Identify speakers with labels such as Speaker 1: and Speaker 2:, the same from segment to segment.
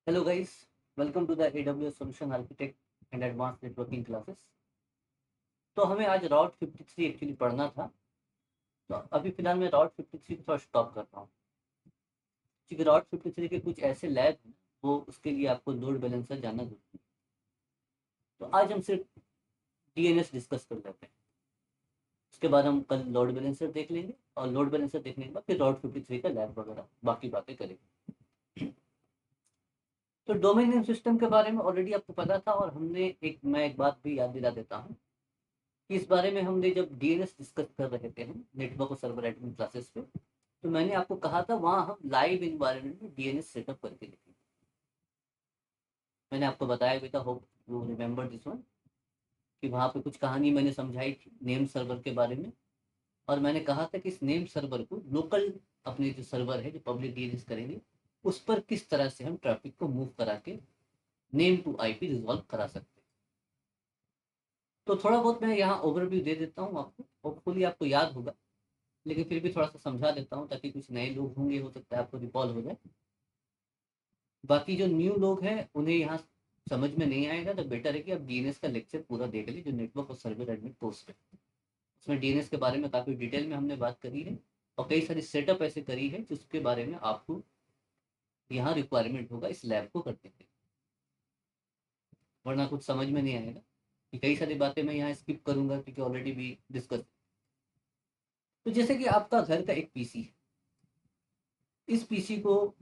Speaker 1: Hello guys, welcome to the AWS Solution Architect and Advanced Networking classes। तो हमें आज राउट 53 actually पढ़ना था। तो अभी फिलहाल मैं राउट 53 को थोड़ा स्टॉप कर रहा हूँ, क्योंकि राउट 53 के कुछ ऐसे लैब हैं वो उसके लिए आपको लोड बैलेंसर जानना जरूरी है। तो आज हम सिर्फ डीएनएस डिस्कस कर लेते हैं, उसके बाद हम कल लोड बैलेंसर देख लेंगे और लोड बैलेंसर देखने के बाद फिर राउट 53 का लैब वगैरह बाकी बातें करेंगे। तो डोमेन नेम सिस्टम के बारे में ऑलरेडी आपको पता था, और मैं एक बात भी याद दिला देता हूँ। इस बारे में हमने जब डीएनएस डिस्कस कर रहे थे हम नेटवर्क और सर्वर एडमिन क्लासेस पे, तो मैंने आपको कहा था वहां हम लाइव इन्वायरमेंट में डीएनएस सेटअप करके देखेंगे। मैंने आपको बताया भी था, hope you remember this one, कि वहां पे कुछ कहानी मैंने समझाई थी नेम सर्वर के बारे में। और मैंने कहा था कि इस नेम सर्वर को लोकल, अपने जो सर्वर है जो पब्लिक डीएनएस करेंगे, उस पर किस तरह से हम ट्रैफिक को मूव करा के नेम टू आईपी रिजॉल्व करा सकते हैं। तो थोड़ा बहुत मैं यहाँ ओवरव्यू दे देता हूँ आपको, होपफुली आपको याद होगा, लेकिन फिर भी थोड़ा सा समझा देता हूँ ताकि कुछ नए लोग होंगे, हो सकता है आपको रिकॉल हो जाए। बाकी जो न्यू लोग हैं उन्हें यहाँ समझ में नहीं आएगा, तो बेटर है कि आप डीएनएस का लेक्चर पूरा देख लीजिए जो नेटवर्क और सर्वर एडमिन कोर्स पे। उसमें डीएनएस के बारे में काफ़ी डिटेल में हमने बात करी है, और कई सारी सेटअप ऐसे करी है जिसके बारे में आपको यहाँ रिक्वायरमेंट होगा इस लैब को करने के लिए, वरना कुछ समझ में नहीं आएगा। कि कई सारी बातें मैं यहाँ स्किप करूंगा क्योंकि ऑलरेडी भी डिस्कस। तो जैसे कि आपका घर का एक पीसी है, इस पीसी को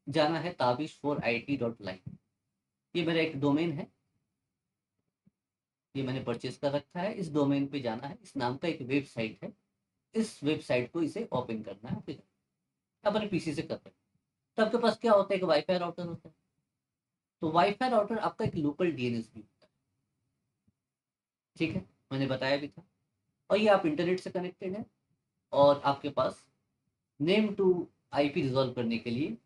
Speaker 1: जाना है Tabish for I T dot line. ये मेरा एक डोमेन है, ये मैंने परचेज कर रखा है। इस डोमेन पे जाना है, इस नाम का एक वेबसाइट है। इस वेबसाइट को इसे ओपन करना है, फिर अपने पीसी से कर रहे हैं। तो आपके पास क्या होता है, एक वाईफाई राउटर होता है। तो वाईफाई राउटर आपका एक लोकल डीएनएस भी होता है, ठीक है, मैंने बताया भी था। और ये आप इंटरनेट से कनेक्टेड है, और आपके पास नेम टू आईपी रिजॉल्व करने के लिए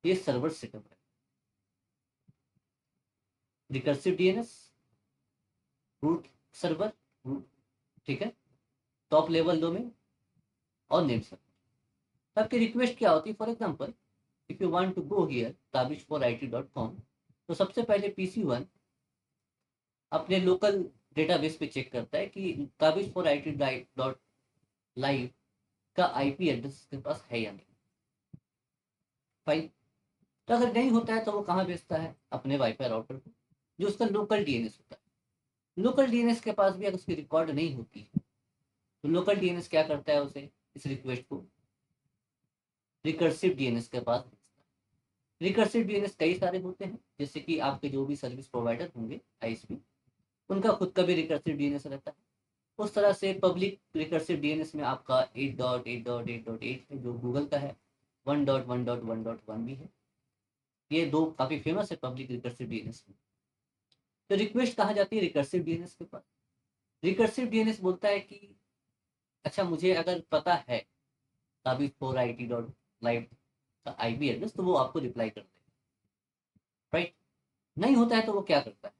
Speaker 1: ये सर्वर सेटअप है। Recursive DNS, root server, root, ठीक है, टॉप लेवल डोमेन और नेम सर्वर। तो आपकी रिक्वेस्ट क्या होती है, for example if you want to go here tabish4it.com, तो सबसे पहले PC1 अपने लोकल डेटाबेस पे चेक करता है कि tabish4it.live का आईपी एड्रेस के पास है या नहीं। फाइन। तो अगर नहीं होता है तो वो कहाँ भेजता है, अपने वाईफाई राउटर को, जो उसका लोकल डीएनएस होता है। लोकल डीएनएस के पास भी अगर उसकी रिकॉर्ड नहीं होती है, तो लोकल डीएनएस क्या करता है, उसे इस रिक्वेस्ट को रिकर्सिव डीएनएस के पास भेजता है। रिकर्सिव डीएनएस कई सारे होते हैं, जैसे कि आपके जो भी सर्विस प्रोवाइडर होंगे आईएसपी, उनका खुद का भी रिकर्सिव डीएनएस रहता है। उस तरह से पब्लिक रिकर्सिव डीएनएस में आपका 8.8.8.8 है जो गूगल का है, 1.1.1.1 भी है। ये दो काफी फेमस है पब्लिक रिकर्सिव डीएनएस में। तो रिक्वेस्ट कहाँ जाती है, रिकर्सिव डीएनएस के पास। रिकर्सिव डीएनएस बोलता है कि अच्छा, मुझे अगर पता है ताबी 4IT.live का आईपी एड्रेस, तो वो आपको रिप्लाई कर देगा, राइट। नहीं होता है तो वो क्या करता है,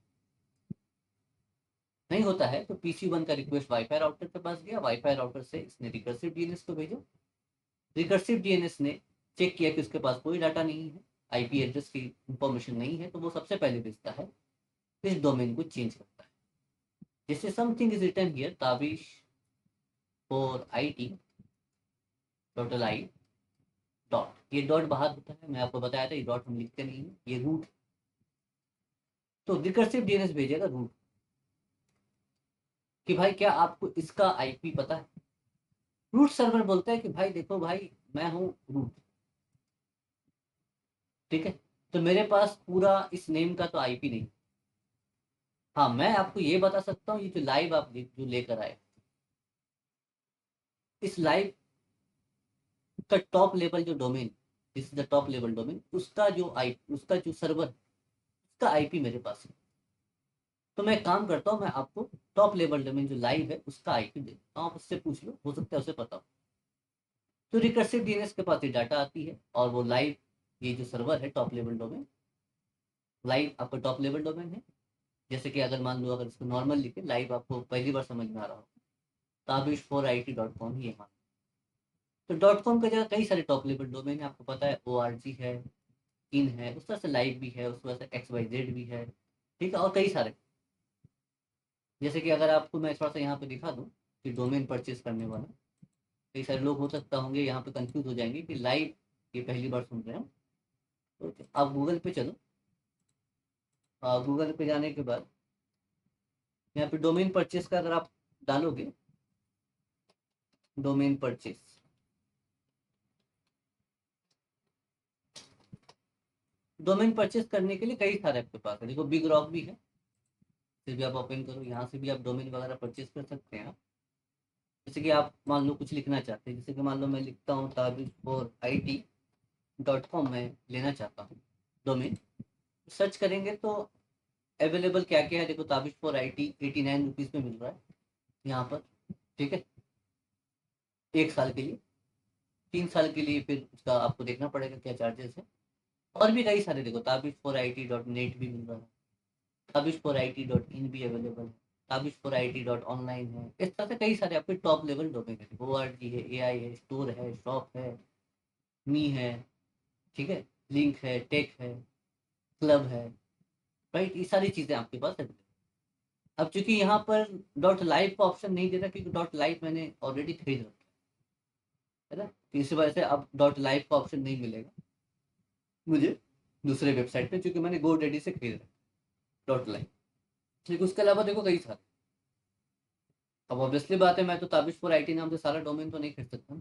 Speaker 1: नहीं होता है तो PC1 का रिक्वेस्ट वाईफाई राउटर के पास गया, वाईफाई राउटर से इसने रिकर्सिव डीएनएस को भेजा। रिकर्सिव डीएनएस ने चेक किया कि उसके पास कोई डाटा नहीं है, आईपी एड्रेस की इंफॉर्मेशन नहीं है, तो वो सबसे पहले भेजता है, इस डोमेन को चेंज करता है। जैसे something is return here Tabish for I T total I dot, ये डॉट बाहर होता है, मैं आपको बताया था ये डॉट हम लिखते नहीं है, ये रूट। तो रिकर्सिव डीएनएस भेजेगा रूट कि भाई क्या आपको इसका आईपी पता है। रूट सर्वर बोलता है कि भाई देखो भाई, मैं हूँ रूट, ठीक है, तो मेरे पास पूरा इस नेम का तो आईपी नहीं। हाँ, मैं आपको ये बता सकता हूँ, ये जो लाइव आप जो लेकर आए, इस लाइव का टॉप लेवल जो domain, this is the top level domain, उसका जो सर्वर, उसका आईपी मेरे पास है। तो मैं काम करता हूँ, मैं आपको टॉप लेवल डोमेन जो लाइव है उसका आईपी दे देता हूँ, आप उससे पूछ लो, हो सकता है उसे पता हो। तो रिकर्सिव डीएनएस के पास ये डाटा आती है, और वो लाइव, ये जो सर्वर है टॉप लेवल डोमेन, लाइव आपका टॉप लेवल डोमेन है। जैसे कि अगर मान लो, अगर इसको नॉर्मल लिखे, लाइव आपको पहली बार समझ में आ रहा हो, tabish4it.com ही है। तो डॉट कॉम की जगह कई सारे टॉप लेवल डोमेन है, आपको पता है ORG है, इन है, उस तरह से लाइव भी है, उस तरह से XYZ भी है, ठीक है, और कई सारे। जैसे कि अगर आपको मैं थोड़ा सा यहाँ पे दिखा दूँ कि डोमेन परचेज करने वाला, कई सारे लोग हो सकता होंगे यहाँ पे कंफ्यूज हो जाएंगे कि लाइव ये पहली बार सुन रहे हो। तो आप गूगल पे चलो, गूगल पे जाने के बाद यहाँ पे डोमेन परचेज का अगर आप डालोगे, डोमेन परचेज, डोमेन परचेज करने के लिए कई सारे आपके पास है। देखो बिग रॉक भी है, फिर भी आप ओपन करो, यहाँ से भी आप डोमेन वगैरह परचेज कर सकते हैं। जैसे कि आप मान लो कुछ लिखना चाहते हैं, जैसे कि मान लो मैं लिखता हूँ tabiz4it.com मैं लेना चाहता हूँ डोमेन। सर्च करेंगे तो अवेलेबल क्या क्या है, देखो tabiz4it 89 रुपीज़ में मिल रहा है यहाँ पर, ठीक है, 1 साल के लिए। 3 साल के लिए फिर उसका आपको देखना पड़ेगा क्या चार्जेस है। और भी कई सारे, देखो tabiz4it.net भी मिल रहा है, tabiz4it.in भी अवेलेबल है, tabiz4it.online है। इस तरह से कई सारे आपके टॉप लेवल डोमेन है, ORG है, AI है, स्टोर है, शॉप है, मी है, ठीक है, लिंक है, टेक है, क्लब है, राइट, ये सारी चीज़ें आपके पास है। अब चूंकि यहाँ पर डॉट लाइव का ऑप्शन नहीं दे रहा, क्योंकि डॉट लाइव मैंने ऑलरेडी खरीद रखा है ना, तो इस वजह से अब डॉट लाइव का ऑप्शन नहीं मिलेगा मुझे दूसरे वेबसाइट पे, क्योंकि मैंने GoDaddy से खरीद रखा डॉट लाइव। लेकिन उसके अलावा देखो कई सारे। अब ऑब्वियसली बात है, मैं तो tabiz4it नाम से सारा डोमेन तो नहीं खरीद सकता ना,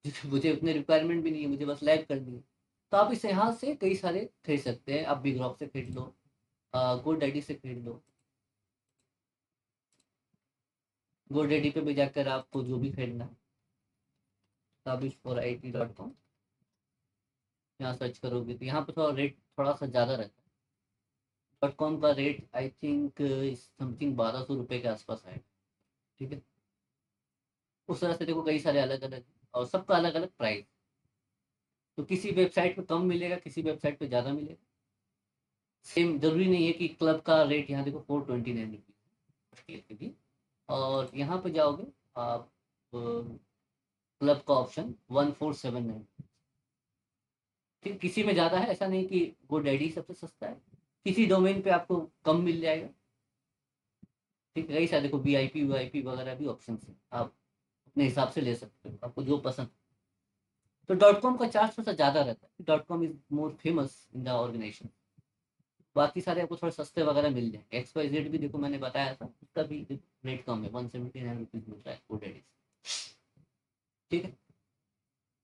Speaker 1: क्योंकि मुझे उतने रिक्वायरमेंट भी नहीं है, मुझे बस लाइव करनी है। तो आप इस यहाँ से कई सारे खरीद सकते हैं, आप बिग रॉक से खरीद लो, GoDaddy से खरीद लो। GoDaddy पे भी जाकर आपको जो भी खरीदना है, tabiz4it.com यहाँ सर्च करोगे तो यहाँ पे थोड़ा रेट थोड़ा सा ज़्यादा रहता है। .com का रेट आई थिंक समथिंग 1200 रुपये के आसपास है, ठीक है। उस तरह से देखो कई सारे अलग अलग, और सबका अलग अलग प्राइस। तो किसी वेबसाइट पे कम मिलेगा, किसी वेबसाइट पे ज़्यादा मिलेगा। सेम जरूरी नहीं है कि क्लब का रेट यहाँ देखो 429 रुपीज़ के लिए, और यहाँ पे जाओगे आप, क्लब का ऑप्शन 1479। ठीक, किसी में ज़्यादा है, ऐसा नहीं कि GoDaddy सबसे सस्ता है, किसी डोमेन पे आपको कम मिल जाएगा। ठीक है, कई सारे देखो VIP वगैरह भी ऑप्शन है, आप अपने हिसाब से ले सकते हो, आपको जो पसंद। तो .com का चार्ज थोड़ा सा ज़्यादा रहता है, .com is more famous in the organization. बाकी सारे आपको थोड़े सस्ते वगैरह मिल जाएंगे। XYZ भी देखो मैंने बताया था, उसका भी रेट कम है, 179 रुपीज़ मिलता है GoDaddy से, ठीक है।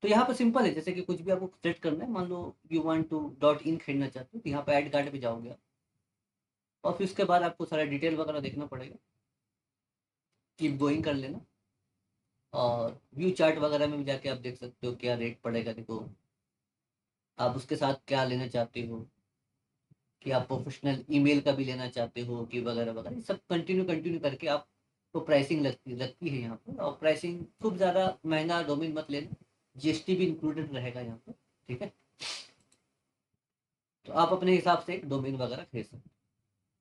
Speaker 1: तो यहाँ पे सिंपल है, जैसे कि कुछ भी आपको सेट करना है, मान लो यू वांट टू .in खरीदना चाहते हो, तो यहाँ पे ऐड कार्ड पे जाओगे आप, और फिर उसके बाद आपको सारा डिटेल वगैरह देखना पड़ेगा, कीप गोइंग कर लेना। और व्यू चार्ट वगैरह में भी जाके आप देख सकते हो क्या रेट पड़ेगा, देखो आप उसके साथ क्या लेना चाहते हो, कि आप प्रोफेशनल ईमेल का भी लेना चाहते हो कि वगैरह वगैरह, सब कंटिन्यू कंटिन्यू करके आपको प्राइसिंग लगती लगती है यहाँ पर। और प्राइसिंग खूब ज़्यादा महंगा डोमेन मत लेना, GST भी इंक्लूडेड रहेगा यहाँ पर, ठीक है। तो आप अपने हिसाब से एक डोमेन वगैरह खरीद सकते हो,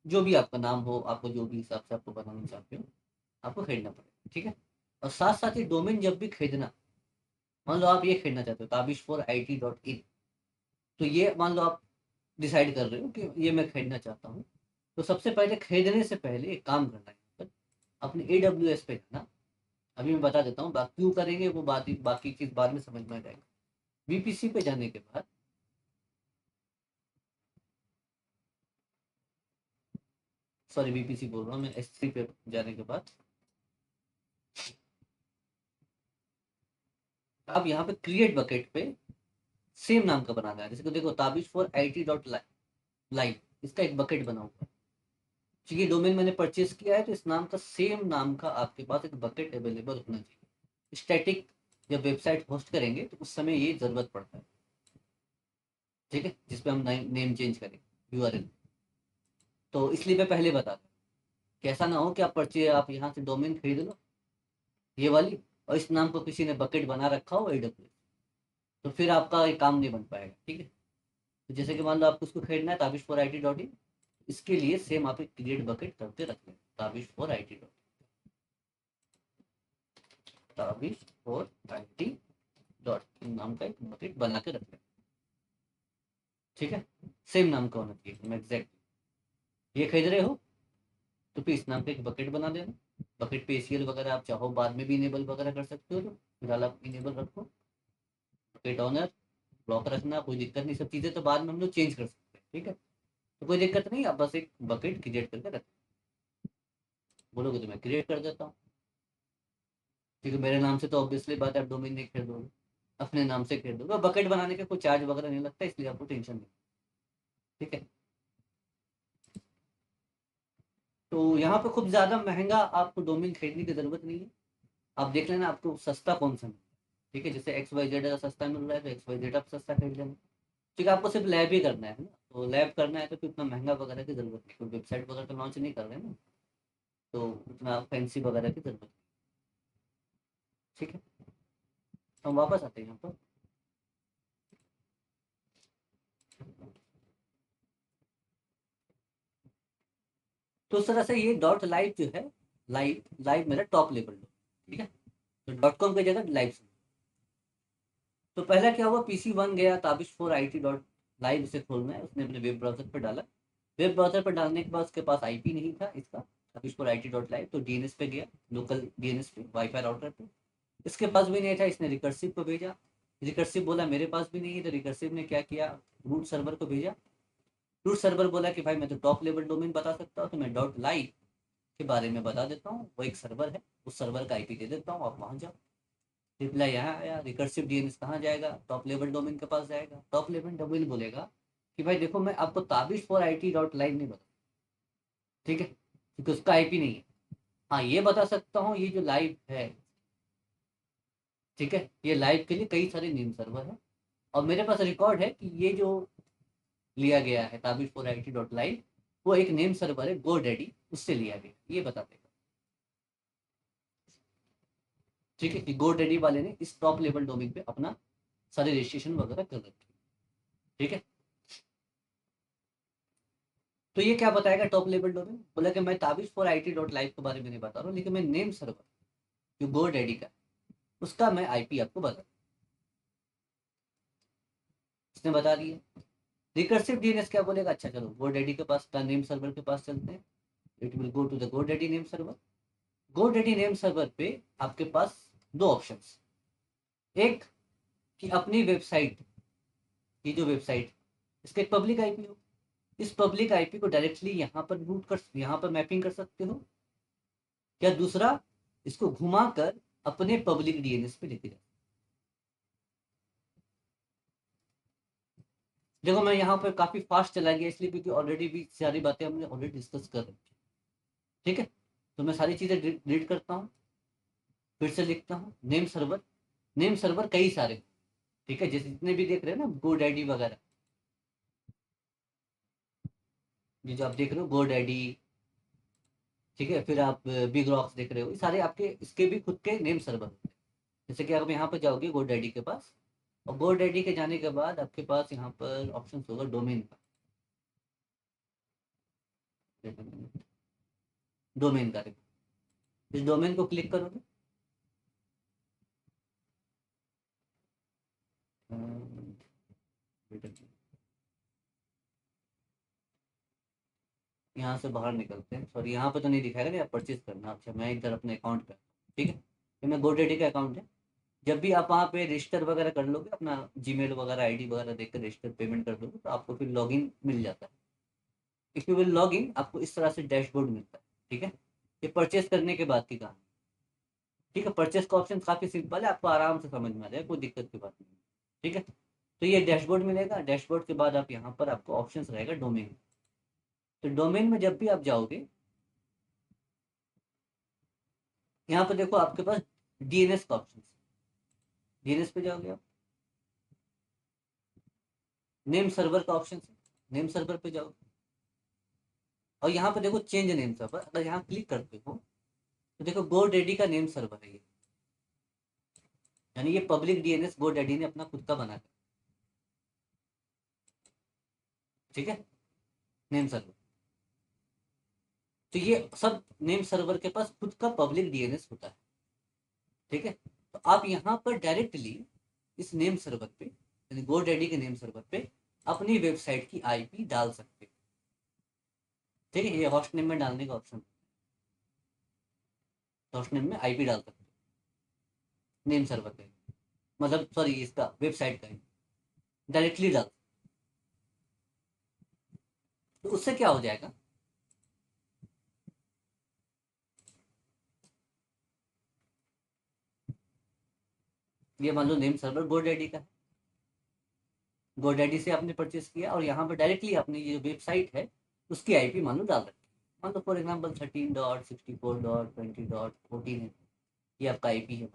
Speaker 1: जो भी आपका नाम हो, आपको जो भी हिसाब से आपको बनाना चाहते हो, आपको खरीदना पड़ेगा, ठीक है। और साथ साथ ही डोमेन जब भी खरीदना, मान लो आप ये खरीदना चाहते हो tabiz4it.in, तो ये मान लो आप डिसाइड कर रहे हो कि ये मैं खरीदना चाहता हूँ, तो सबसे पहले खरीदने से पहले एक काम करना है, अपने AWS पे जाना। अभी मैं बता देता हूँ, क्यों करेंगे वो बात, बाकी चीज़ बाद में समझ में आ जाएगा। VPC पे जाने के बाद, सॉरी VPC बोल रहा हूँ मैं, S3 पे जाने के बाद आप यहाँ पे क्रिएट बकेट पे सेम नाम का बनाना है। जैसे कि देखो tabiz4it.live, इसका एक बकेट बना हुआ है, क्योंकि डोमेन मैंने परचेज किया है, तो इस नाम का सेम नाम का आपके पास एक बकेट अवेलेबल होना चाहिए। स्टैटिक जब वेबसाइट होस्ट करेंगे तो उस समय ये जरूरत पड़ता है, ठीक है, जिसपे हम नेम चेंज करेंगे, URL। तो इसलिए मैं पहले बता दूं कि ऐसा ना हो कि आप यहाँ से डोमेन खरीद लो ये वाली, और इस नाम को किसी ने बकेट बना रखा हो AWS, तो फिर आपका ये काम नहीं बन पाएगा, ठीक है। तो जैसे कि मान लो आपको उसको खरीदना है tabiz4it.in, इसके लिए सेम आप एक क्रिएट बकेट करके रख लें, tabiz4it.in नाम का एक बकेट बना के रख लें। ठीक है, सेम नाम का होना चाहिए एकदम एग्जैक्ट। ये खरीद रहे हो तो फिर इस नाम का एक बकेट बना देना। बकेट पे एसीएल वगैरह आप चाहो बाद में भी इनेबल वगैरह कर सकते हो, तो फिलहाल आप इनेबल रखो। बकेट ऑनर ब्लॉक रखना, कोई दिक्कत नहीं, सब चीज़ें तो बाद में हम लोग चेंज कर सकते हैं, ठीक है। तो कोई दिक्कत नहीं, आप बस एक बकेट क्रिएट करके रख, बोलोगे तो मैं क्रिएट कर देता हूँ। ठीक है, मेरे नाम से तो ऑब्वियसली बात है, आप डोमेन नहीं खरीदोगे, अपने नाम से खरीदोगे। बकेट बनाने का कोई चार्ज वगैरह नहीं लगता, इसलिए आपको टेंशन नहीं। ठीक है, तो यहाँ पे खूब ज़्यादा महंगा आपको डोमेन खरीदने की ज़रूरत नहीं है। आप देख लेना आपको सस्ता कौन सा मिल रहा है। ठीक है, जैसे एक्स वाई जेड अगर सस्ता मिल रहा है तो एक्स वाई जेड आप सस्ता खरीद लेना। ठीक है, आपको सिर्फ लैब ही करना है ना, तो लैब करना है तो फिर उतना महंगा वगैरह की ज़रूरत नहीं, कोई वेबसाइट वगैरह तो लॉन्च नहीं कर रहे हैं ना, तो उतना फैंसी वगैरह की ज़रूरत नहीं। ठीक है, तो हम वापस आते हैं यहाँ पर। तो उस तरह से ये डॉट लाइव जो है, लाइव लाइव मेरा टॉप लेवल। ठीक है, तो डॉट कॉम की जगह लाइव। तो पहला क्या हुआ, पीसी वन गया ताबिश फोर आई टी डॉट लाइव, इसे खोलना है, उसने अपने वेब ब्राउजर पर डाला। वेब ब्राउजर पर डालने के बाद उसके पास आईपी नहीं था इसका, ताबिश फोर आई टी डॉट लाइव, तो डीएनएस पे गया, लोकल डीएनएस पे वाईफाई राउटर पे। इसके पास भी नहीं था, इसने रिकर्सिव को भेजा। रिकर्सिव बोला मेरे पास भी नहीं है, तो रिकर्सिव ने क्या किया, रूट सर्वर को भेजा। रूट सर्वर बोला कि भाई मैं तो टॉप लेवल डोमेन बता सकता हूँ, तो मैं डॉट लाइव के बारे में बता देता हूँ, वो एक सर्वर है, उस सर्वर का आईपी दे देता हूँ, आप वहाँ जाओ। रिप्लाई यहाँ आया, रिकर्सिव डीएनएस कहाँ जाएगा, टॉप लेवल डोमेन के पास जाएगा। टॉप लेवल डोमेन बोलेगा कि भाई देखो मैं आपको Tabish for I T dot live नहीं बता, ठीक है, क्योंकि उसका आईपी नहीं है। हाँ ये बता सकता हूँ, ये जो लाइव है, ठीक है, ये लाइव के लिए कई सारे नेम सर्वर है, और मेरे पास रिकॉर्ड है कि ये जो लिया गया है Tabish for I T dot live, वो एक नेम सर्वर है गो डैडी, उससे लिया गया, ये बता देगा। ठीक है, कि गो डैडी वाले ने इस टॉप लेवल डोमेन पे अपना सारे रजिस्ट्रेशन वगैरह कर रखे। ठीक है, तो ये क्या बताएगा टॉप लेवल डोमेन, बोला कि मैं Tabish for IT dot live के बारे में नहीं बता रहा हूँ, लेकिन मैं नेम सर्वर जो गो डैडी का, उसका मैं आईपी आपको बता, इसने बता दिया। रिकर्सिव डीएनएस क्या बोलेगा, अच्छा चलो गो डैडी के पास नेम सर्वर के पास चलते हैं, it will go to the GoDaddy name server. GoDaddy name server पे आपके पास दो ऑप्शंस, एक कि अपनी वेबसाइट, ये जो वेबसाइट, इसका एक पब्लिक आईपी हो, इस पब्लिक आईपी को डायरेक्टली यहाँ पर रूट कर, यहाँ पर मैपिंग कर सकते हो, या दूसरा इसको घुमाकर अपने पब्लिक डीएनएस पे लेके जाओ। देखो मैं यहाँ पर काफी फास्ट चला गया इसलिए क्योंकि ऑलरेडी भी सारी बातें हमने ऑलरेडी डिस्कस कर रखी है। ठीक है, तो मैं सारी चीजें डिलीट करता हूँ, फिर से लिखता हूँ नेम सर्वर। नेम सर्वर कई सारे, ठीक है, जैसे जितने भी देख रहे हैं ना गो डैडी वगैरह, ये जो आप देख रहे हो गो डैडी, ठीक है, फिर आप बिग रॉक्स देख रहे हो, ये सारे आपके इसके भी खुद के नेम सर्वर होते हैं। जैसे कि आप यहाँ पर जाओगे गो डैडी के पास, और गो डैडी के जाने के बाद आपके पास यहाँ पर ऑप्शन होगा डोमेन का, डोमेन का, इस डोमेन को क्लिक करोगे, यहाँ से बाहर निकलते हैं, सॉरी यहाँ पे तो नहीं दिखाएगा, नहीं आप परचेज करना। अच्छा मैं इधर अपने अकाउंट पे, ठीक है, ये मैं गोडेडी का अकाउंट है। जब भी आप वहाँ पे रजिस्टर वगैरह कर लोगे, अपना जीमेल वगैरह आईडी वगैरह देकर रजिस्टर पेमेंट कर दोगे, तो आपको फिर लॉगिन मिल जाता है। If you will log in, आपको इस तरह से डैशबोर्ड मिलता है। ठीक है, ये परचेस करने के बाद की कहानी। ठीक है, परचेस का ऑप्शन काफ़ी सिंपल है, आपको आराम से समझ में आ जाएगा, कोई दिक्कत की बात नहीं है। ठीक है, तो ये डैशबोर्ड मिलेगा, डैशबोर्ड के बाद आप यहाँ पर आपको ऑप्शन रहेगा डोमेन। तो डोमेन में जब भी आप जाओगे, यहाँ पर देखो आपके पास डीएनएस का ऑप्शन, डीएनएस पे जाओगे आप, नेम सर्वर का ऑप्शन है, नेम सर्वर पे जाओ, और यहाँ पे देखो चेंज नेम सर्वर, अगर यहाँ क्लिक करते हो तो देखो गो डैडी का नेम सर्वर है ये, यानी ये पब्लिक डीएनएस गो डैडी ने अपना खुद का बना है। ठीक है, नेम सर्वर, तो ये सब नेम सर्वर के पास खुद का पब्लिक डीएनएस होता है। ठीक है, तो आप यहाँ पर डायरेक्टली इस नेम सर्वर पे, यानी गो डैडी के नेम सर्वर पे अपनी वेबसाइट की आईपी डाल सकते हो। ठीक है, ये होस्ट नेम में डालने का ऑप्शन, होस्ट नेम में आईपी डाल सकते हो नेम सर्वर पे, मतलब सॉरी इसका वेबसाइट का डायरेक्टली डाल। तो उससे क्या हो जाएगा, ये मान लो नेम सर्वर गोडैडी का है, गोडैडी से आपने परचेस किया और यहाँ पर डायरेक्टली आपने ये वेबसाइट है उसकी आईपी मान लो डाल रखी है। मान लो फॉर एग्जाम्पल 13.64.20.14 है, ये आपका आईपी है,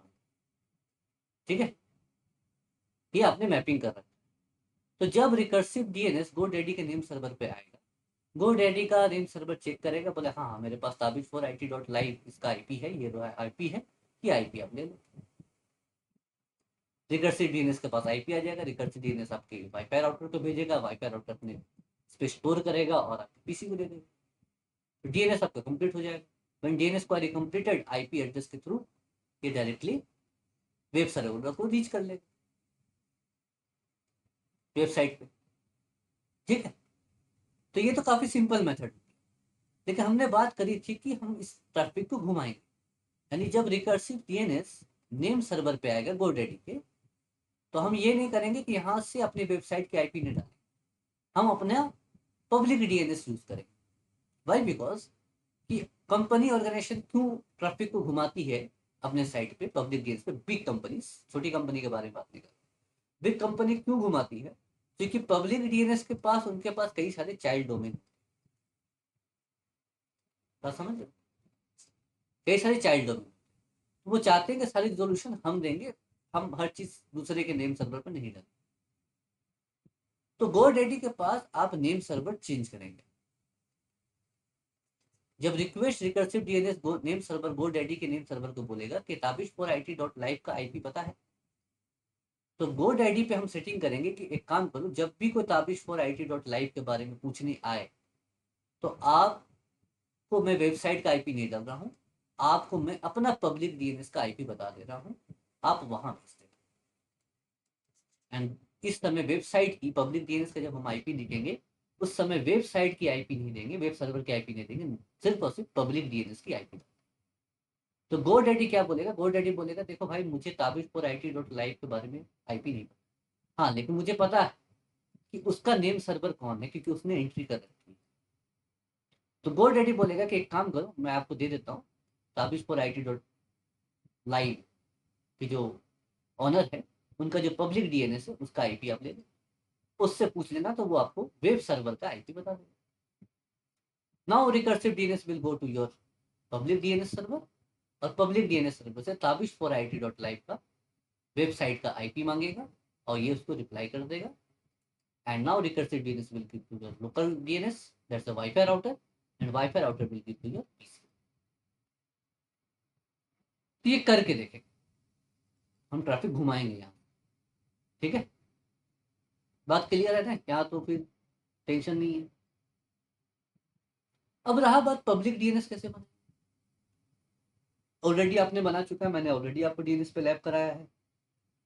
Speaker 1: ठीक है, ये आपने मैपिंग कर रखा है। तो जब रिकर्सिव डीएनएस गोडैडी के नेम सर्वर पे आएगा, गोडैडी का नेम सर्वर चेक करेगा, बोले हाँ हाँ मेरे पास Tabish for I T dot live इसका आईपी है, ये आईपी है, ये आईपी आप ले लो। रिकर्सिव डीएनएस के पास आईपी आ जाएगा, रिकर्सिव डीएनएस आपके वाईफाई राउटर को भेजेगा, वाईफाई राउटर अपने इस पे स्टोर करेगा और आपके पीसी को दे देगा। तो डीएनएस आपका कंप्लीट हो जाएगा। When DNS query completed, IP address के थ्रू ये डायरेक्टली वेब सर्वर को रीच कर लेगा वेबसाइट पे। ठीक है, तो ये तो काफी सिंपल मेथड, लेकिन हमने बात करी थी कि हम इस ट्रैफिक को घुमाएंगे, यानी जब रिकर्सिव डीएनएस नेम सर्वर पे आएगा गोडैडी के, तो हम ये नहीं करेंगे कि यहाँ से अपनी वेबसाइट की आईपी नहीं डालेंगे, हम अपना पब्लिक डीएनएस यूज करेंगे। वाई, बिकॉज कि कंपनी ऑर्गेनाइजेशन क्यों ट्रैफिक को घुमाती है अपने साइट पे पब्लिक डीएनएस पे, बिग कंपनी, छोटी कंपनी के बारे में बात नहीं कर, बिग कंपनी क्यों घुमाती है, क्योंकि पब्लिक डीएनएस के पास उनके पास कई सारे चाइल्ड डोमेन, समझ, कई सारे चाइल्ड डोमेन, वो चाहते हैं कि सारी रिजोल्यूशन हम देंगे, हम हर चीज दूसरे के नेम सर्वर पर नहीं डालेंगे। तो गोडैडी के पास आप नेम सर्वर चेंज करेंगे, जब request recursive DNS name server GoDaddy के नेम सर्वर को बोलेगा कि Tabish for I T dot live का आईपी पता है, तो गोडैडी पे हम सेटिंग करेंगे कि एक काम करो, जब भी कोई Tabish for I T dot live के बारे में पूछने आए, तो आपको मैं वेबसाइट का आईपी नहीं डाल रहा हूँ, आपको मैं अपना पब्लिक डीएनएस का आईपी बता दे रहा हूँ, आप वहां भेज दें। एंड इस समय वेबसाइट की पब्लिक डीएनएस का जब हम आईपी लिखेंगे, उस समय वेबसाइट की आईपी नहीं देंगे, वेब सर्वर की आईपी नहीं देंगे, सिर्फ और सिर्फ पब्लिक डीएनएस की आईपी। तो गोडैडी क्या बोलेगा, गोडैडी बोलेगा देखो भाई मुझे Tabish I T dot live के बारे में आईपी नहीं पता, हाँ लेकिन मुझे पता है कि उसका नेम सर्वर कौन है क्योंकि उसने एंट्री कर रखी है। तो गोडैडी बोलेगा कि एक काम करो, मैं आपको दे देता हूँ Tabish I T dot live की जो ऑनर है, उनका जो पब्लिक डीएनएस है उसका आईपी आप ले लो, उससे पूछ लेना तो वो आपको वेब सर्वर का आईपी बता देगा। Now recursive DNS will go to your public DNS server, और पब्लिक डीएनएस सर्वर से Tabish I T dot live का वेबसाइट का आईपी मांगेगा और ये उसको रिप्लाई कर देगा। And now recursive DNS will give to your local DNS, that's a WiFi router, and WiFi router will give to your PC. तो ये करके देखेंगे, हम ट्रैफिक घुमाएंगे यहाँ, ठीक है, बात क्लियर है ना, यहाँ तो फिर टेंशन नहीं है। अब रहा बात पब्लिक डीएनएस कैसे बने, ऑलरेडी आपने बना चुका है, मैंने ऑलरेडी आपको डीएनएस पे लैब कराया है,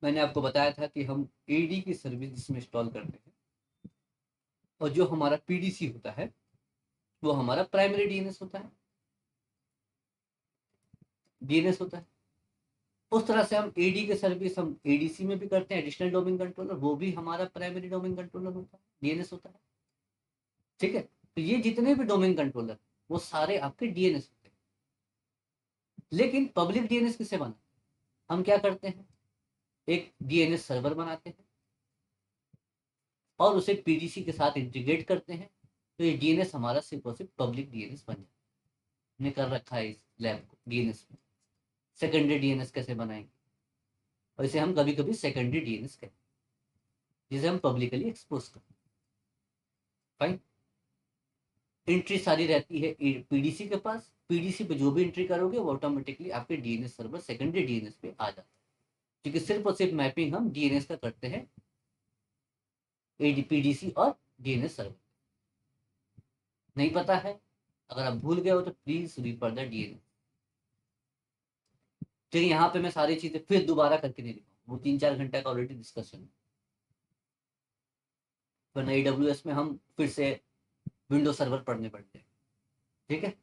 Speaker 1: मैंने आपको बताया था कि हम एडी की सर्विस जिसमें इंस्टॉल करते हैं, और जो हमारा पीडीसी होता है वो हमारा प्राइमरी डीएनएस होता है, डीएनएस होता है। उस तरह से हम एडी के सर्विस हम एडीसी में भी करते हैं, एडिशनल डोमेन कंट्रोलर, वो भी हमारा प्राइमरी डोमेन कंट्रोलर होता है, डीएनएस होता है। ठीक है, तो ये जितने भी डोमेन कंट्रोलर वो सारे आपके डीएनएस होते हैं। लेकिन पब्लिक डीएनएस किसे बना, हम क्या करते हैं, एक डीएनएस सर्वर बनाते हैं और उसे पीडीसी के साथ इंटीग्रेट करते हैं, तो ये डीएनएस हमारा सिर्फ और सिर्फ पब्लिक डीएनएस बन जाता है। हमने कर रखा है इस लैब को डीएनएस में। सेकेंडरी डीएनएस कैसे बनाएंगे, और इसे हम कभी कभी सेकेंडरी डीएनएस कहते हैं, जिसे हम पब्लिकली एक्सपोज करते हैं। फाइन, एंट्री सारी रहती है पीडीसी के पास, पीडीसी पे जो भी एंट्री करोगे वो ऑटोमेटिकली आपके डीएनएस सर्वर सेकेंडरी डीएनएस पे आ जाता है, क्योंकि सिर्फ और सिर्फ मैपिंग हम डीएनएस का करते हैं पीडीसी और डीएनएस सर्वर। नहीं पता है, अगर आप भूल गए हो तो प्लीज रिफर द डीएनएस। ठीक है, यहाँ पे मैं सारी चीजें फिर दोबारा करके नहीं दिखाऊँ, वो 3-4 घंटे का ऑलरेडी डिस्कशन है। वरना AWS में हम फिर से विंडो सर्वर पढ़ने पड़ते हैं। ठीक है,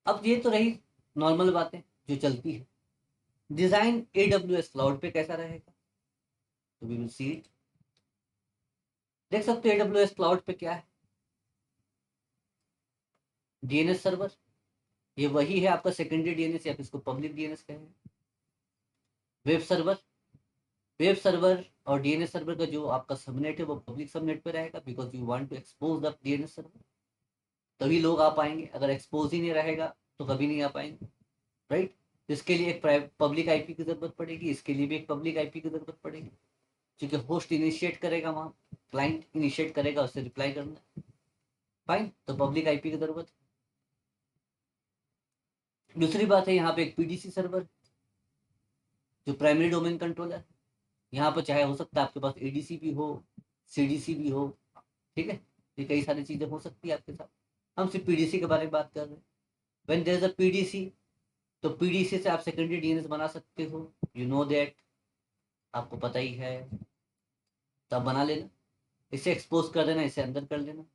Speaker 1: अब ये तो रही नॉर्मल बातें जो चलती है। डिजाइन AWS क्लाउड पे कैसा रहेगा, तो वी विल सी इट। देख सकते हो AWS क्लाउड पे क्या है। DNS सर्वर, ये वही है आपका सेकेंडरी DNS या इसको पब्लिक DNS कहें। वेब सर्वर, वेब सर्वर और DNS सर्वर का जो आपका सबनेट है वो पब्लिक सबनेट पे रहेगा, because you want to expose the DNS server, तभी लोग आ पाएंगे। अगर एक्सपोज ही नहीं रहेगा तो कभी नहीं आ पाएंगे, राइट। इसके लिए एक पब्लिक आईपी की जरूरत पड़ेगी, इसके लिए भी एक पब्लिक आईपी की जरूरत पड़ेगी, क्योंकि होस्ट इनिशिएट करेगा, वहां क्लाइंट इनिशिएट करेगा, उससे रिप्लाई करना। फाइन, तो पब्लिक आईपी की जरूरत है। दूसरी बात है यहाँ पे एक PDC सर्वर, जो प्राइमरी डोमेन कंट्रोलर। यहाँ पर चाहे हो सकता है आपके पास ADC भी हो, CDC भी हो, ठीक है, ये कई सारी चीजें हो सकती है आपके साथ। हम सिर्फ PDC के बारे में बात कर रहे हैं। When there is a PDC, तो PDC से आप सेकेंडरी DNS बना सकते हो, यू नो दैट, आपको पता ही है, तब बना लेना। इसे एक्सपोज कर देना, इसे अंदर कर लेना,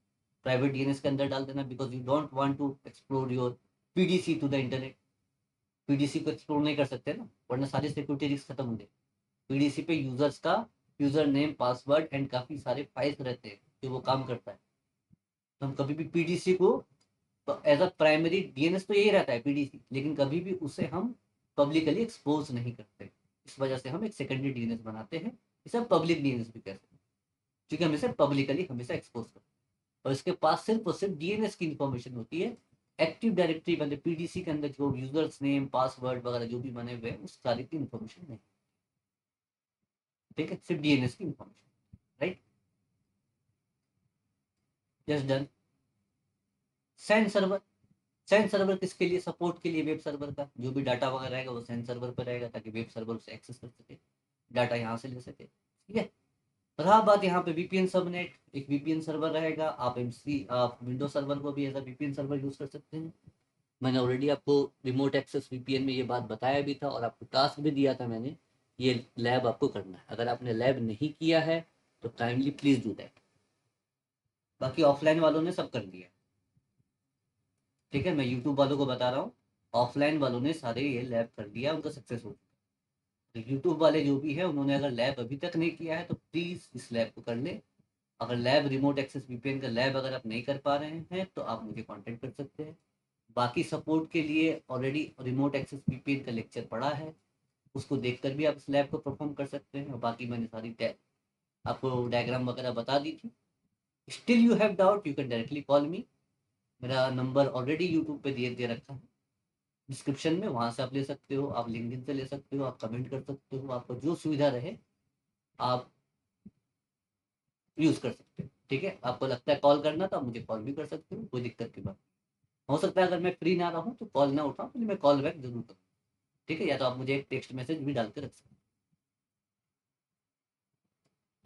Speaker 1: प्राइवेट DNS के अंदर डाल देना, because you don't want to explore your PDC to the internet. PDC को एक्सप्लोर नहीं कर सकते ना, वरना सारी सिक्योरिटी रिस्क खत्म हो जाए। PDC पे यूजर्स का यूजर नेम, पासवर्ड एंड काफी सारे फाइल्स रहते हैं जो वो काम करता है। तो हम कभी भी PDC को, तो एज अ प्राइमरी DNS तो यही रहता है PDC, लेकिन कभी भी उसे हम पब्लिकली एक्सपोज नहीं करते। इस वजह से हम एक सेकेंडरी DNS बनाते हैं, इसे पब्लिक DNS भी कहते हैं, क्योंकि हम इसे पब्लिकली हमेशा एक्सपोज करते हैं। और इसके पास सिर्फ और सिर्फ DNS की इंफॉर्मेशन होती है। एक्टिव डायरेक्टरी मतलब PDC के अंदर जो यूजर्स नेम, पासवर्ड वगैरह जो भी बने हुए हैं, उस सारी की इंफॉर्मेशन नहीं। ठीक है, सिर्फ DNS की information, right. Just done. Send server, send server किसके लिए, सपोर्ट के लिए वेब सर्वर का जो भी डाटा वगैरह रहेगा वो सेंड सर्वर पर रहेगा, ताकि वेब सर्वर से एक्सेस कर सके, डाटा यहाँ से ले सके। ठीक है, रहा बात यहाँ पे VPN सबनेट, एक VPN सर्वर रहेगा। आप विंडो सर्वर को भी as a VPN server use कर सकते हैं। मैंने ऑलरेडी आपको रिमोट एक्सेस VPN में ये बात बताया भी था, और आपको टास्क भी दिया था मैंने, ये लैब आपको करना है। अगर आपने लैब नहीं किया है तो काइंडली प्लीज डू दैट। बाकी ऑफलाइन वालों ने सब कर दिया, ठीक है, मैं यूट्यूब वालों को बता रहा हूँ। ऑफलाइन वालों ने सारे ये लैब कर दिया, उनका सक्सेस हो चुका। तो यूट्यूब वाले जो भी है, उन्होंने अगर लैब अभी तक नहीं किया है तो प्लीज इस लैब को कर ले। अगर लैब, रिमोट एक्सेस VPN का लैब अगर आप नहीं कर पा रहे हैं तो आप मुझे कांटेक्ट कर सकते हैं। बाकी सपोर्ट के लिए ऑलरेडी रिमोट एक्सेस VPN का लेक्चर पड़ा है, उसको देखकर भी आप इस लैब को परफॉर्म कर सकते हैं। और बाकी मैंने सारी आपको डायग्राम वगैरह बता दी थी। Still you have doubt, you can directly call मी। मेरा नंबर ऑलरेडी यूट्यूब पे दे रखा है डिस्क्रिप्शन में, वहां से आप ले सकते हो, आप लिंक्डइन से ले सकते हो, आप कमेंट कर सकते हो, आपको जो सुविधा रहे आप यूज कर सकते हो। ठीक है, आपको लगता है कॉल करना तो आप मुझे कॉल भी कर सकते हो, कोई दिक्कत की बात। हो सकता है अगर मैं फ्री ना रहूं तो कॉल ना उठाऊं, तो मैं कॉल बैक जरूर करूँ। ठीक है, या तो आप मुझे एक टेक्स्ट मैसेज भी डाल के रख सकते हैं,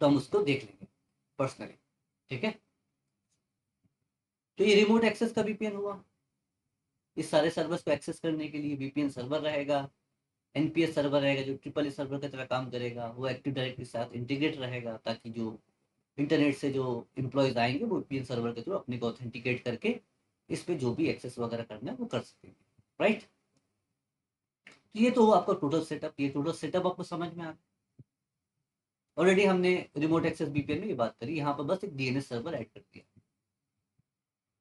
Speaker 1: तो हम उसको देख लेंगे पर्सनली। ठीक है, तो ये रिमोट एक्सेस का VPN हुआ। इस सारे सर्वर्स को एक्सेस करने के लिए VPN सर्वर रहेगा, NPS सर्वर रहेगा जो ट्रिपल सर्वर की तरह काम करेगा, वो एक्टिव डायरेक्टरी के साथ इंटीग्रेट रहेगा, ताकि जो इंटरनेट से जो एम्प्लॉयज आएंगे वो VPN सर्वर के थ्रू अपने को ऑथेंटिकेट करके इस पे जो भी एक्सेस वगैरह करना है वो कर सकेंगे, राइट। तो ये तो हुआ आपका टोटल सेटअप, ये टोटल सेटअप आपको समझ में आ गया। ऑलरेडी हमने रिमोट एक्सेस VPN में ये बात करी, यहाँ पर बस एक DNS सर्वर ऐड कर दिया।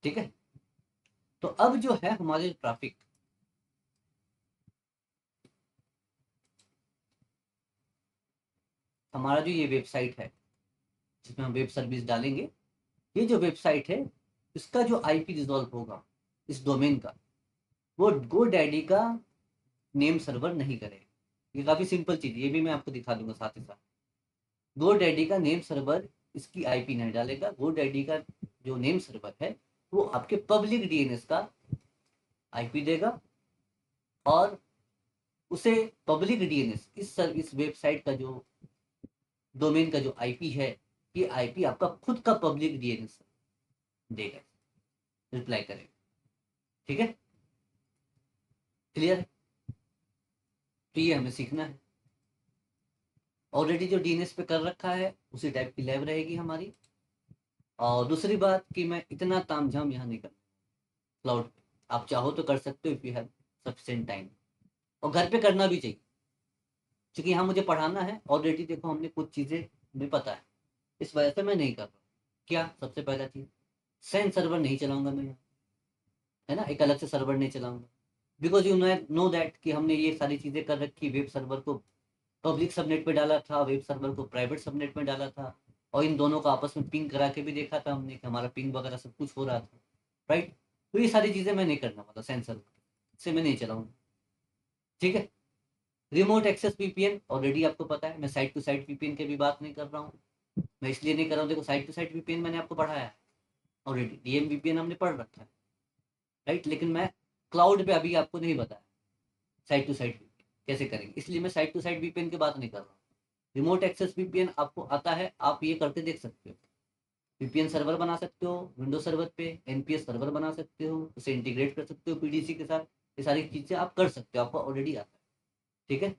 Speaker 1: ठीक है, तो अब जो है हमारे ट्रैफिक, हमारा जो ये वेबसाइट है जिसमें हम वेब सर्विस डालेंगे, ये जो वेबसाइट है इसका जो IP रिजॉल्व होगा इस डोमेन का, वो गो डैडी का नेम सर्वर नहीं करेगा। ये काफी सिंपल चीज, ये भी मैं आपको दिखा दूंगा साथ ही साथ। गो डैडी का नेम सर्वर इसकी IP नहीं डालेगा। गो डैडी का जो नेम सर्वर है वो आपके पब्लिक DNS का IP देगा, और उसे पब्लिक DNS इस वेबसाइट का जो डोमेन का जो IP है, ये IP आपका खुद का पब्लिक DNS देगा, रिप्लाई करेगा। ठीक है, क्लियर है, तो ये हमें सीखना है। ऑलरेडी जो डीएनएस पे कर रखा है उसी टाइप की लैब रहेगी हमारी। और दूसरी बात कि मैं इतना तामझाम यहाँ नहीं करता क्लाउड पे। आप चाहो तो कर सकते हो if you have sufficient time, और घर पे करना भी चाहिए, क्योंकि यहाँ मुझे पढ़ाना है। ऑलरेडी देखो हमने कुछ चीज़ें हमें पता है, इस वजह से मैं नहीं कर रहा। क्या सबसे पहला चीज़, सेन सर्वर नहीं चलाऊंगा मैं यहाँ, है ना, एक अलग से सर्वर नहीं चलाऊंगा। बिकॉज यू नो दैट कि हमने ये सारी चीज़ें कर रखी, वेब सर्वर को पब्लिक सबनेट पे डाला था, वेब सर्वर को प्राइवेट सबनेट में डाला था, और इन दोनों का आपस में पिंग करा के भी देखा था हमने कि हमारा पिंग वगैरह सब कुछ हो रहा था, राइट। तो ये सारी चीज़ें मैं नहीं करना वाला, सेंसर से मैं नहीं चलाऊंगा, ठीक है। रिमोट एक्सेस वीपीएन ऑलरेडी आपको पता है, मैं साइट टू साइट वीपीएन की भी बात नहीं कर रहा हूँ। मैं इसलिए नहीं कर रहा हूँ, देखो साइट टू साइट वीपीएन मैंने आपको पढ़ाया है ऑलरेडी, डीएम वीपीएन हमने पढ़ रखा है, राइट। लेकिन मैं क्लाउड पे अभी आपको नहीं बताया साइट टू साइट कैसे करेंगे, इसलिए मैं साइट टू साइट वीपीएन की बात नहीं कर रहा हूँ। रिमोट एक्सेस वीपीएन आपको आता है, आप ये करके देख सकते हो। वीपीएन सर्वर बना सकते हो विंडोज सर्वर पे, एनपीएस सर्वर बना सकते हो, उसे इंटीग्रेट कर सकते हो पीडीसी के साथ। ये सारी चीजें आप कर सकते हो, आपको ऑलरेडी आता है, ठीक है।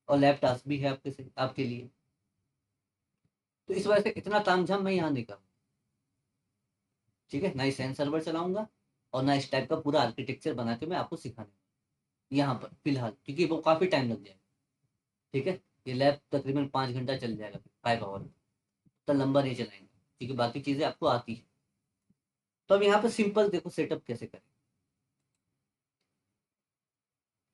Speaker 1: और लैब टास्क भी है आपके लिए। तो इस वजह से इतना तामझाम मैं यहाँ नहीं करूँ, ठीक है। ना ही सैन सर्वर चलाऊंगा, और ना इस टाइप का पूरा आर्किटेक्चर बना के मैं आपको सिखाने यहाँ पर फिलहाल, क्योंकि वो काफ़ी टाइम लग जाएगा, ठीक है। ये लैब तकरीबन 5 घंटा चल जाएगा, 5 आवर, तो लंबा नहीं चलाएंगे, क्योंकि बाकी चीज़ें आपको आती है। तो अब यहाँ पे सिंपल देखो सेटअप कैसे करें।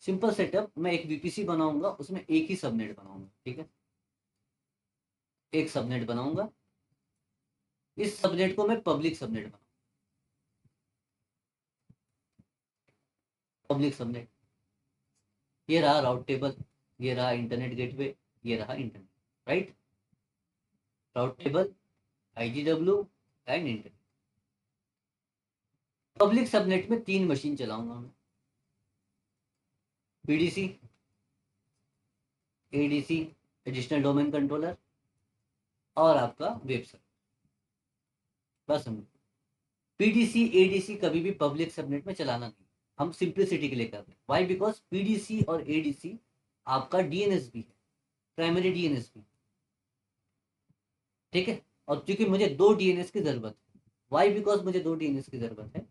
Speaker 1: सिंपल सेटअप, मैं एक वीपीसी बनाऊंगा, उसमें एक ही सबनेट बनाऊंगा, ठीक है। एक सबनेट बनाऊंगा, इस सबनेट को मैं पब्लिक सबनेट बनाऊंगा, पब्लिक सबनेट। ये रहा राउट टेबल, ये रहा इंटरनेट गेटवे, ये रहा internet, right. Route table, IGW and internet. Public subnet में 3 मशीन चलाऊंगा मैं, PDC, ADC, additional domain controller, और आपका वेब सर्वर, बस हम पीडीसी एडीसी कभी भी पब्लिक सबनेट में चलाना नहीं। हम सिंप्लिसिटी के लिए कर रहे हैं, वाई, बिकॉज पीडीसी और एडीसी आपका डीएनएस भी है, प्राइमरी डीएनएस भी, ठीक है। और क्योंकि मुझे 2 डीएनएस की जरूरत है, वाई, बिकॉज मुझे 2 डीएनएस की जरूरत है,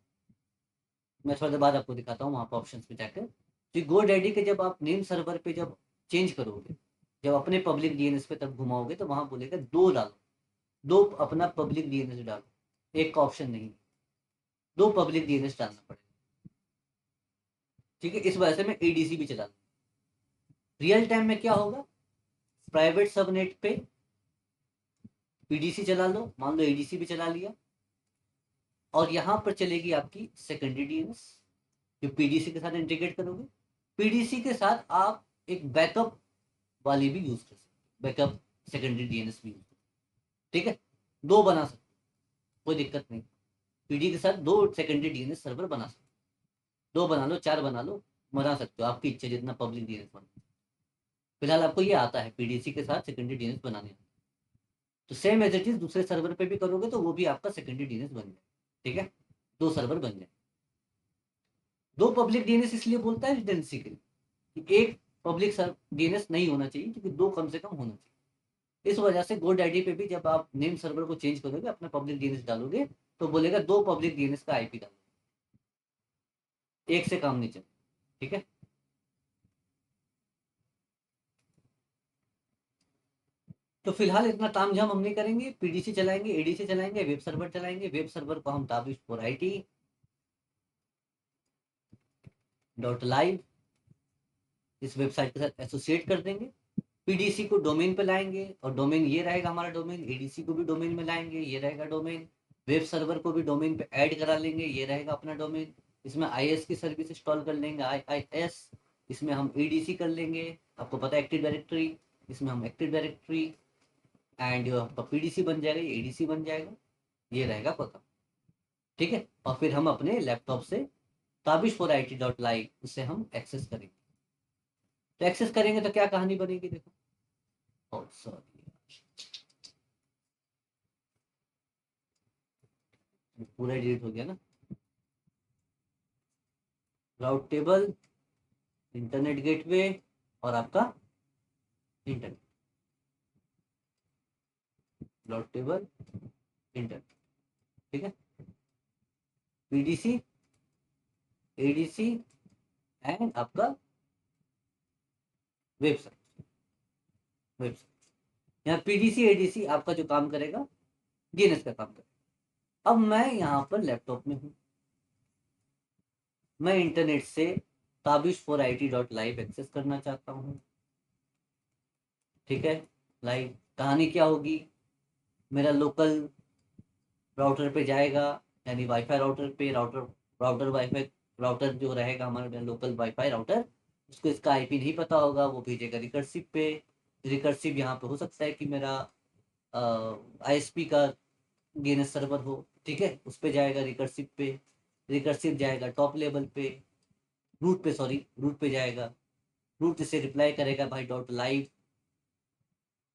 Speaker 1: मैं थोड़ा देर बाद आपको दिखाता हूँ वहाँ पर ऑप्शन पे जाकर। तो गो डैडी के जब आप नेम सर्वर पे जब चेंज करोगे, जब अपने पब्लिक डीएनएस पे तब घुमाओगे, तो वहाँ बोलेगा 2 डालो, 2 अपना पब्लिक डीएनएस डालो, एक का ऑप्शन नहीं, 2 पब्लिक डीएनएस डालना पड़ेगा, ठीक है। इस वजह से मैं एडीसी भी चला दूँ। रियल टाइम में क्या होगा, प्राइवेट सबनेट पे पीडीसी चला लो, मान लो एडीसी भी चला लिया, और यहाँ पर चलेगी आपकी सेकेंडरी डीएनएस जो पीडीसी के साथ इंटीग्रेट करोगे। पीडीसी के साथ आप एक बैकअप वाली भी यूज कर सकते हो, बैकअप सेकेंडरी डीएनएस भी यूज कर, ठीक है। 2 बना सकते, कोई दिक्कत नहीं। पीडी के साथ 2 सेकेंडरी डीएनएस सर्वर बना सकते, 2 बना लो, 4 बना लो, बना सकते हो, आपकी इच्छा जितना पब्लिक डीएनएस बना। फिलहाल आपको ये आता है पीडीसी के साथ सेकेंडरी डीएनएस बनाने, तो सेम एज इट इज दूसरे सर्वर पे भी करोगे तो वो भी आपका सेकेंडरी डीएनएस बन जाए, ठीक है। 2 सर्वर बन जाए। 2 पब्लिक डीएनएस इसलिए बोलता है रिडेंडेंसी के लिए, कि एक पब्लिक डीएनएस नहीं होना चाहिए, क्योंकि 2 कम से कम होना चाहिए। इस वजह से GoDaddy पे भी जब आप नेम सर्वर को चेंज करोगे, अपना पब्लिक डीएनएस डालोगे, तो बोलेगा 2 पब्लिक डीएनएस का आईपी डालो, एक से काम नहीं चले, ठीक है। तो फिलहाल इतना तामझाम हम नहीं करेंगे, पीडीसी चलाएंगे, एडीसी चलाएंगे, वेब सर्वर चलाएंगे। वेब सर्वर को हम ताबिश फॉर IT .live इस वेबसाइट के साथ एसोसिएट कर देंगे। पीडीसी को डोमेन पे लाएंगे, और डोमेन ये रहेगा हमारा डोमेन, एडीसी को भी डोमेन में लाएंगे, ये रहेगा डोमेन। वेब सर्वर को भी डोमेन पे ऐड करा लेंगे, ये रहेगा अपना डोमेन। इसमें आईएस की सर्विस इंस्टॉल कर लेंगे, IIS। इसमें हम एडीसी कर लेंगे, आपको पता है एक्टिव डायरेक्टरी, इसमें हम एक्टिव डायरेक्टरी एंड आपका पीडीसी बन जाएगा, ये एडीसी बन जाएगा, ये रहेगा पता, ठीक है। और फिर हम अपने लैपटॉप से ताबिश फॉर IT.live उसे हम एक्सेस करेंगे। तो एक्सेस करेंगे तो क्या कहानी बनेगी देखो, सॉरी पूरा डिलीट हो गया ना। राउट टेबल, इंटरनेट गेटवे, और आपका इंटरनेट, राउटेबल इंटरनेट, ठीक है, पीडीसी एडीसी एंड आपका वेबसाइट, यहाँ पीडीसी एडीसी आपका जो काम करेगा डीएनएस का काम करेगा। अब मैं यहाँ पर लैपटॉप में हूँ, मैं इंटरनेट से tabish4it.live एक्सेस करना चाहता हूँ, ठीक है। लाइव कहानी क्या होगी, मेरा लोकल राउटर पे जाएगा, यानी वाईफाई राउटर पे, राउटर वाईफाई राउटर जो रहेगा हमारा लोकल वाईफाई राउटर, उसको इसका आईपी नहीं पता होगा, वो भेजेगा रिकर्सिव पे। रिकर्सिव यहाँ पे हो सकता है कि मेरा आईएसपी का डीएनएस सर्वर हो, ठीक है, उस पे जाएगा रिकर्सिव पे। रिकर्सिव जाएगा टॉप लेवल पे, रूट पे, सॉरी रूट पे जाएगा, रूट से रिप्लाई करेगा भाई डॉट लाइव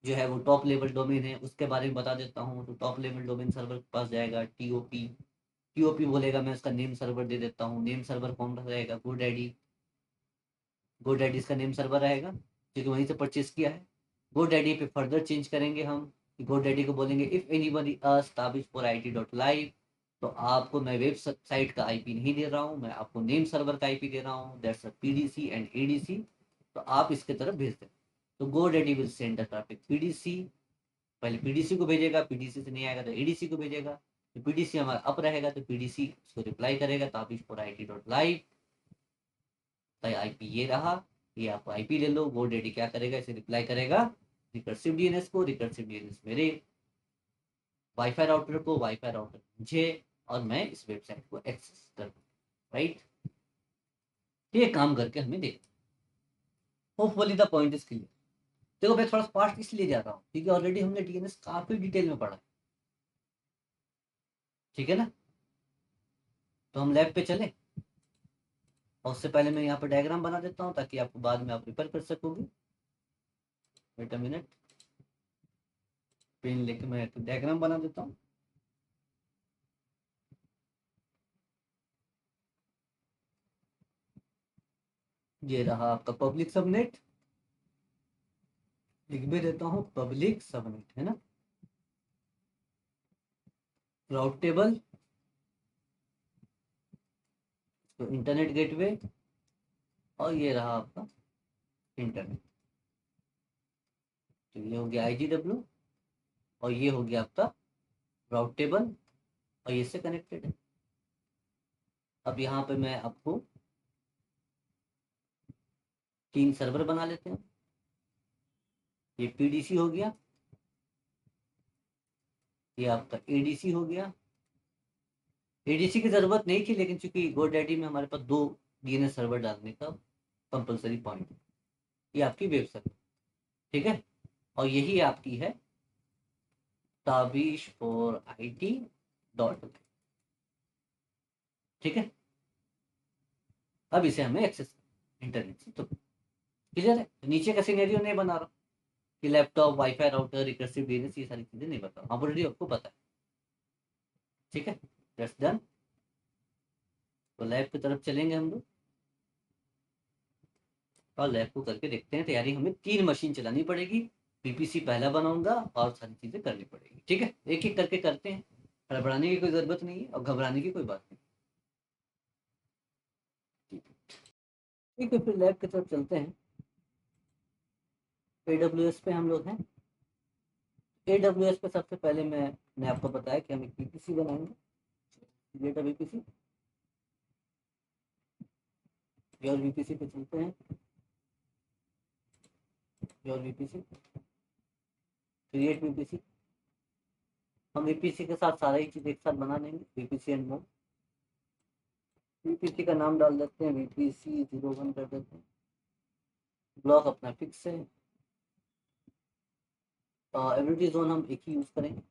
Speaker 1: जो है वो टॉप लेवल डोमेन है, उसके बारे में बता देता हूँ। तो टॉप लेवल डोमेन सर्वर के पास जाएगा, टीओपी बोलेगा, मैं उसका नेम सर्वर दे देता हूँ। नेम सर्वर कौन रहेगा, गोडैडी, गोडैडी इसका नेम सर्वर रहेगा क्योंकि वहीं से परचेज किया है। गोडैडी पे फर्दर चेंज करेंगे हम, गोडैडी को बोलेंगे इफ एनीबडी अस्टाब्लिश फॉर IT.live, तो आपको मैं वेबसाइट का आईपी नहीं दे रहा हूँ, मैं आपको नेम सर्वर का आईपी दे रहा हूँ, दैट्स पीडीसी एंड एडीसी, तो आप इसके तरफ भेज दें। तो GoDaddy will send the traffic PDC, पहले पीडीसी को भेजेगा, पीडीसी से नहीं आएगा तो एडीसी को भेजेगा, तो पीडीसी हमारा अप रहेगा तो पीडीसी उसको रिप्लाई करेगा ताबिश फॉर IT.live, तो आईपी ये रहा, ये आपको आईपी ले लो। गोडैडी क्या करेगा, इसे रिप्लाई करेगा रिकर्सिव डीएनएस को, रिकर्सिव डीएनएस मेरे वाईफाई राउटर को, वाईफाई राउटर मुझे, और मैं इस वेबसाइट को एक्सेस कर, राइट। ये काम करके हमें देख, hopefully the point is clear. देखो मैं थोड़ा फास्ट इसलिए जा रहा हूँ क्योंकि ऑलरेडी हमने डीएनएस काफी डिटेल में पढ़ा है, ठीक है ना। तो हम लैब पे चले, और उससे पहले मैं यहाँ पर डायग्राम बना देता हूँ ताकि आपको बाद में आप रिपेयर कर सकोगे। वेट अ मिनट, पेन लेके मैं डायग्राम बना देता हूँ। ये रहा आपका पब्लिक सबनेट, लिख भी देता हूँ पब्लिक सबनेट, है ना। राउट टेबल, तो इंटरनेट गेटवे, और ये रहा आपका इंटरनेट, तो ये हो गया IGW, और ये हो गया आपका राउट टेबल, और ये से कनेक्टेड है। अब यहाँ पे मैं आपको 3 सर्वर बना लेते हैं। ये पीडीसी हो गया, ये आपका एडीसी हो गया। एडीसी की जरूरत नहीं थी, लेकिन चूंकि गोडैडी में हमारे पास 2 डीएनएस सर्वर डालने का कंपलसरी पॉइंट है। ये आपकी वेब सर्वर, ठीक है, और यही आपकी है ताबिश फॉर IT. ठीक है, अब इसे हमें एक्सेस इंटरनेट से, तो क्लियर है। तो नीचे का सिनेरियो नहीं बना रहा कि laptop, wifi router, recursive DNS, ये सारी चीजें नहीं बता रहा, ऑलरेडी आपको पता है, ठीक है। That's done. तो लैब की तरफ चलेंगे हम लोग, और लैब को करके देखते हैं तैयारी। हमें 3 मशीन चलानी पड़ेगी, पीपीसी पहला बनाऊंगा और सारी चीजें करनी पड़ेगी, ठीक है। एक एक करके करते हैं, हड़बड़ाने की कोई जरूरत नहीं है और घबराने की कोई बात नहीं, ठीक है। फिर लैब की तरफ चलते हैं। AWS पे हम लोग हैं। AWS पे सबसे पहले मैंने आपको बताया कि हम एक पीपीसी बनाएंगे, डेटा वीपीसी। योर वीपीसी पे चलते हैं, योर वीपीसी, क्रिएट वीपीसी। हम वीपीसी के साथ सारा ही चीज एक साथ बना लेंगे, वीपीसी एंड मोड। वीपीसी का नाम डाल देते हैं VPC01 कर देते हैं। ब्लॉक अपना फिक्स है, एवरीडे जोन हम एक ही यूज करेंगे,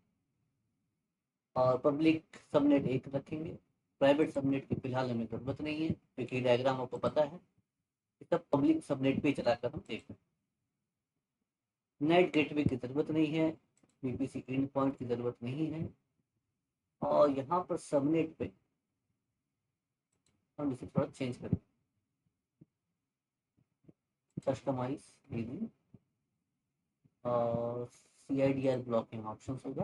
Speaker 1: और पब्लिक सबनेट एक रखेंगे। प्राइवेट सबनेट की फिलहाल हमें जरूरत नहीं है क्योंकि डायग्राम आपको पता है, सब पब्लिक सबनेट पे ही चलाकर हम देख। नेट गेटवे की जरूरत नहीं है, VPC एंड पॉइंट की जरूरत नहीं है, और यहाँ पर सबनेट पे हम इसे थोड़ा चेंज करें, कस्टमाइज और CIDR ब्लॉक यहाँ ऑप्शन होगा।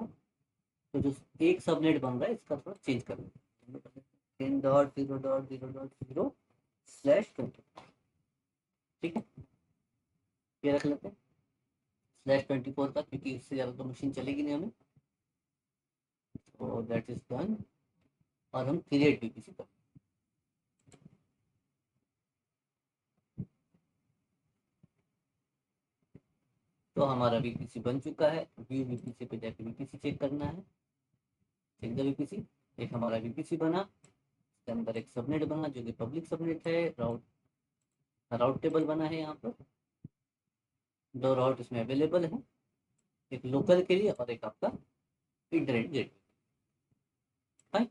Speaker 1: तो जो एक सबनेट बन रहा है इसका थोड़ा चेंज कर लेते हैं, 10.0.0.0/20। ठीक है, ये रख लेते हैं /24 का, क्योंकि इससे ज़्यादा तो मशीन चलेगी नहीं हमें। तो दैट इज डन। और हम क्रिएट VPC कर, तो हमारा VPC बन चुका है। व्यू VPC पे जाकर VPC चेक करना है। Check the VPC। एक हमारा VPC बना, इसके अंदर एक सबनेट बना जो कि पब्लिक सबनेट है। राउट टेबल बना है यहाँ पर, 2 राउट इसमें अवेलेबल है, एक लोकल के लिए और एक आपका इंटरनेट गेट। फाइन,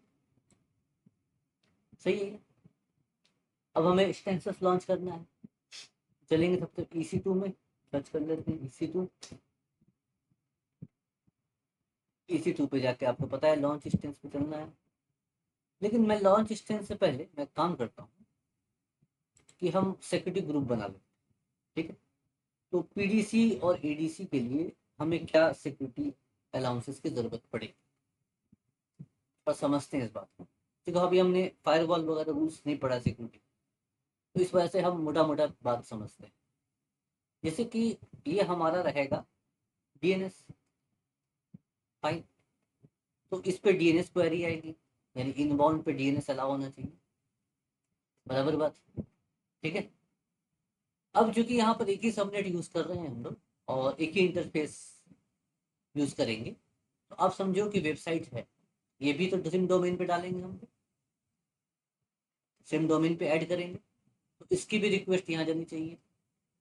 Speaker 1: सही है। अब हमें इंस्टेंसेस लॉन्च करना है। चलेंगे सबसे EC2 में, सर्च कर लेते हैं EC2। EC2 पे जाके आपको पता है लॉन्च इंस्टेंस पे चलना है। लेकिन मैं लॉन्च इंस्टेंस से पहले मैं काम करता हूँ कि हम सिक्योरिटी ग्रुप बना लें। ठीक है, तो PDC और ADC के लिए हमें क्या सिक्योरिटी अलाउंसेस की ज़रूरत पड़ेगी, और समझते हैं इस बात को। क्योंकि अभी हमने फायरवॉल वगैरह रूल्स नहीं पढ़ा सिक्योरिटी, तो इस वजह से हम मोटा मोटा बात समझते हैं। जैसे कि ये हमारा रहेगा DNS। फाइन, तो इस पे DNS क्वेरी आएगी, यानी इनबाउंड पे DNS अलाउ होना चाहिए। बराबर बात, ठीक है। अब चूंकि यहाँ पर एक ही सबनेट यूज कर रहे हैं हम लोग और एक ही इंटरफेस यूज करेंगे, तो आप समझो कि वेबसाइट है, ये भी तो सिम डोमेन पे डालेंगे हम, सिम डोमेन पे ऐड करेंगे, तो इसकी भी रिक्वेस्ट यहाँ जानी चाहिए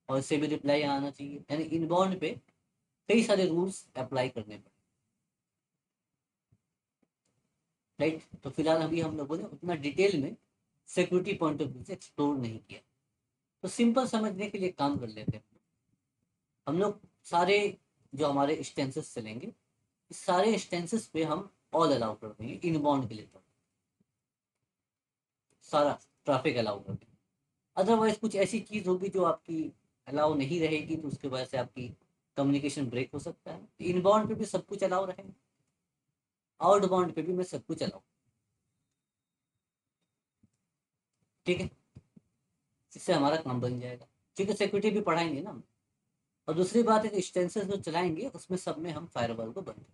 Speaker 1: और इससे भी रिप्लाई यहाँ आना चाहिए। यानी इनबाउंड पे कई सारे रूल्स अप्लाई करने पड़े। राइट, तो फिलहाल अभी हम लोगों ने उतना डिटेल में सिक्योरिटी पॉइंट ऑफ व्यू से एक्सप्लोर नहीं किया। तो सिंपल समझने के लिए काम कर लेते हैं। हम लोग सारे जो हमारे इंस्टेंसेस चलेंगे, इस सारे इंस्टेंसेस पे हम ऑल अलाउ कर देंगे इनबाउंड के लिए, तो सारा ट्रैफिक अलाउ कर देंगे। अदरवाइज कुछ ऐसी चीज़ होगी जो आपकी अलाउ नहीं रहेगी, तो उसकी वजह से आपकी कम्युनिकेशन ब्रेक हो सकता है। इनबाउंड पे भी सब कुछ अलाउ रहेगा, आउटबाउंड पे भी मैं सब कुछ अलाउ। ठीक है, इससे हमारा काम बन जाएगा, क्योंकि सिक्योरिटी भी पढ़ाएंगे ना हम। और दूसरी बात है कि इंस्टेंसेस जो चलाएंगे उसमें सब में हम फायरवॉल को बंद।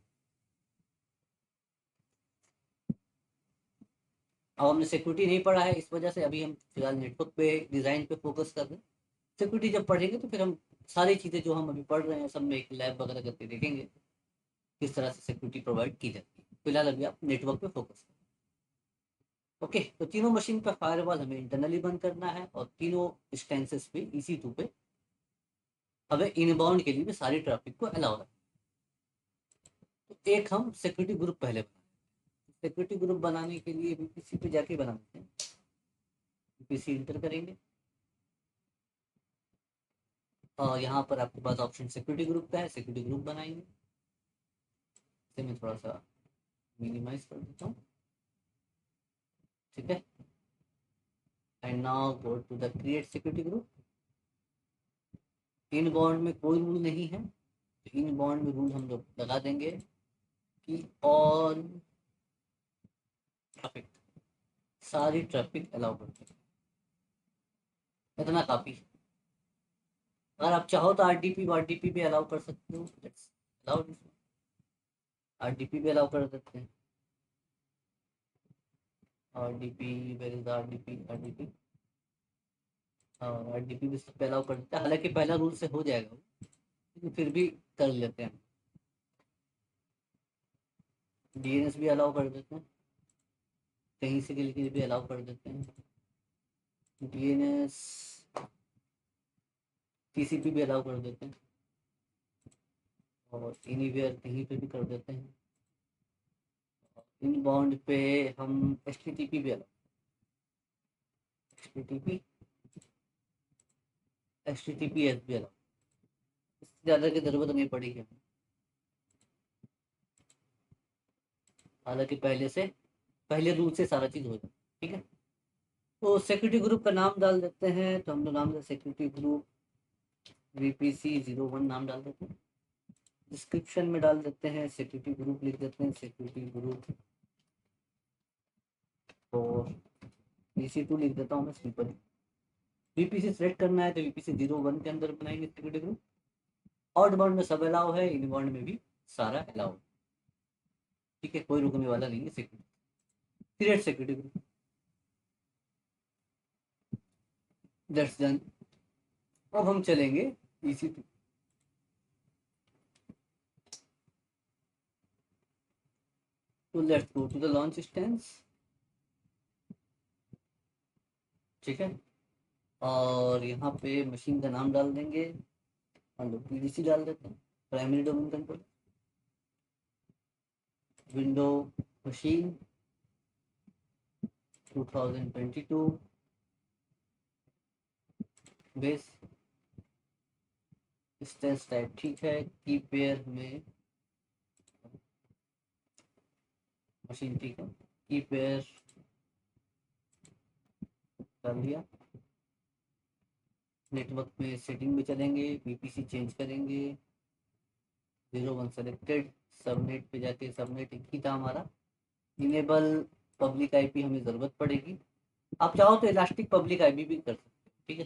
Speaker 1: अब हमने सिक्योरिटी नहीं पढ़ा है, इस वजह से अभी हम फिलहाल नेटवर्क पे डिज़ाइन पे फोकस कर रहे हैं। सिक्योरिटी जब पढ़ेंगे तो फिर हम सारी चीज़ें जो हम अभी पढ़ रहे हैं सब में एक लैब वगैरह करके देखेंगे किस तरह से सिक्योरिटी प्रोवाइड की जाती है। फिलहाल अभी आप नेटवर्क पे फोकस करें। ओके, तो तीनों मशीन पर फायरवॉल हमें इंटरनली बंद करना है और तीनों इंस्टेंसेस पे EC2 पे हमें इनबाउंड के लिए भी सारी ट्रैफिक को अलाउ रखना। तो एक हम सिक्योरिटी ग्रुप पहले बनाएंगे। सिक्योरिटी ग्रुप बनाने के लिए VPC पे जाके बना लेते हैं। VPC इंटर करेंगे और यहाँ पर आपके पास ऑप्शन सिक्योरिटी ग्रुप का है, सिक्योरिटी ग्रुप बनाएंगे। इसे मैं थोड़ा सा मिनिमाइज कर देता हूँ। ठीक है, and now go to the create security group. Inbound में कोई रूल नहीं है, तो इन बॉन्ड में रूल हम लोग लगा देंगे कि ऑल ट्रैफिक, सारी ट्रैफिक अलाउ करते हैं। इतना काफी। अगर आप चाहो तो RDP भी अलाउ कर सकते हो। लेट्स अलाउ दिस, RDP भी अलाउ कर देते हैं। RDP, where is RDP? और RDP भी सब पे अलाउ कर देते हैं, हालांकि पहला रूल से हो जाएगा वो, लेकिन फिर भी कर लेते हैं। DNS भी अलाउ कर देते हैं, कहीं से के लिए भी अलाउ कर देते हैं। DNS TCP भी अलाउ कर देते हैं और एनीवेयर कहीं पे भी कर देते हैं। इन बाउंड पे हम HTTP भी अलाउ, HTTP HTTPS भी अलाउ। इससे ज़्यादा की ज़रूरत नहीं पड़ेगी, हालांकि पहले रूल से सारा चीज़ हो जाए। ठीक है, तो सिक्योरिटी ग्रुप का नाम डाल देते हैं। तो हम लोग नाम सिक्योरिटी ग्रुप VPC 01 नाम डाल देते हैं। डिस्क्रिप्शन में डाल देते हैं सिक्योरिटी ग्रुप, लिख देते हैं सिक्योरिटी ग्रुप और EC2 लिख देता हूँ मैं सिंपल। VPC सेलेक्ट करना है तो VPC 01 के अंदर बनाएंगे सिक्योरिटी ग्रुप। आउट बाउंड में सब अलाउ है, इन बाउंड में भी सारा अलाउ, ठीक है, कोई रुकने वाला नहीं है security. Create security group, that's done. अब हम चलेंगे EC2। तो let's go to the launch instance, ठीक है। और यहाँ पे मशीन का नाम डाल देंगे, मान लो PDC डाल देते हैं, primary domain controller, window machine 2022 base, instance type ठीक है, की पेयर में मशीन ठीक है, की पेयर कर लिया। नेटवर्क में सेटिंग में चलेंगे, VPC चेंज करेंगे, 01 सेलेक्टेड, सबनेट पे जाके सबनेट एक ही था हमारा। इनेबल पब्लिक IP हमें ज़रूरत पड़ेगी, आप चाहो तो इलास्टिक पब्लिक IP भी कर सकते हैं, ठीक है।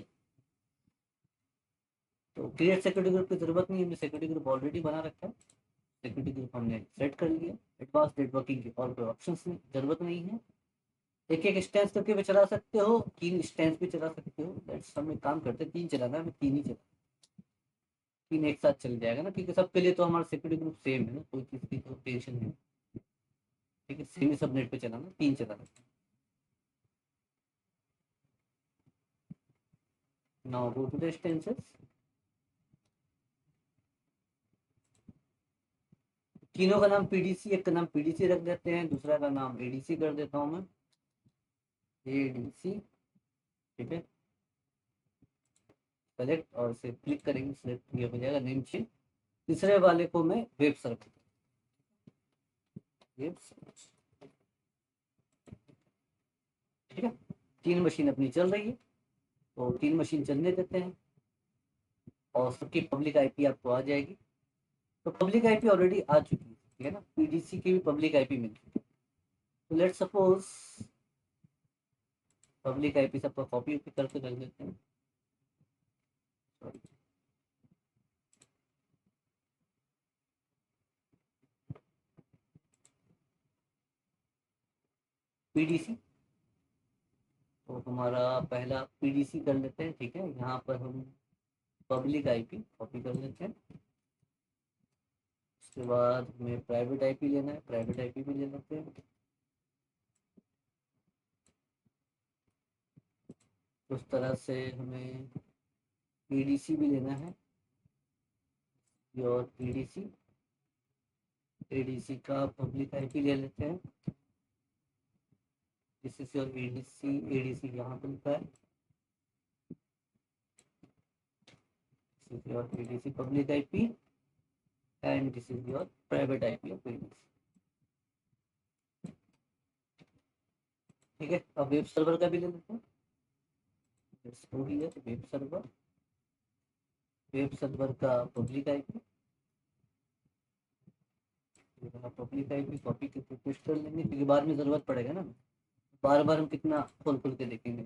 Speaker 1: तो क्रिएट सिक्योरिटी ग्रुप की जरूरत नहीं है, हमने सिक्योरिटी ग्रुप ऑलरेडी बना रखा है। सिक्योरिटी ग्रुप हमने सेट कर लिया। एडवांस नेटवर्किंग की और कोई ऑप्शंस नहीं, जरूरत नहीं है। एक एक स्टैंस करके भी चला सकते हो, 3 स्टैंस भी चला सकते हो। लेट्स हम एक काम करते हैं, 3 चलाना है, मैं 3 ही चला, 3 एक साथ चल जाएगा ना, क्योंकि सबके लिए तो हमारा सिक्योरिटी ग्रुप सेम है ना, कोई चीज़ की तो टेंशन नहीं, ठीक है। सेम ही सब नेट पे चलाना, 3 चलाना। Now go to the instances. तीनों का नाम PDC, एक का नाम PDC रख देते हैं, दूसरा का नाम ADC कर देता हूँ मैं, ADC, ठीक है। सेलेक्ट और इसे क्लिक करेंगे, सेलेक्ट ये हो जाएगा नेम चेंज। तीसरे वाले को मैं वेब सर्वर, वेब सर्वर, ठीक है। 3 मशीन अपनी चल रही है, तो 3 मशीन चलने देते हैं और सबकी पब्लिक IP आपको आ जाएगी। तो पब्लिक IP ऑलरेडी आ चुकी है, ठीक है ना, PDC की भी पब्लिक IP मिल चुकी है। तो लेट्स सपोज पब्लिक IP सबका कॉपी करके रख देते हैं, PDC। तो हमारा पहला PDC कर लेते हैं, ठीक है। यहाँ पर हम पब्लिक IP कॉपी कर लेते हैं। उसके बाद हमें प्राइवेट IP लेना है, प्राइवेट IP भी ले लेते हैं। उस तरह से हमें ADC भी लेना है, और ADC का पब्लिक IP ले लेते हैं। दिस इज योर ADC यहाँ पर लिखा है, this is your ADC public IP and this is your private IP of ADC, ठीक है। अब वेब सर्वर का भी ले लेते हैं, वेब सर्वर का public IP, public IP copy करके पेस्ट कर लेंगे, क्योंकि बाद में ज़रूरत पड़ेगा ना, बार बार हम कितना खोल खोल के देखेंगे।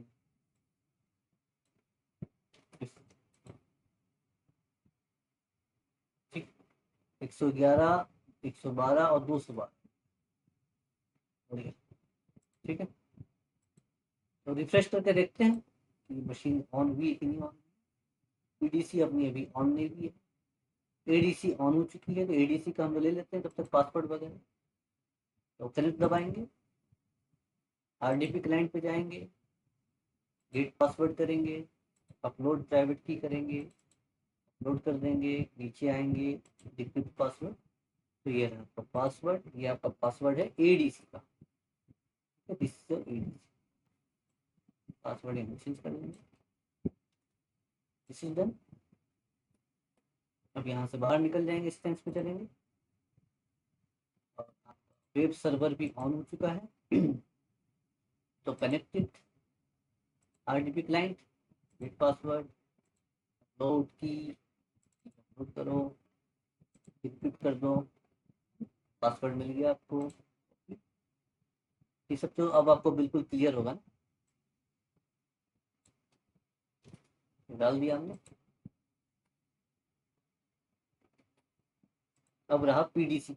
Speaker 1: ठीक, 111, 112 और 212, बढ़िया, ठीक है। तो रिफ्रेश करके देखते हैं कि मशीन ऑन हुई है कि नहीं ऑन। PDC अपनी अभी ऑन नहीं हुई है, ADC ऑन हो चुकी है, तो ADC का हम ले लेते हैं तब तक पासवर्ड वगैरह। तो कनेक्ट दबाएंगे, RDP क्लाइंट पे जाएंगे, गेट पासवर्ड करेंगे, अपलोड प्राइवेट की करेंगे, अपलोड कर देंगे, नीचे आएंगे, डिक्रिप्ट पासवर्ड। तो ये है आपका पासवर्ड, ये आपका पासवर्ड है ADC का, दिस इज ADC पासवर्ड, यहाँ चेंज कर लेंगे, दिस इज डन। अब यहाँ से बाहर निकल जाएंगे, स्टेंस पे चलेंगे, और वेब सर्वर भी ऑन हो चुका है। तो connected, RDP client, gate password, upload की, अपलोड करो, एन्क्रिप्ट कर दो, पासवर्ड मिल गया आपको। ये सब तो अब आपको बिल्कुल क्लियर होगा ना, डाल दिया हमने। अब रहा पीडीसी।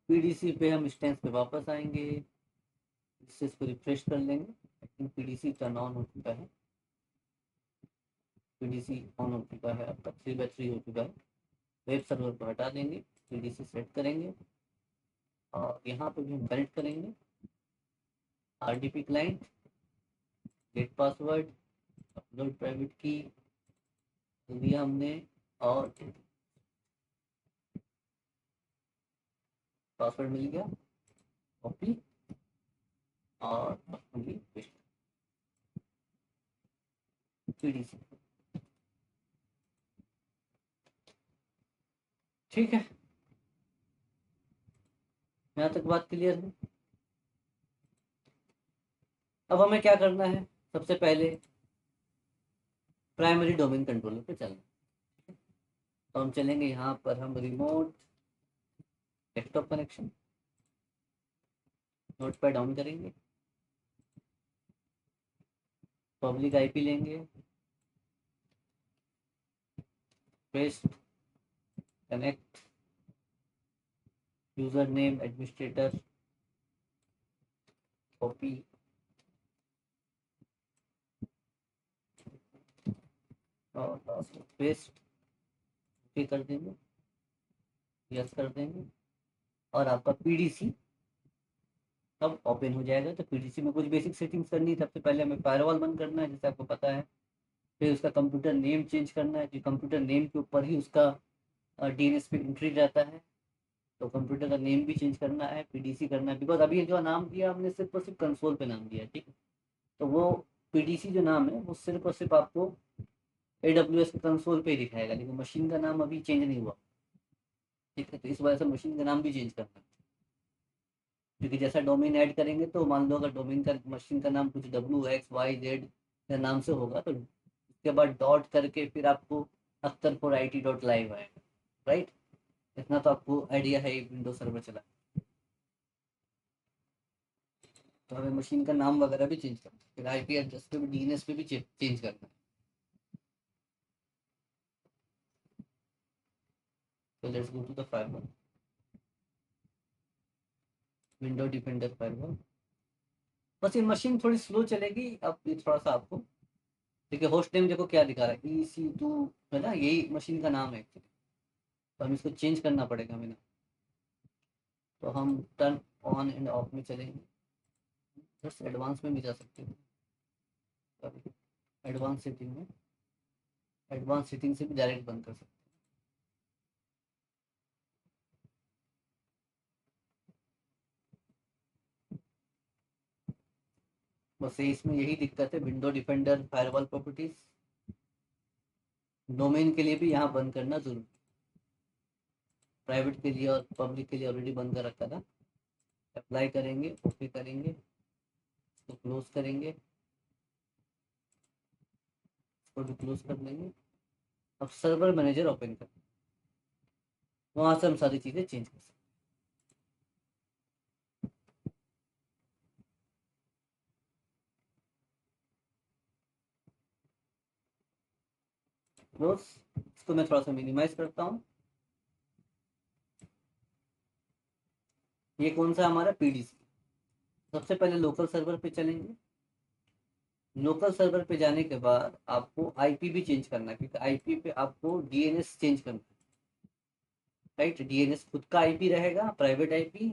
Speaker 1: पीडीसी पे हम इंस्टेंस पे वापस आएंगे, इससे इसको रिफ्रेश कर लेंगे। I think PDC turn on हो चुका है, पीडीसी ऑन हो चुका है, आपका 3/3 हो चुका है। वेब सर्वर को हटा देंगे, पीडीसी सेट करेंगे और यहाँ पे भी हम कनेक्ट करेंगे RDP client, gate password, upload private की दिया हमने, और पासवर्ड मिल गया, कॉपी और पेस्ट पीडीसी। ठीक है, यहाँ तक बात क्लियर है। अब हमें क्या करना है, सबसे पहले प्राइमरी डोमेन कंट्रोलर पे चलना है। तो हम चलेंगे यहाँ पर, हम रिमोट डेस्कटॉप कनेक्शन नोट पर डाउन करेंगे, पब्लिक आईपी लेंगे, paste, connect, user name administrator, copy और पेस्ट कर देंगे, यस कर देंगे, और आपका पीडीसी अब ओपन हो जाएगा। तो पीडीसी में कुछ बेसिक सेटिंग्स करनी है। सबसे पहले हमें फायरवॉल बंद करना है, जैसे आपको पता है। फिर उसका कंप्यूटर नेम चेंज करना है, जो कंप्यूटर नेम के ऊपर ही उसका डीएनएस पे एंट्री जाता है। तो कंप्यूटर का नेम भी चेंज करना है, पीडीसी करना है, बिकॉज अभी जो नाम दिया हमने सिर्फ और सिर्फ कंसोल पे नाम दिया है, ठीक है। तो वो पीडीसी जो नाम है वो सिर्फ और सिर्फ आपको एडब्ल्यूएस के कंसोल पे ही दिखाएगा, लेकिन मशीन का नाम अभी चेंज नहीं हुआ, ठीक है। तो इस वजह से मशीन का नाम भी चेंज करना है, क्योंकि जैसा डोमेन ऐड करेंगे तो मान लो अगर डोमेन का मशीन का नाम कुछ WXYZ या नाम से होगा, तो उसके बाद डॉट करके फिर आपको अख्तरपुर IT.live आएगा, राइट। इतना तो आपको आइडिया है विंडोज सर्वर चला। तो हमें मशीन का नाम वगैरह भी चेंज करना है, फिर आईपी एड्रेस पे भी, डीएनएस पे भी चेंज करना है। तो let's go to the firewall, window defender firewall. बस ये मशीन थोड़ी स्लो चलेगी, अब ये थोड़ा सा आपको देखिए, होस्ट नेम देखो क्या दिखा रहा है, EC2 है ना, यही मशीन का नाम है एक्चुअली। तो हम इसको चेंज करना पड़ेगा हमें ना। तो हम टर्न ऑन एंड ऑफ में चलेंगे, बस एडवांस में भी जा सकते हैं, एडवांस सेटिंग में, एडवांस सेटिंग से भी डायरेक्ट बंद कर सकते हैं। बस ये इसमें यही दिक्कत है, window defender firewall properties domain के लिए भी यहाँ बंद करना जरूरी, प्राइवेट के लिए और पब्लिक के लिए ऑलरेडी बंद कर रखा था। अप्लाई करेंगे, ओके करेंगे, इसको क्लोज करेंगे, इसको भी क्लोज कर लेंगे। अब सर्वर मैनेजर ओपन कर, वहाँ से हम सारी चीज़ें चेंज कर सकते हैं। क्लोज, इसको मैं थोड़ा सा मिनिमाइज करता हूँ। ये कौन सा हमारा पीडीसी। सबसे पहले लोकल सर्वर पे चलेंगे, लोकल सर्वर पे जाने के बाद आपको आईपी भी चेंज करना है, क्योंकि आईपी पे आपको डीएनएस चेंज करना है, राइट। डीएनएस खुद का आईपी रहेगा, प्राइवेट आईपी,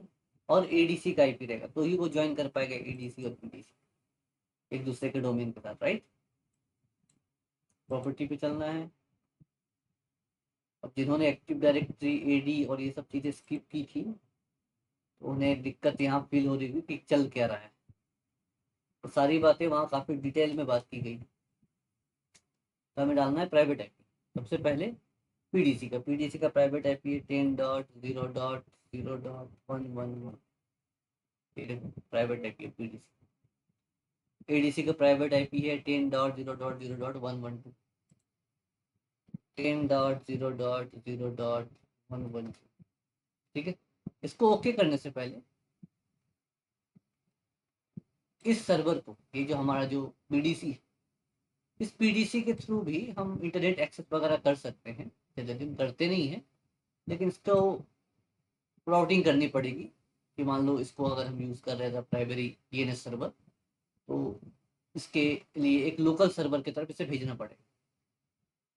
Speaker 1: और एडीसी का आईपी रहेगा, तो ही वो ज्वाइन कर पाएगा एडीसी और पीडीसी एक दूसरे के डोमेन के साथ, राइट। प्रॉपर्टी पे चलना है। अब जिन्होंने एक्टिव डायरेक्टरी, एडी और ये सब चीज़ें स्किप की थी, तो उन्हें दिक्कत यहाँ फील हो रही थी कि चल क्या रहा है। तो सारी बातें वहाँ काफ़ी डिटेल में बात की गई। तो हमें डालना है प्राइवेट आईपी। सबसे पहले पीडीसी का प्राइवेट आईपी है 10.0.0.111, प्राइवेट आईपी है पीडीसी। एडीसी का प्राइवेट आईपी है 10.0.0.112, 10.0.0.112 112। ठीक है, इसको ओके करने से पहले इस सर्वर को, ये जो हमारा जो पीडीसी है, इस पीडीसी के थ्रू भी हम इंटरनेट एक्सेस वगैरह कर सकते हैं। जैसे हम करते नहीं हैं, लेकिन इसको राउटिंग करनी पड़ेगी कि मान लो इसको अगर हम यूज़ कर रहे हैं प्राइमरी डीएनएस सर्वर, तो इसके लिए एक लोकल सर्वर की तरफ इसे भेजना पड़ेगा,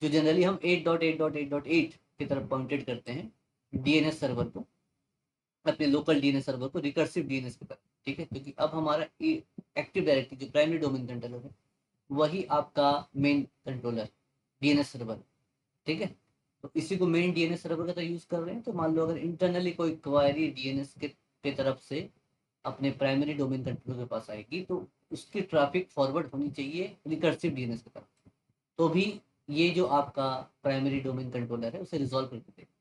Speaker 1: जो जनरली हम 8.8.8.8 की तरफ पॉइंटेड करते हैं डीएनएस सर्वर को, अपने लोकल डीएनएस सर्वर को रिकर्सिव डीएनएस की तरफ। ठीक है, क्योंकि अब हमारा एक्टिव डायरेक्टरी जो प्राइमरी डोमेन कंट्रोलर है वही आपका मेन कंट्रोलर डीएनएस सर्वर। ठीक है, तो इसी को मेन डीएनएस सर्वर का तो यूज़ कर रहे हैं। तो मान लो अगर इंटरनली कोई क्वायरी डीएनएस के तरफ से अपने प्राइमरी डोमेन कंट्रोलर के पास आएगी, तो उसकी ट्रैफिक फॉरवर्ड होनी चाहिए रिकर्सिव डीएनएस की तरफ, तो भी ये जो आपका प्राइमरी डोमेन कंट्रोलर है उसे रिजॉल्व करके देगा।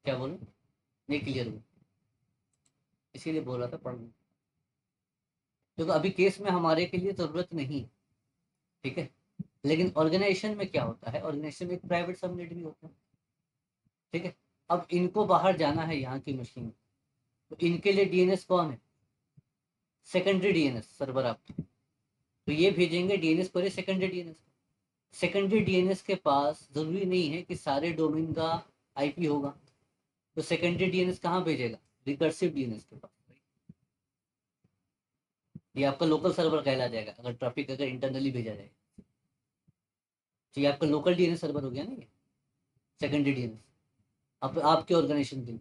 Speaker 1: क्या बोलो, नहीं क्लियर हुआ? इसीलिए बोल रहा था पढ़ लो, क्योंकि अभी केस में हमारे के लिए ज़रूरत नहीं। ठीक है, लेकिन ऑर्गेनाइजेशन में क्या होता है, ऑर्गेनाइजेशन में एक प्राइवेट सबनेट भी होता है। ठीक है, अब इनको बाहर जाना है यहाँ की मशीन, तो इनके लिए डीएनएस कौन है? सेकेंडरी डीएनएस सर्वर आपके। तो ये भेजेंगे डीएनएस पर सेकेंडरी डीएनएस। सेकेंडरी डीएनएस के पास जरूरी नहीं है कि सारे डोमेन का आईपी होगा, तो सेकेंडरी डीएनएस कहाँ भेजेगा? रिकर्सिव डीएनएस के पास। ये आपका लोकल सर्वर कहला जाएगा अगर ट्रैफिक अगर इंटरनली भेजा जाएगा। तो ये आपका लोकल डीएनएस सर्वर हो गया ना, ये सेकेंडरी डीएनएस आपके ऑर्गेनाइजेशन के लिए।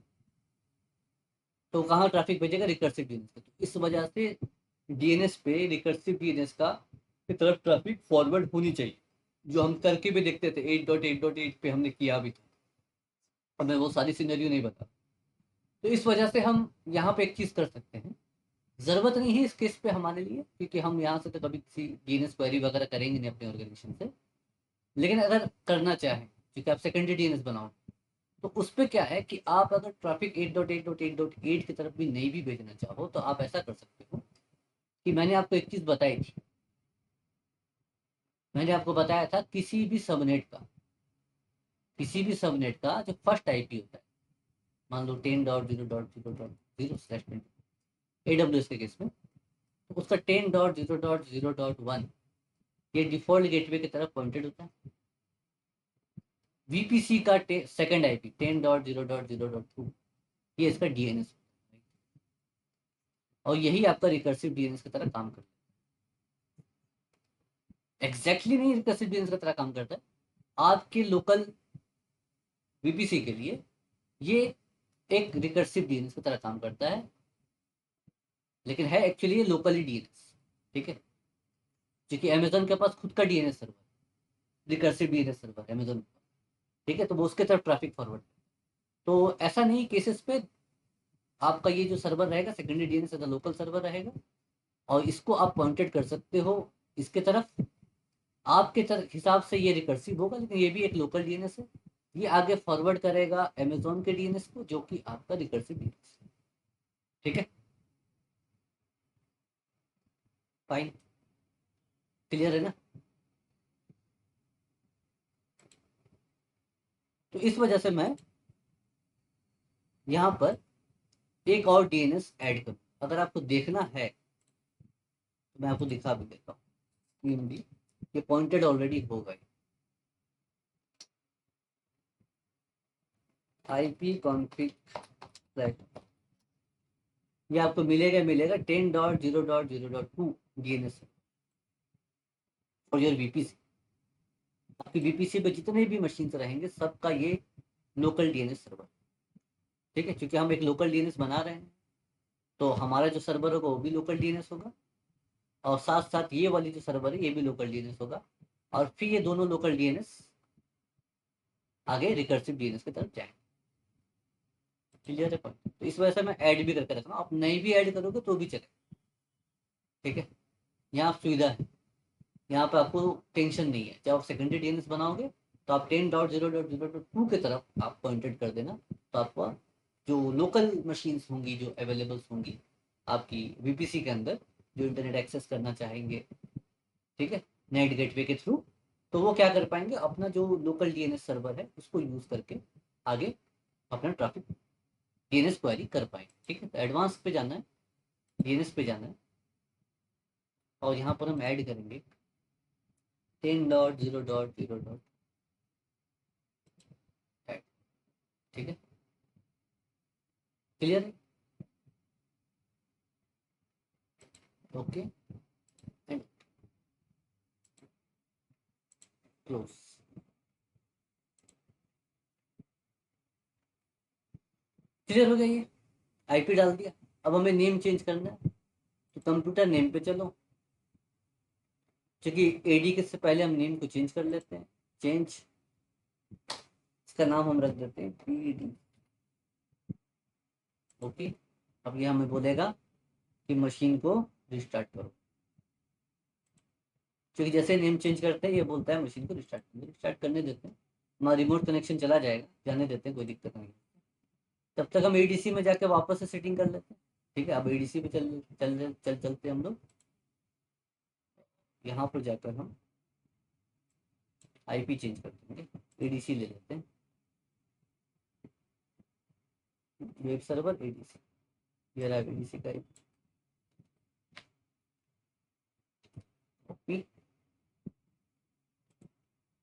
Speaker 1: तो कहाँ ट्रैफिक भेजेगा? रिकर्सिव डीएनएस पे। तो इस वजह से डीएनएस पे रिकर्सिव डीएनएस का की तरफ ट्रैफिक फॉरवर्ड होनी चाहिए, जो हम करके भी देखते थे 8.8.8 पे हमने किया भी था। अब मैं वो सारी सिनेरियो नहीं बता। तो इस वजह से हम यहाँ पे एक चीज़ कर सकते हैं, ज़रूरत नहीं है इस केस पे हमारे लिए, क्योंकि हम यहाँ से तो कभी किसी डीएनएस क्वेरी वगैरह करेंगे नहीं अपने ऑर्गेनाइजेशन से। लेकिन अगर करना चाहें, क्योंकि आप सेकेंडरी डीएनएस बनाओ, तो उस पर क्या है कि आप अगर ट्रैफिक 8.8.8.8 की तरफ भी नहीं भी भेजना चाहो, तो आप ऐसा कर सकते हो कि मैंने आपको एक चीज़ बताई थी। मैंने आपको बताया था किसी भी सबनेट का जो फर्स्ट आईपी होता है, मान लो 10.0.0.0/20, AWS के केस में, तो उसका 10.0.0.1 ये डिफॉल्ट गेटवे की तरफ पॉइंटेड होता है। वीपीसी का सेकंड आईपी 10.0.0.2 ये इसका डीएनएस, और यही आपका रिकर्सिव डीएनएस की तरह काम करता है। एग्जैक्टली नहीं रिकर्सिव डीएनएस की तरह काम करता है, आपके लोकल वीपीसी के लिए ये एक रिकर्सिव डीएनएस की तरह काम करता है, लेकिन है एक्चुअली ये लोकली डीएनएस। ठीक है, क्योंकि अमेजोन के पास खुद का DNS server, recursive DNS server Amazon. ठीक है, तो वो उसके तरफ ट्रैफिक फॉरवर्ड। तो ऐसा नहीं केसेस पे आपका ये जो सर्वर रहेगा सेकेंडरी डीएनएस लोकल सर्वर रहेगा, और इसको आप पॉइंटेड कर सकते हो इसके तरफ। आपके हिसाब से ये रिकर्सिव होगा, लेकिन ये भी एक लोकल डीएनएस है। ये आगे फॉरवर्ड करेगा अमेजोन के डीएनएस को, जो कि आपका रिकर्सिव डीएनएस है। ठीक है, फाइन, क्लियर है ना? तो इस वजह से मैं यहाँ पर एक और डीएनएस ऐड करूँ। अगर आपको देखना है तो मैं आपको दिखा भी देता हूँ, ये पॉइंटेड ऑलरेडी हो गए। IP कॉन्फिग, ये आपको मिलेगा 10.0.0.2 डीएनएस और योर वीपीसी। आपकी वीपीसी पे जितने भी मशीन रहेंगे सबका ये लोकल डीएनएस सर्वर। ठीक है, क्योंकि हम एक लोकल डीएनएस बना रहे हैं, तो हमारा जो सर्वर होगा वो भी लोकल डीएनएस होगा, और साथ साथ ये वाली जो सर्वर है ये भी लोकल डीएनएस होगा, और फिर ये दोनों लोकल डीएनएस आगे रिकर्सिव डीएनएस की तरफ जाएंगे। क्लियर है पॉइंट? तो इस वजह से मैं ऐड भी करके रख रहा हूँ, आप नहीं भी ऐड करोगे तो भी चले। ठीक है, यहाँ सुविधा है, यहाँ पे आपको टेंशन नहीं है। जब आप सेकेंडरी डीएनएस बनाओगे तो आप 10.0.0.2 की तरफ आप पॉइंटेड कर देना, तो आपका जो लोकल मशीन्स होंगी जो अवेलेबल्स होंगी आपकी वीपीसी के अंदर, जो इंटरनेट एक्सेस करना चाहेंगे, ठीक है, नेट गेटवे के थ्रू, तो वो क्या कर पाएंगे, अपना जो लोकल डीएनएस सर्वर है उसको यूज करके आगे अपना ट्रैफिक डीएनएस क्वेरी कर पाएंगे। ठीक है, तो एडवांस पे जाना है, डीएनएस पे जाना है, और यहाँ पर हम ऐड करेंगे 10.0.0. ठीक है, क्लियर है? Okay and close. क्लियर हो गया ये, आईपी डाल दिया। अब हमें नेम चेंज करना है, तो कंप्यूटर नेम पे चलो, क्योंकि एडी के से पहले हम नेम को चेंज कर लेते हैं। चेंज, इसका नाम हम रख देते हैं पीडी। ओके, अब ये हमें बोलेगा कि मशीन को रिस्टार्ट करो, क्योंकि जैसे नेम चेंज करते हैं ये बोलता है मशीन को रिस्टार्ट करो। रिस्टार्ट करने देते हैं, हमारा रिमोट कनेक्शन चला जाएगा, जाने देते हैं, कोई दिक्कत नहीं। तब तक हम एडीसी में जाके वापस से सेटिंग कर लेते हैं। ठीक है, अब एडीसी पे चलते हम लोग। यहाँ पर जाकर हम आईपी चेंज कर देंगे, एडीसी ले लेते हैं, वेब सर्वर एडीसी, ये रहा एडीसी का कॉपी,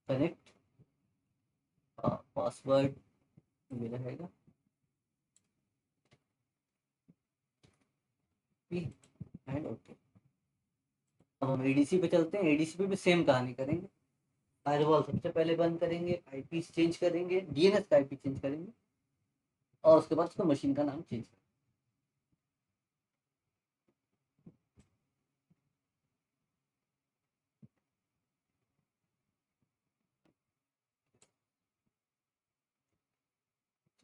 Speaker 1: कनेक्ट, पासवर्ड ये रहेगा एंड ओके। अब हम एडीसी पे चलते हैं, एडीसी पे भी सेम कहानी करेंगे। फायरवॉल सबसे पहले बंद करेंगे, आईपी चेंज करेंगे, डीएनएस का आईपी चेंज करेंगे, और उसके बाद उसको मशीन का नाम चेंज करेंगे।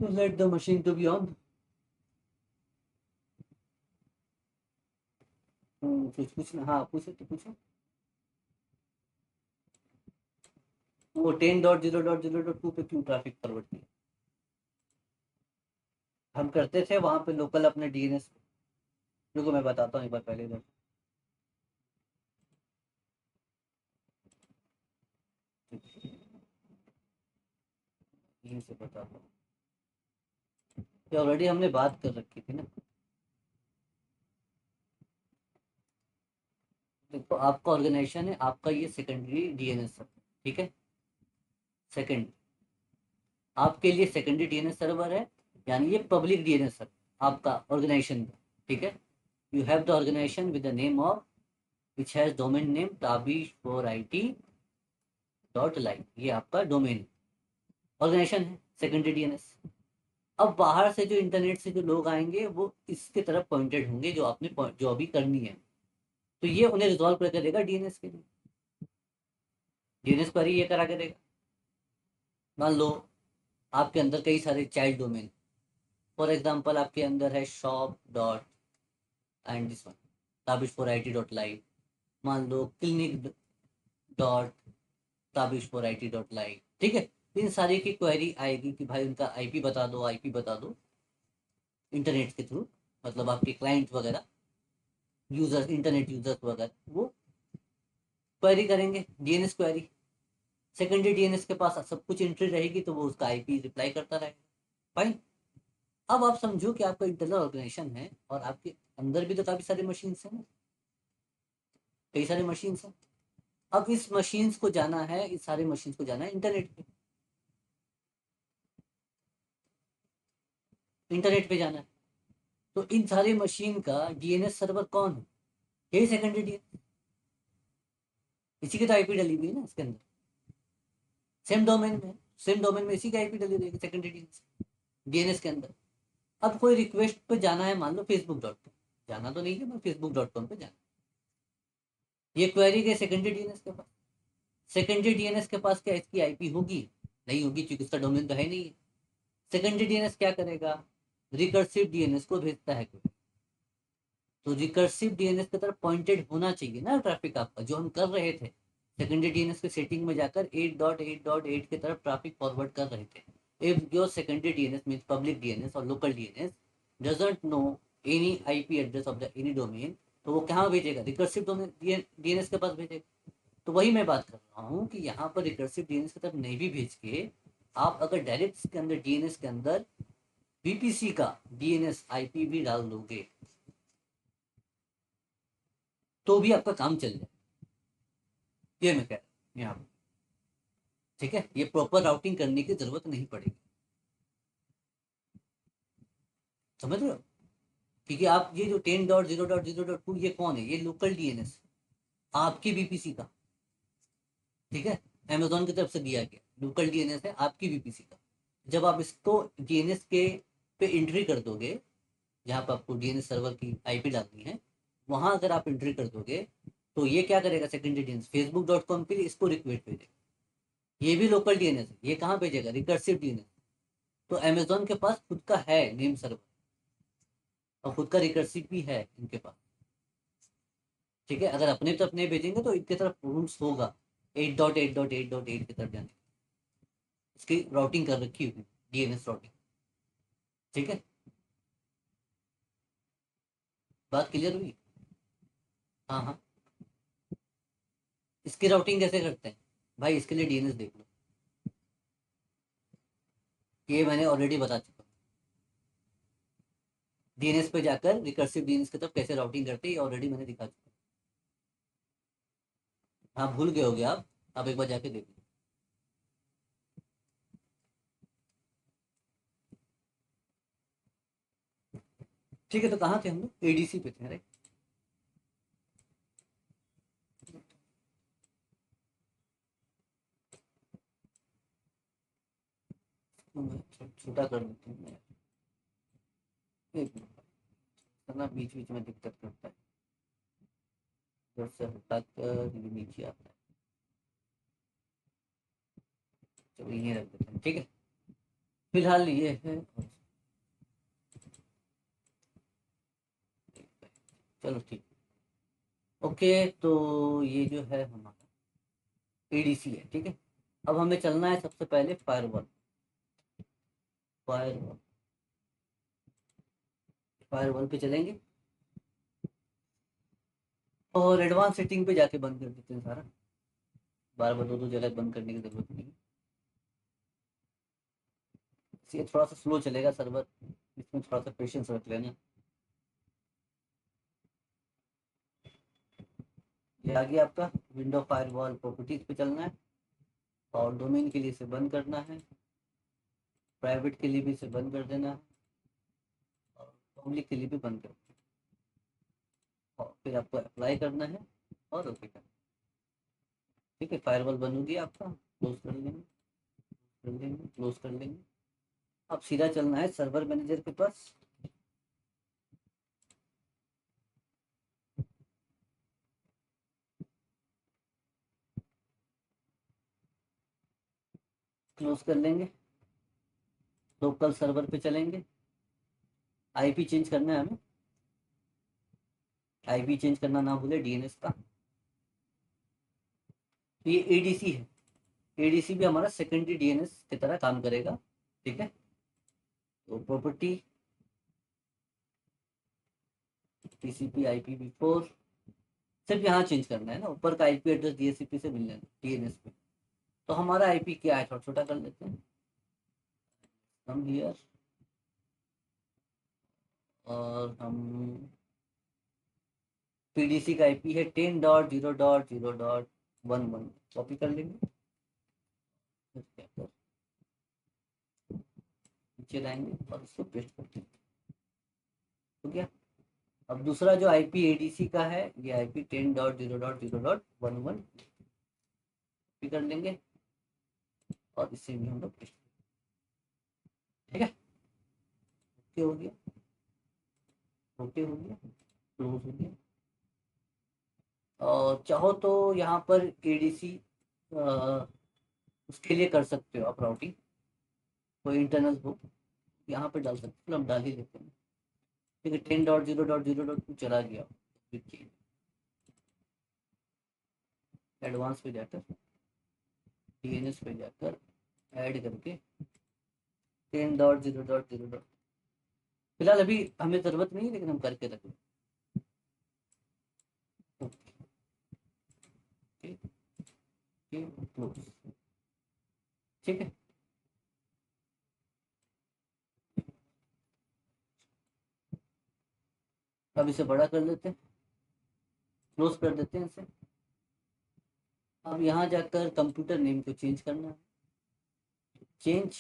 Speaker 1: तो let the machine to be on. कुछ पूछना, हाँ पूछो तो पूछो। वो 10.0.0.2 पे क्यों ट्रैफिक फॉरवर्ड किया? हम करते थे वहां पे लोकल अपने डीएनएस। रुको मैं बताता हूँ एक बार पहले इधर। यहीं से बताता हूँ, ये ऑलरेडी हमने बात कर रखी थी ना। देखो आपका ऑर्गेनाइजेशन है, आपका ये सेकेंडरी डीएनएस है। ठीक है, सेकेंड, आपके लिए सेकेंडरी डीएनएस सर्वर है, यानी ये पब्लिक डीएनएस है आपका ऑर्गेनाइजेशन का। ठीक है, you have the organization with the name of which has domain name Tabish for IT .live, ये आपका डोमेन ऑर्गेनाइजेशन है, सेकेंडरी डीएनएस। अब बाहर से जो इंटरनेट से जो लोग आएंगे वो इसके तरफ पॉइंटेड होंगे, जो आपने जो अभी करनी है, तो ये उन्हें रिजॉल्व करके देगा डीएनएस के लिए, डीएनएस क्वेरी ये करा के देगा। मान लो आपके अंदर कई सारे चाइल्ड डोमेन, फॉर एग्जांपल आपके अंदर है shop dot and this one Tabish for IT.live, मान लो clinic dot Tabish for IT.live। ठीक है, इन सारी की क्वेरी आएगी कि भाई उनका आईपी बता दो, आईपी बता दो इंटरनेट के थ्रू, मतलब आपके क्लाइंट वगैरह, यूजर्स, इंटरनेट यूजर्स वगैरह वो क्वेरी करेंगे, डीएनएस क्वेरी। सेकेंडरी डीएनएस के पास सब कुछ एंट्री रहेगी, तो वो उसका आईपी रिप्लाई करता रहेगा। फाइन। अब आप समझो कि आपका इंटरनल ऑर्गेनाइजेशन है और आपके अंदर भी तो काफी सारे मशीन हैं, कई सारे मशीन हैं। अब इस मशीन्स को जाना है, इस सारे मशीन्स को जाना है इंटरनेट पे, इंटरनेट पे जाना है। तो इन सारे मशीन का डीएनएस सर्वर कौन है? यही सेकेंडरी डीएनएस, इसी की तो आईपी डली हुई है ना इसके अंदर, सेम डोमेन में, सेम डोमेन में इसी की आईपी डली रहेगी सेकेंडरी डीएनएस, डीएनएस के अंदर। अब कोई रिक्वेस्ट पे जाना है, मान लो facebook.com, जाना तो नहीं है, मैं facebook.com पे जाना, ये क्वेरी गई सेकेंडरी डीएनएस के पास। सेकेंडरी डीएनएस के पास क्या इसकी आईपी होगी? नहीं होगी, क्योंकि उसका डोमेन तो है नहीं है। सेकेंडरी डीएनएस क्या करेगा? रिकर्सिव डीएनएस को भेजता है कोई, तो रिकर्सिव डीएनएस की तरफ पॉइंटेड होना चाहिए ना ट्रैफिक आपका, जो हम कर रहे थे सेकेंडरी डीएनएस के सेटिंग में जाकर 8.8.8 की तरफ ट्रैफिक फॉरवर्ड कर रहे थे। If your secondary DNS means public DNS और local DNS doesn't know any IP address of the any domain, तो वो कहाँ भेजेगा? रिकर्सिव डोमेन डीएनएस के पास भेजेगा। तो वही मैं बात कर रहा हूँ कि यहाँ पर रिकर्सिव डीएनएस की तरफ नहीं भी भेज के आप अगर डायरेक्ट इसके अंदर डीएनएस के अंदर वीपीसी का डीएनएस आईपी भी डाल दोगे तो भी आपका काम चल जाए, ये मैं कह रहा हूँ यहाँ पर। ठीक है, ये प्रॉपर राउटिंग करने की जरूरत नहीं पड़ेगी, समझ रहे हो? क्योंकि आप ये जो 10.0.0.2 ये कौन है, ये लोकल डीएनएस आपकी बीपीसी का, ठीक है, अमेजोन की तरफ से दिया गया लोकल डीएनएस है आपकी बीपीसी का। जब आप इसको डीएनएस के पे एंट्री कर दोगे, जहाँ पर आपको डीएनएस सर्वर की आईपी डालनी है, वहां अगर आप एंट्री कर दोगे तो ये क्या करेगा, सेकेंडरी डीएनएस facebook.com के लिए इसको रिक्वेस्ट भेजेगा। ये भी लोकल डीएनएस है, ये कहाँ भेजेगा, रिकर्सिव डीएनएस। तो अमेजोन के पास खुद का है नेम सर्वर और खुद का रिकर्सिव भी है इनके पास। ठीक है, अगर अपने तरफ नहीं भेजेंगे तो इनके तरफ रूल्स होगा 8.8.8.8 की तरफ जाने, इसकी राउटिंग कर रखी होगी, डीएनएस राउटिंग। ठीक है, बात क्लियर हुई? हाँ हाँ, इसकी राउटिंग कैसे करते हैं भाई, इसके लिए डीएनएस देख लो, ये मैंने ऑलरेडी बता चुका। डीएनएस पे जाकर रिकर्सिव डीएनएस की तरफ कैसे राउटिंग करते हैं ऑलरेडी मैंने दिखा चुका। हाँ, भूल गए होगे आप एक बार जाके देख लो। ठीक है, तो कहाँ थे हम लोग, एडीसी पे थे, राइट? छोटा कर देते हैं, एक मिनट, करना बीच बीच में दिक्कत करता है, इधर से हटाकर ये नीचे आता है। चलो ये रख देते हैं, ठीक है, फिलहाल ये है। चलो ठीक, ओके, तो ये जो है हमारा एडीसी है, ठीक है। अब हमें चलना है सबसे पहले फायरवॉल। फायरवॉल फायरवॉल पे चलेंगे और एडवांस सेटिंग पे जाके बंद कर देते हैं सारा, बार बार दो दो जगह बंद करने की जरूरत नहीं है। ये थोड़ा सा स्लो चलेगा सर्वर, इसमें थोड़ा सा पेशेंस रख लेना। ये आ गया आपका विंडो फायरवॉल, प्रॉपर्टीज पे चलना है और डोमेन के लिए इसे बंद करना है, प्राइवेट के लिए भी इसे बंद कर देना है और पब्लिक के लिए भी बंद कर देना है। और फिर आपको अप्लाई करना है और ओके करना है। ठीक है, फायरवॉल बंद हो गया आपका, क्लोज कर लेंगे, कर लेंगे, क्लोज कर लेंगे। अब सीधा चलना है सर्वर मैनेजर के पास। क्लोज कर लेंगे, लोकल सर्वर पे चलेंगे, आईपी चेंज करना है हमें, आईपी चेंज करना ना भूले डीएनएस का। तो ये एडीसी है, एडीसी भी हमारा सेकेंडरी डीएनएस की तरह काम करेगा। ठीक है, तो प्रॉपर्टी टीसीपी IPv4 सिर्फ यहाँ चेंज करना है ना, ऊपर का आईपी एड्रेस डीएससीपी से मिलना है डीएनएस पे। तो हमारा आईपी क्या है, थोड़ा छोटा कर लेते हैं हम हियर, और हम पीडीसी का आईपी है 10.0.0.1 कॉपी कर लेंगे, नीचे लाएंगे और इसको पेस्ट कर देंगे, हो गया। अब दूसरा जो आईपी एडीसी का है, ये आईपी 10.0.0.11 कॉपी कर लेंगे और इसे भी हम लोग पेस्ट, ठीक है, ओके हो गया, ओके हो गया, क्लोज हो गया। और चाहो तो यहाँ पर एडीसी उसके लिए कर सकते हो आप राउटिंग, कोई इंटरनल हो यहाँ पे डाल सकते हो, हम डाल ही देते हैं। ठीक है, 10.0.0.2 चला गया, एडवांस पे जाकर डीएनएस पे जाकर ऐड करके 10.0.0. फिलहाल अभी हमें ज़रूरत नहीं है, लेकिन हम करके रखें। Okay, close. ठीक है, अब इसे बड़ा कर लेते हैं, क्लोज कर देते हैं इसे। अब यहाँ जाकर कंप्यूटर नेम को चेंज करना है, चेंज,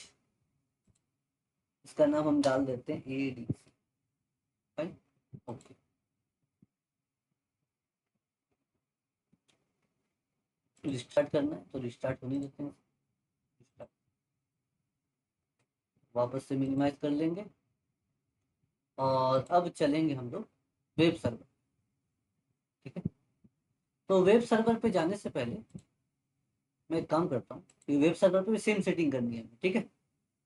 Speaker 1: इसका नाम हम डाल देते हैं ADC। Fine, okay. रिस्टार्ट करना है तो रिस्टार्ट होने देते हैं, रिस्टार्ट। वापस से मिनिमाइज कर लेंगे और अब चलेंगे हम लोग वेब सर्वर। ठीक है, तो वेब सर्वर पे जाने से पहले मैं एक काम करता हूँ कि वेब सर्वर पे भी सेम सेटिंग करनी है, ठीक है।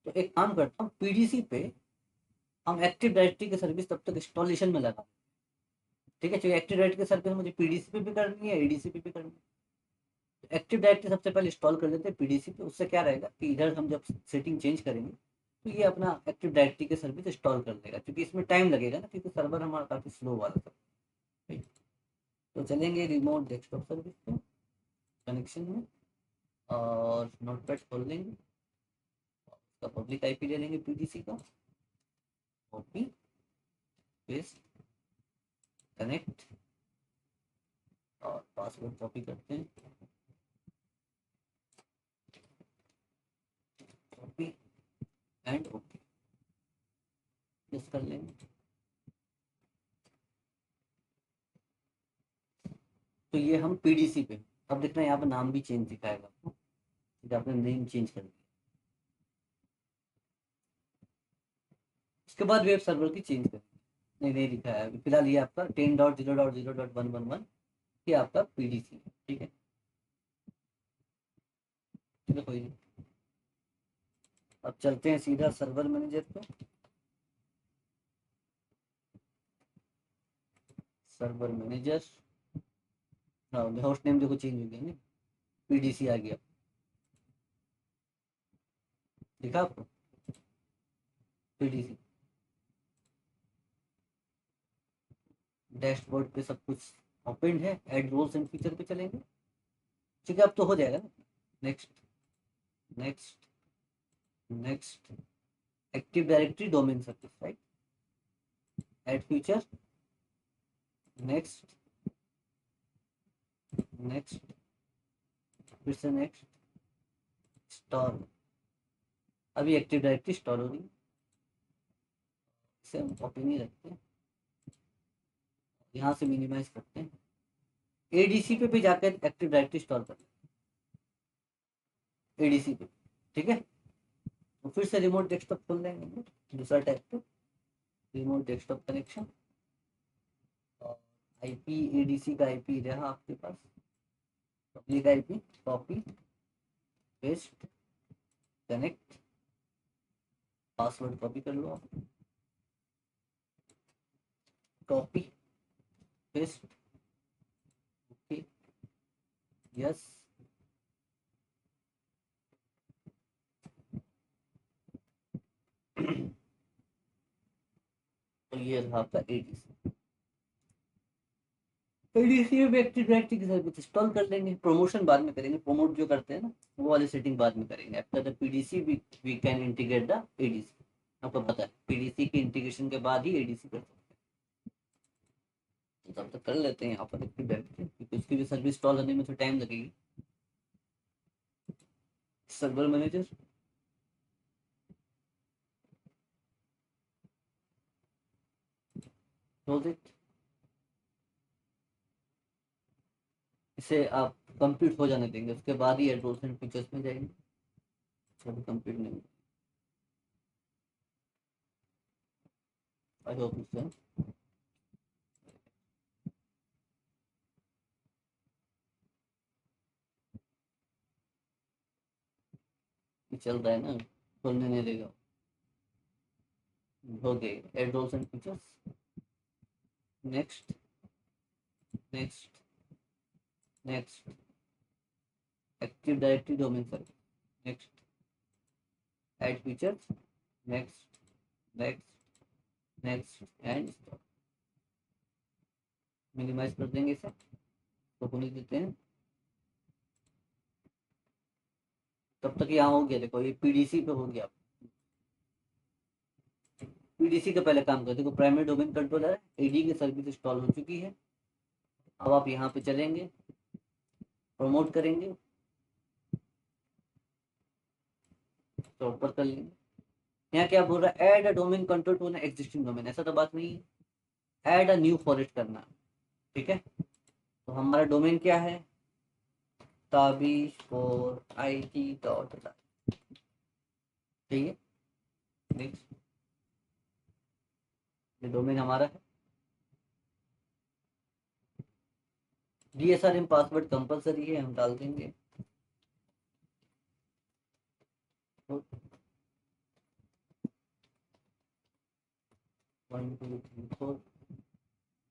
Speaker 1: तो एक काम करता हूँ, PDC पे हम एक्टिव डायरेक्टरी की सर्विस तब तक इंस्टॉलेशन में लगा, ठीक है। चाहिए एक्टिव डायरेक्टरी की सर्विस मुझे PDC पे भी करनी है, ADC पे भी करनी है। एक्टिव डायरेक्टरी सबसे पहले इंस्टॉल कर लेते हैं PDC पे, उससे क्या रहेगा कि इधर हम जब सेटिंग चेंज करेंगे तो ये अपना एक्टिव डायरेक्टरी की सर्विस इंस्टॉल कर लेगा, क्योंकि इसमें टाइम लगेगा ना, क्योंकि सर्वर हमारा काफ़ी स्लो वाला था। तो चलेंगे रिमोट डेस्कटॉप सर्विस पे, कनेक्शन में, और नोटपैड खोल लेंगे, उसका पब्लिक IP ले लेंगे PDC का, कॉपी पेस्ट कनेक्ट, और पासवर्ड कॉपी करते हैं, कॉपी एंड ओके, पेस्ट कर लेंगे। तो ये हम PDC पे, अब देखना यहाँ पर नाम भी चेंज दिखाएगा आपको, आपने नेम चेंज कर दिया। उसके बाद वेब सर्वर की चेंज करेंगे, नहीं दिखा है अभी फिलहाल, ये आपका 10.0.0.111 ये आपका PDC है, ठीक है। चलो कोई नहीं, अब चलते हैं सीधा सर्वर मैनेजर पे। सर्वर मैनेजर, हाँ होस्ट नेम देखो चेंज हो गया ना, PDC आ गया, दिखा आपको PDC। डैशबोर्ड पे सब कुछ ओपन है, एड रोल्स एंड फीचर पे चलेंगे, ठीक है। अब तो हो जाएगा ना, next, next, next, active directory domain service, right, ad feature, next, next, फिर से नेक्स्ट, स्टॉल। अभी एक्टिव डायरेक्टरी स्टॉल हो रही है, इसे हम कॉपी नहीं रखते हैं, यहाँ से मिनिमाइज करते हैं, ADC पे भी जाकर एक्टिव डायरेक्टरी स्टॉल कर ADC पे, ठीक है। तो फिर से रिमोट डेस्कटॉप खोल लेंगे, दूसरा टैब पे, रिमोट डेस्कटॉप कनेक्शन, और IP ADC का IP रहा आपके पास, public IP, copy paste connect, password copy कर लो आप, कॉपी पेस्ट ओके, यस। तो ये रहा आपका ADC। ADC में एक्टिव डायरेक्टरी की सर्विस इंस्टॉल कर लेंगे, प्रमोशन बाद में करेंगे, प्रमोट जो करते हैं ना वो वाली सेटिंग बाद में करेंगे। After the PDC we can integrate the ADC, आपको पता है PDC की इंटीग्रेशन के बाद ही ADC कर सकते हैं। तो तब तक कर लेते हैं यहाँ पर एक्टिव डायरेक्टरी, क्योंकि उसकी भी सर्विस इंस्टॉल होने में तो टाइम लगेगी। सर्वर मैनेजर, क्लोज इट, इसे आप कंप्लीट हो जाने देंगे, उसके बाद ही एडवांस एंड फीचर्स में जाएंगे, अभी कंप्लीट नहीं, आई होप सो। चल रहा है ना, खोलने नहीं देगा, हो गए advance and features, next, next, next, active directory domain service, next, add features, next, next, next and stop. Minimise कर देंगे इसे, तो होने देते हैं, तब तक यहाँ हो गया, देखो ये पीडीसी पे हो गया। पीडीसी का पहले काम कर, देखो प्राइमरी डोमेन कंट्रोलर है, एडी की सर्विस इंस्टॉल हो चुकी है। अब आप यहाँ पे चलेंगे, प्रमोट करेंगे तो ऊपर कर लेंगे। यहाँ क्या बोल रहा है, add a domain control to an existing domain, ऐसा तो बात नहीं है, ऐड अ न्यू फॉरेस्ट करना है। ठीक है, तो हमारा डोमेन क्या है, ताबीज फॉर IT., ठीक है। नेक्स्ट, ये डोमेन हमारा है। DSRM पासवर्ड कंपलसरी है, हम डाल देंगे। 1 2 3 4।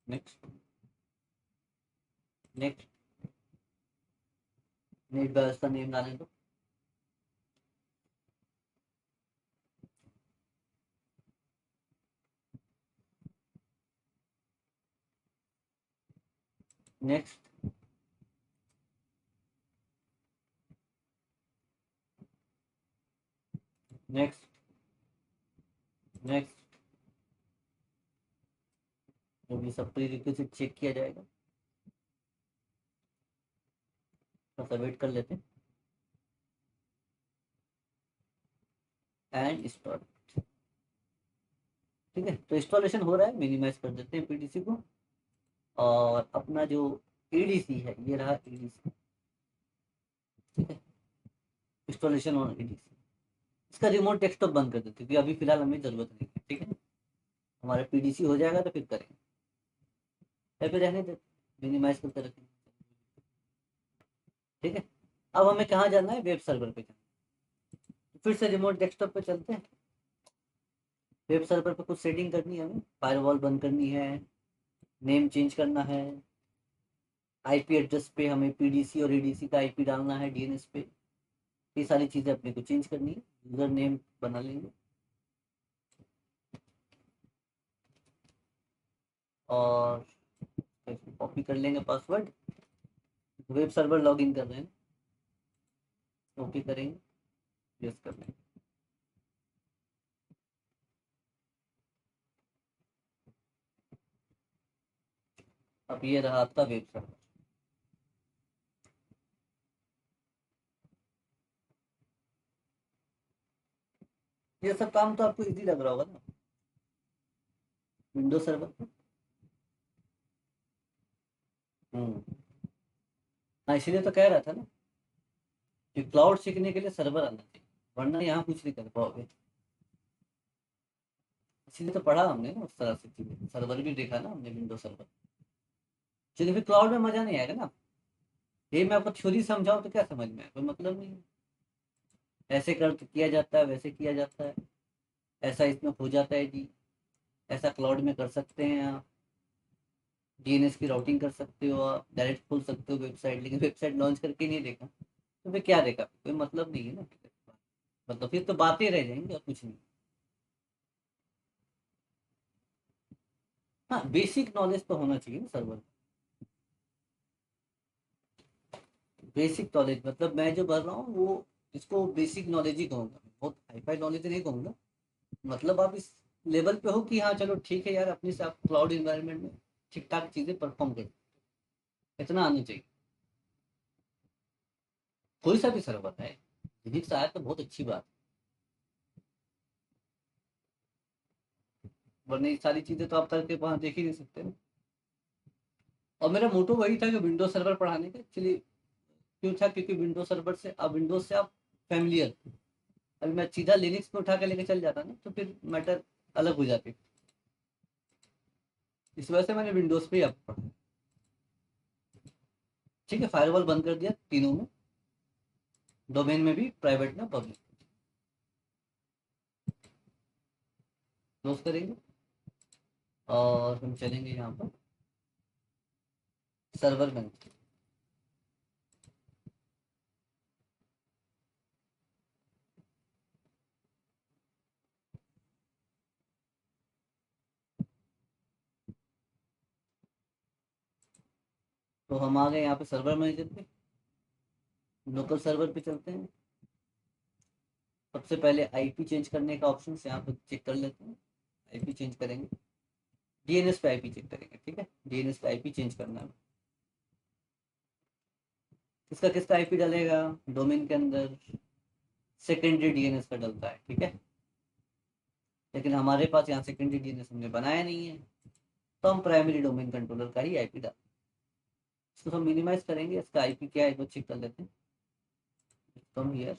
Speaker 1: नेक्स्ट, नेक्स्ट, नेट व्यवस्था नेम डालने दो। नेक्स्ट, नेक्स्ट, नेक्स्ट, जब ये सब प्रीरिक्विजिट चेक किया जाएगा, तो वेट कर लेते हैं। एंड इंस्टॉल, ठीक है। तो इंस्टॉलेशन हो रहा है, मिनिमाइज कर देते हैं पीडीसी को। और अपना जो एडीसी है, ये रहा एडीसी, ठीक है। इंस्टॉलेशन ऑन एडीसी, इसका रिमोट डेस्कटॉप बंद कर देते हैं, क्योंकि अभी फिलहाल हमें जरूरत नहीं है, ठीक है। हमारा पीडीसी हो जाएगा तो फिर करेंगे, या फिर रहने देते, मिनिमाइज करके रखेंगे, ठीक है। अब हमें कहाँ जाना है, वेब सर्वर पे जाना है। फिर से रिमोट डेस्कटॉप पे चलते हैं। वेब सर्वर पे कुछ सेटिंग करनी है हमें, फायरवॉल बंद करनी है, नेम चेंज करना है, आईपी एड्रेस पे हमें पीडीसी और एडीसी का आईपी डालना है, डीएनएस पे। ये सारी चीज़ें अपने को चेंज करनी है, यूजर नेम बना लेंगे और कॉपी कर लेंगे पासवर्ड। वेब सर्वर लॉगिन कर रहे हैं, ओके करेंगे, यस कर लेंगे। अब ये रहा आपका वेब सर्वर। ये सब काम तो आपको इजी लग रहा होगा ना, विंडोज सर्वर पे। हम्म, हाँ इसीलिए तो कह रहा था ना कि क्लाउड सीखने के लिए सर्वर आना चाहिए, वरना यहाँ कुछ नहीं कर पाओगे। इसीलिए तो पढ़ा हमने ना उस तरह से चीजें, सर्वर भी देखा ना हमने, विंडोज सर्वर। चलिए फिर क्लाउड में मजा नहीं आएगा ना, ये मैं आपको थ्योरी समझाऊं तो क्या समझ में आए, कोई मतलब नहीं है। ऐसे कर किया जाता है, वैसे किया जाता है, ऐसा इसमें हो जाता है जी, ऐसा क्लाउड में कर सकते हैं आप, डीएनएस की राउटिंग कर सकते हो, आप डायरेक्ट खोल सकते हो वेबसाइट, लेकिन वेबसाइट लॉन्च करके नहीं देखा तो फिर क्या देखा, कोई मतलब नहीं है ना। मतलब फिर तो बातें रह जाएंगी और कुछ नहीं। हाँ बेसिक नॉलेज तो होना चाहिए ना सर्वर। बेसिक नॉलेज मतलब मैं जो बोल रहा हूँ वो, इसको बेसिक नॉलेज ही कहूँगा, बहुत हाईफाई नॉलेज नहीं कहूँगा। मतलब आप इस लेवल पे हो कि हाँ चलो ठीक है यार, अपने से आप क्लाउड इन्वायरमेंट में ठीक ठाक चीज़ें परफॉर्म कर, इतना आना चाहिए। कोई सा भी सर्वर है, फिजिक्स आया तो बहुत अच्छी बात है, वरना ये सारी चीज़ें तो आप करके वहाँ देख ही नहीं सकते ना। और मेरा मोटो वही था कि विंडोज सर्वर पढ़ाने का, एक्चुअली क्यों था, क्योंकि विंडोज सर्वर से अब विंडोज से आप फैमिलियर, अभी मैं सीधा लिनक्स में उठा के लेके चल जाता ना तो फिर मैटर अलग हो जाती। इस वजह से मैंने विंडोज पे ही अब पढ़ा। ठीक है, फायरवॉल बंद कर दिया तीनों में, डोमेन में भी, प्राइवेट में, पब्लिक। क्लोज करेंगे और हम चलेंगे यहाँ पर सर्वर में। तो हम आ गए यहाँ पे सर्वर मैनेजर पे, लोकल सर्वर पे चलते हैं। सबसे पहले आईपी चेंज करने का ऑप्शन यहाँ पे चेक कर लेते हैं। आईपी चेंज करेंगे, डीएनएस पे आईपी चेक करेंगे, ठीक है। डीएनएस पे आईपी चेंज करना है। किसका किसका आईपी डालेगा डोमेन के अंदर, सेकेंडरी डीएनएस का डलता है, ठीक है। लेकिन हमारे पास यहाँ सेकेंडरी डीएनएस हमने बनाया नहीं है, तो हम प्राइमरी डोमेन कंट्रोलर का ही आईपी डाल, इसको हम मिनिमाइज करेंगे। इसका आईपी क्या है वो चेक कर लेते हैं। Come here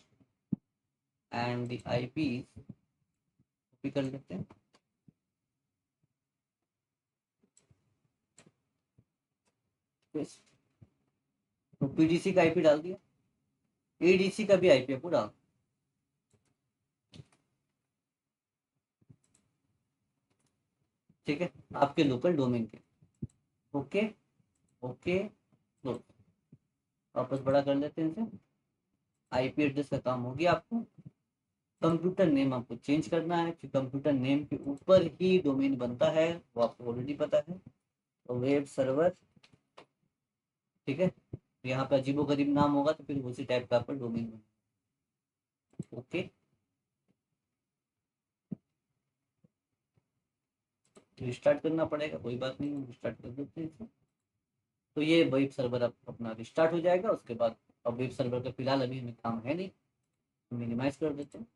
Speaker 1: and the IP copy कर लेते हैं। तो पीडीसी का आईपी डाल दिया, एडीसी का भी आईपी आपको डाल, ठीक है, आपके लोकल डोमेन के। ओके ओके, लो वापस बड़ा कर लेते हैं इसे। आईपी एड्रेस का काम हो गया आपको। कंप्यूटर नेम आपको चेंज करना है, कि कंप्यूटर नेम के ऊपर ही डोमेन बनता है, वो आपको ऑलरेडी पता है। तो वेब सर्वर, ठीक है। यहाँ पे अजीबो गरीब नाम होगा तो फिर उसी टाइप का आपका डोमेन बनेगा। ओके, रिस्टार्ट करना पड़ेगा, कोई बात नहीं, रिस्टार्ट कर देते हैं इसे। तो ये वेब सर्वर अब अपना रिस्टार्ट हो जाएगा। उसके बाद अब वेब सर्वर का फिलहाल अभी हमें काम है नहीं, मिनिमाइज कर देते हैं।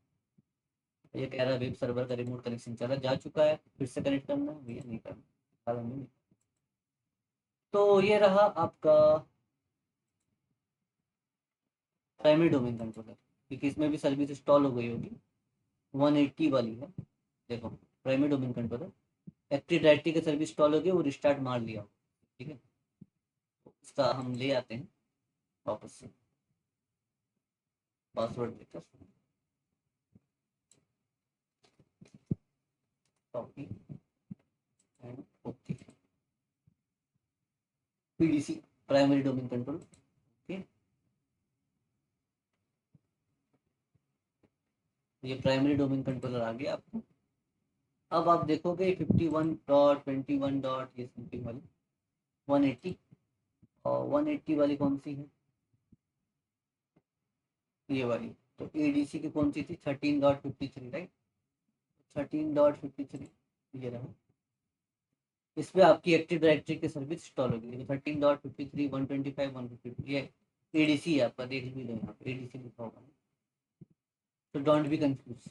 Speaker 1: ये कह रहा है वेब सर्वर का रिमोट कनेक्शन चला जा चुका है, फिर से कनेक्ट करना है, भैया नहीं करना फिलहाल हमें नहीं। तो ये रहा आपका प्राइमरी डोमेन कंट्रोलर, क्योंकि इसमें भी सर्विस इंस्टॉल हो गई होगी, 180 वाली है। देखो, primary domain controller active directory का सर्विस इंस्टॉल हो गया, वो रिस्टार्ट मार लिया, ठीक है। इसका हम ले आते हैं वापस से, पासवर्ड देकर copy and okay. PDC primary domain control, okay. ये प्राइमरी डोमेन कंट्रोलर आ गया आपको। अब आप देखोगे 51.21 डॉट ये समथिंग वाली 180, और 180 वाली कौन सी है, ये वाली। तो एडीसी की कौन सी थी, 13.53, राइट। 13.53 ये रहा। इस पे आपकी एक्टिव डायरेक्टरी की सर्विस इंस्टॉल होगी। 13.53 125 152 ये एडीसी है आपका, देख भी लो यहाँ पे एडीसी लिखा होगा, तो डोंट बी कंफ्यूज।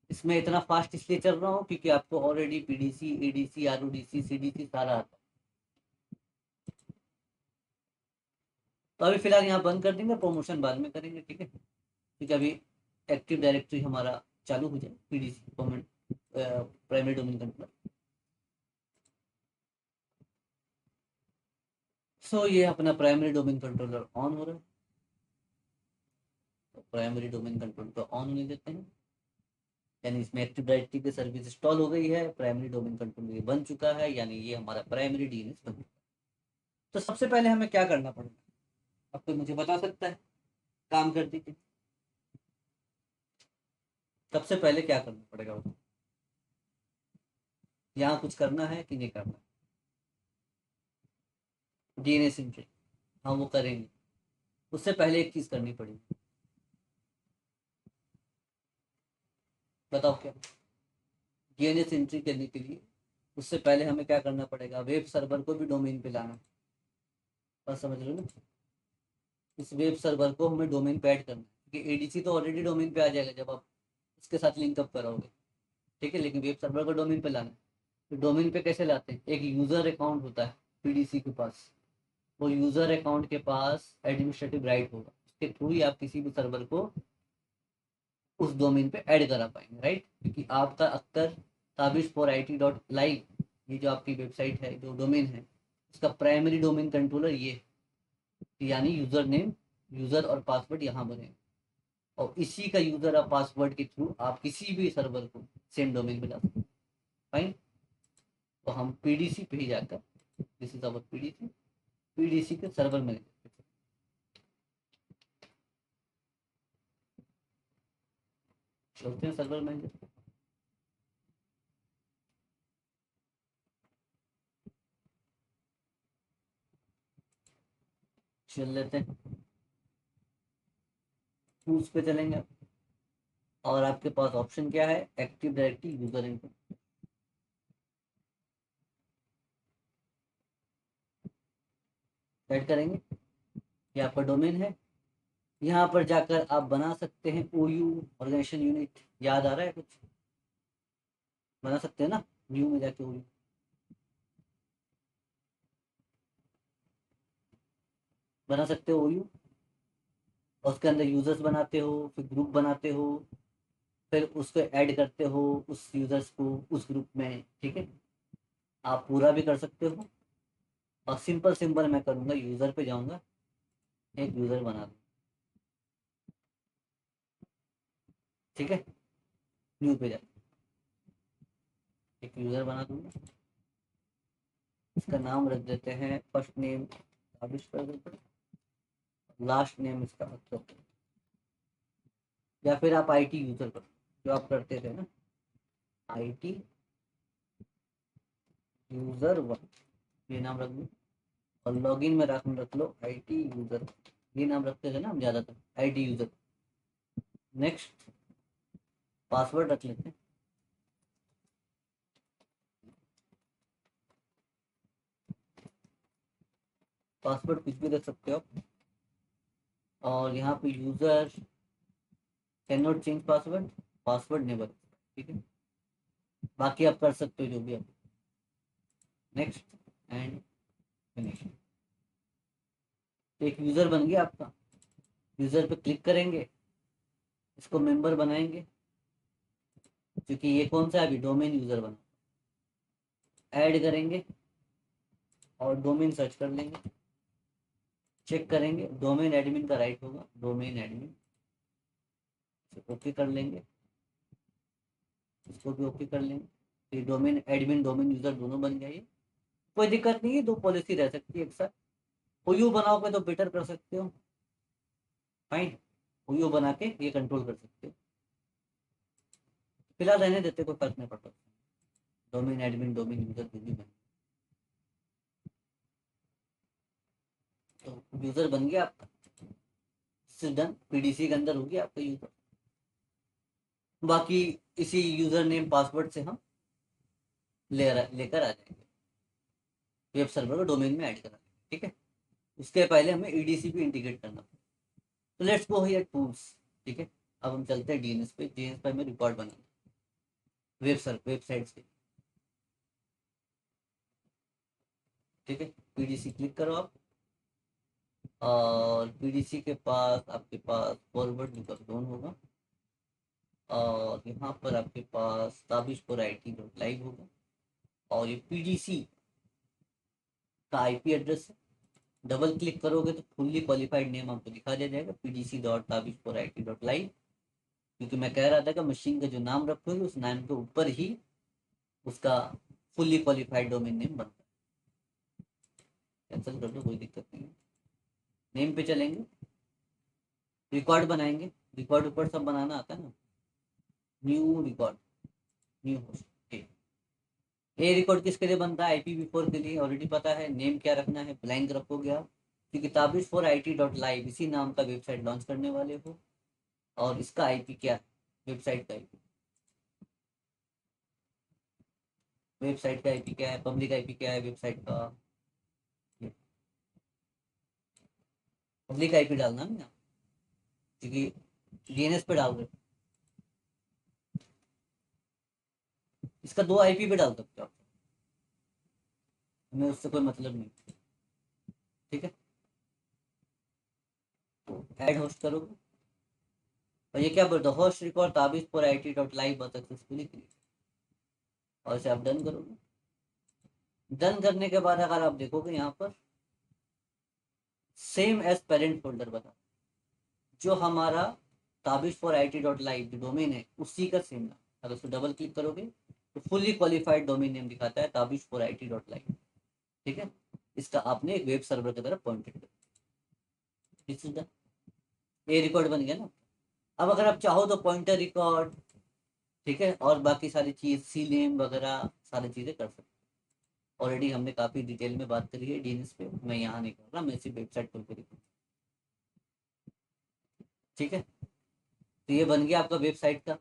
Speaker 1: इसमें इतना फास्ट इसलिए चल रहा हूँ क्योंकि आपको ऑलरेडी पीडीसी एडीसी आरओडीसी सीडीसी सारा आता है। तो अभी फिलहाल यहाँ बंद कर देंगे, प्रमोशन बाद में करेंगे, ठीक है। क्योंकि अभी एक्टिव डायरेक्टरी हमारा चालू हो जाए, पीडीसी प्राइमरी डोमेन कंट्रोलर। सो ये अपना प्राइमरी डोमेन कंट्रोलर ऑन हो रहा है, तो प्राइमरी डोमेन कंट्रोलर को ऑन होने देते हैं। यानी इसमें एक्टिव डायरेक्टरी की सर्विस इंस्टॉल हो गई है, प्राइमरी डोमेन कंट्रोलर ये बन चुका है, यानी ये हमारा प्राइमरी डीएनएस बन चुका है। तो सबसे पहले हमें क्या करना पड़ेगा, अब कोई मुझे बता सकता है, काम कर दीजिए। सबसे पहले क्या करना पड़ेगा, यहाँ कुछ करना है कि नहीं करना, डीएनएस एंट्री, हाँ वो करेंगे। उससे पहले एक चीज करनी पड़ेगी, बताओ क्या। डीएनएस एंट्री करने के लिए उससे पहले हमें क्या करना पड़ेगा, वेब सर्वर को भी डोमेन पे लाना। बस समझ लो ना, इस वेब सर्वर को हमें डोमेन पे ऐड करना है, क्योंकि एडीसी तो ऑलरेडी डोमेन पे आ जाएगा जब आप इसके साथ लिंकअप करोगे, ठीक है। लेकिन वेब सर्वर को डोमेन पे लाना है, तो डोमेन पे कैसे लाते हैं, एक यूजर अकाउंट होता है पीडीसी के पास, वो यूजर अकाउंट के पास एडमिनिस्ट्रेटिव राइट होगा, उसके थ्रू ही आप किसी भी सर्वर को उस डोमेन पे ऐड करा पाएंगे, राइट। क्योंकि आपका Akhtar Tabish for I T dot live, ये जो आपकी वेबसाइट है, जो डोमेन है, उसका प्राइमरी डोमेन कंट्रोलर ये है, यानी यूजर नेम, यूजर और पासवर्ड यहाँ बने, और इसी का यूजर और पासवर्ड के थ्रू आप किसी भी सर्वर को सेम डोमेन पे ला सकते हैं, फाइन। तो हम पीडीसी पे ही जाकर, this is our PDC, PDC के सर्वर में चलते हैं, सर्वर मैनेजर चल लेते हैं, टूल्स पे चलेंगे, और आपके पास ऑप्शन क्या है, active directory user input. Set करेंगे, ये आपका डोमेन है। यहाँ पर जाकर आप बना सकते हैं OU, ऑर्गेनाइजेशन यूनिट। याद आ रहा है कुछ, बना सकते हैं ना, न्यू में जाके OU बना सकते हो OU। और उसके अंदर यूजर्स बनाते हो, फिर ग्रुप बनाते हो, फिर उसको ऐड करते हो उस यूजर्स को उस ग्रुप में। ठीक है, आप पूरा भी कर सकते हो। और सिंपल सिंपल मैं करूँगा, यूज़र पे जाऊँगा, एक यूज़र बना दूँ। ठीक है, न्यू पे जा, एक यूज़र बना दूँगा। इसका नाम रख देते हैं फर्स्ट नेम आविष कर देते हैं, लास्ट नेम इसका मतलब, या फिर आप IT यूज़र करो जो आप करते थे ना, IT यूज़र 1, ये नाम रख दो। और लॉगिन में रख लो IT यूज़र, ये नाम रखते थे ना हम ज़्यादातर, IT यूज़र। नेक्स्ट, पासवर्ड रख लेते हैं। पासवर्ड कुछ भी रख सकते हो आप। और यहाँ पे user can not change password, password never. ठीक है, बाकी आप कर सकते हो जो भी आप। Next and finish. तो एक यूज़र बन गया आपका। यूज़र पे क्लिक करेंगे, इसको मेंबर बनाएंगे, क्योंकि ये कौन सा है अभी डोमेन यूज़र बना। ऐड करेंगे और डोमेन सर्च कर लेंगे, चेक करेंगे डोमेन एडमिन का राइट होगा, डोमेन एडमिन, ओके कर लेंगे, इसको भी ओके कर लेंगे। ये डोमेन एडमिन डोमेन यूज़र दोनों बन गया। ये कोई दिक्कत नहीं है, दो पॉलिसी रह सकती है एक साथ। ओयू बनाओगे तो बेटर कर सकते हो, फाइन। ओयू बना के ये कंट्रोल कर सकते हो। फिलहाल रहने देते, कोई फर्क नहीं पड़ता। डोमेन एडमिन डोमेन यूजर जो भी बने, तो यूजर बन गया आपका, इससे डन। PDC के अंदर हो गया आपका यूजर। बाकी इसी यूजर नेम पासवर्ड से हम लेकर आ जाएंगे, वेब सर्वर को डोमेन में ऐड करा देंगे। ठीक है, उसके पहले हमें EDC भी इंटीग्रेट करना पड़ेगा। तो लेट्स गो हियर टूल्स। ठीक है, अब हम चलते हैं DNS पे। DNS पे हमें रिकॉर्ड बनाना, वेबसाइट से। ठीक है, PDC क्लिक करो आप, और PDC के पास आपके पास फॉरवर्ड डोन होगा, और यहाँ पर आपके पास ताबिशपुर IT.live होगा। और ये PDC का IP एड्रेस है। डबल क्लिक करोगे तो फुल्ली क्वालिफाइड नेम आपको दिखा दिया जाएगा, PDC.ताबिशपुर IT.live। क्योंकि मैं कह रहा था कि मशीन का जो नाम रखोगे उस नाम के ऊपर ही उसका फुल्ली क्वालिफाइड डोमेन नेम बनता है। कैंसिल कर दो, कोई दिक्कत नहीं है। नेम पे चलेंगे, रिकॉर्ड बनाएंगे। रिकॉर्ड ऊपर सब बनाना आता है ना, न्यू रिकॉर्ड, न्यू होस्ट। ये रिकॉर्ड किसके लिए बनता है, IPv4 के लिए। ऑलरेडी पता है नेम क्या रखना है, ब्लैंक रखोगे आप, क्योंकि tabish4it.live इसी नाम का वेबसाइट लॉन्च करने वाले हो। और इसका IP क्या है, वेबसाइट का IP, वेबसाइट का IP क्या है, पब्लिक IP क्या है वेबसाइट का, पब्लिक IP डालना है ना, क्योंकि DNS पे डाल रहे हो। इसका 2 IP पे डाल सकते हो आप, हमें उससे कोई मतलब नहीं। ठीक है, तो ऐड होस्ट करोगे, और ये क्या बोलते हो, host record tabish4it.live successfully create, और इसे आप डन करोगे। डन करने के बाद अगर आप देखोगे यहाँ पर सेम एज पेरेंट फोल्डर बता, जो हमारा tabish4it.live जो डोमेन है उसी का सेम नाम। अगर उसको डबल क्लिक करोगे तो फुल्ली क्वालिफाइड डोमेन नेम दिखाता है, tabish4it.live। ठीक है, इसका आपने एक वेब सर्वर की तरफ पॉइंटेड कर, दिस इज द, ये रिकॉर्ड बन गया ना। अब अगर आप चाहो तो पॉइंटर रिकॉर्ड, ठीक है, और बाकी सारी चीज सी नेम वगैरह सारी चीजें कर सकते। ऑलरेडी हमने काफी डिटेल में बात करी है DNS पे, मैं यहाँ नहीं कर रहा, मैं सिर्फ वेबसाइट खोल कर। ठीक है, तो ये बन गया आपका वेबसाइट का,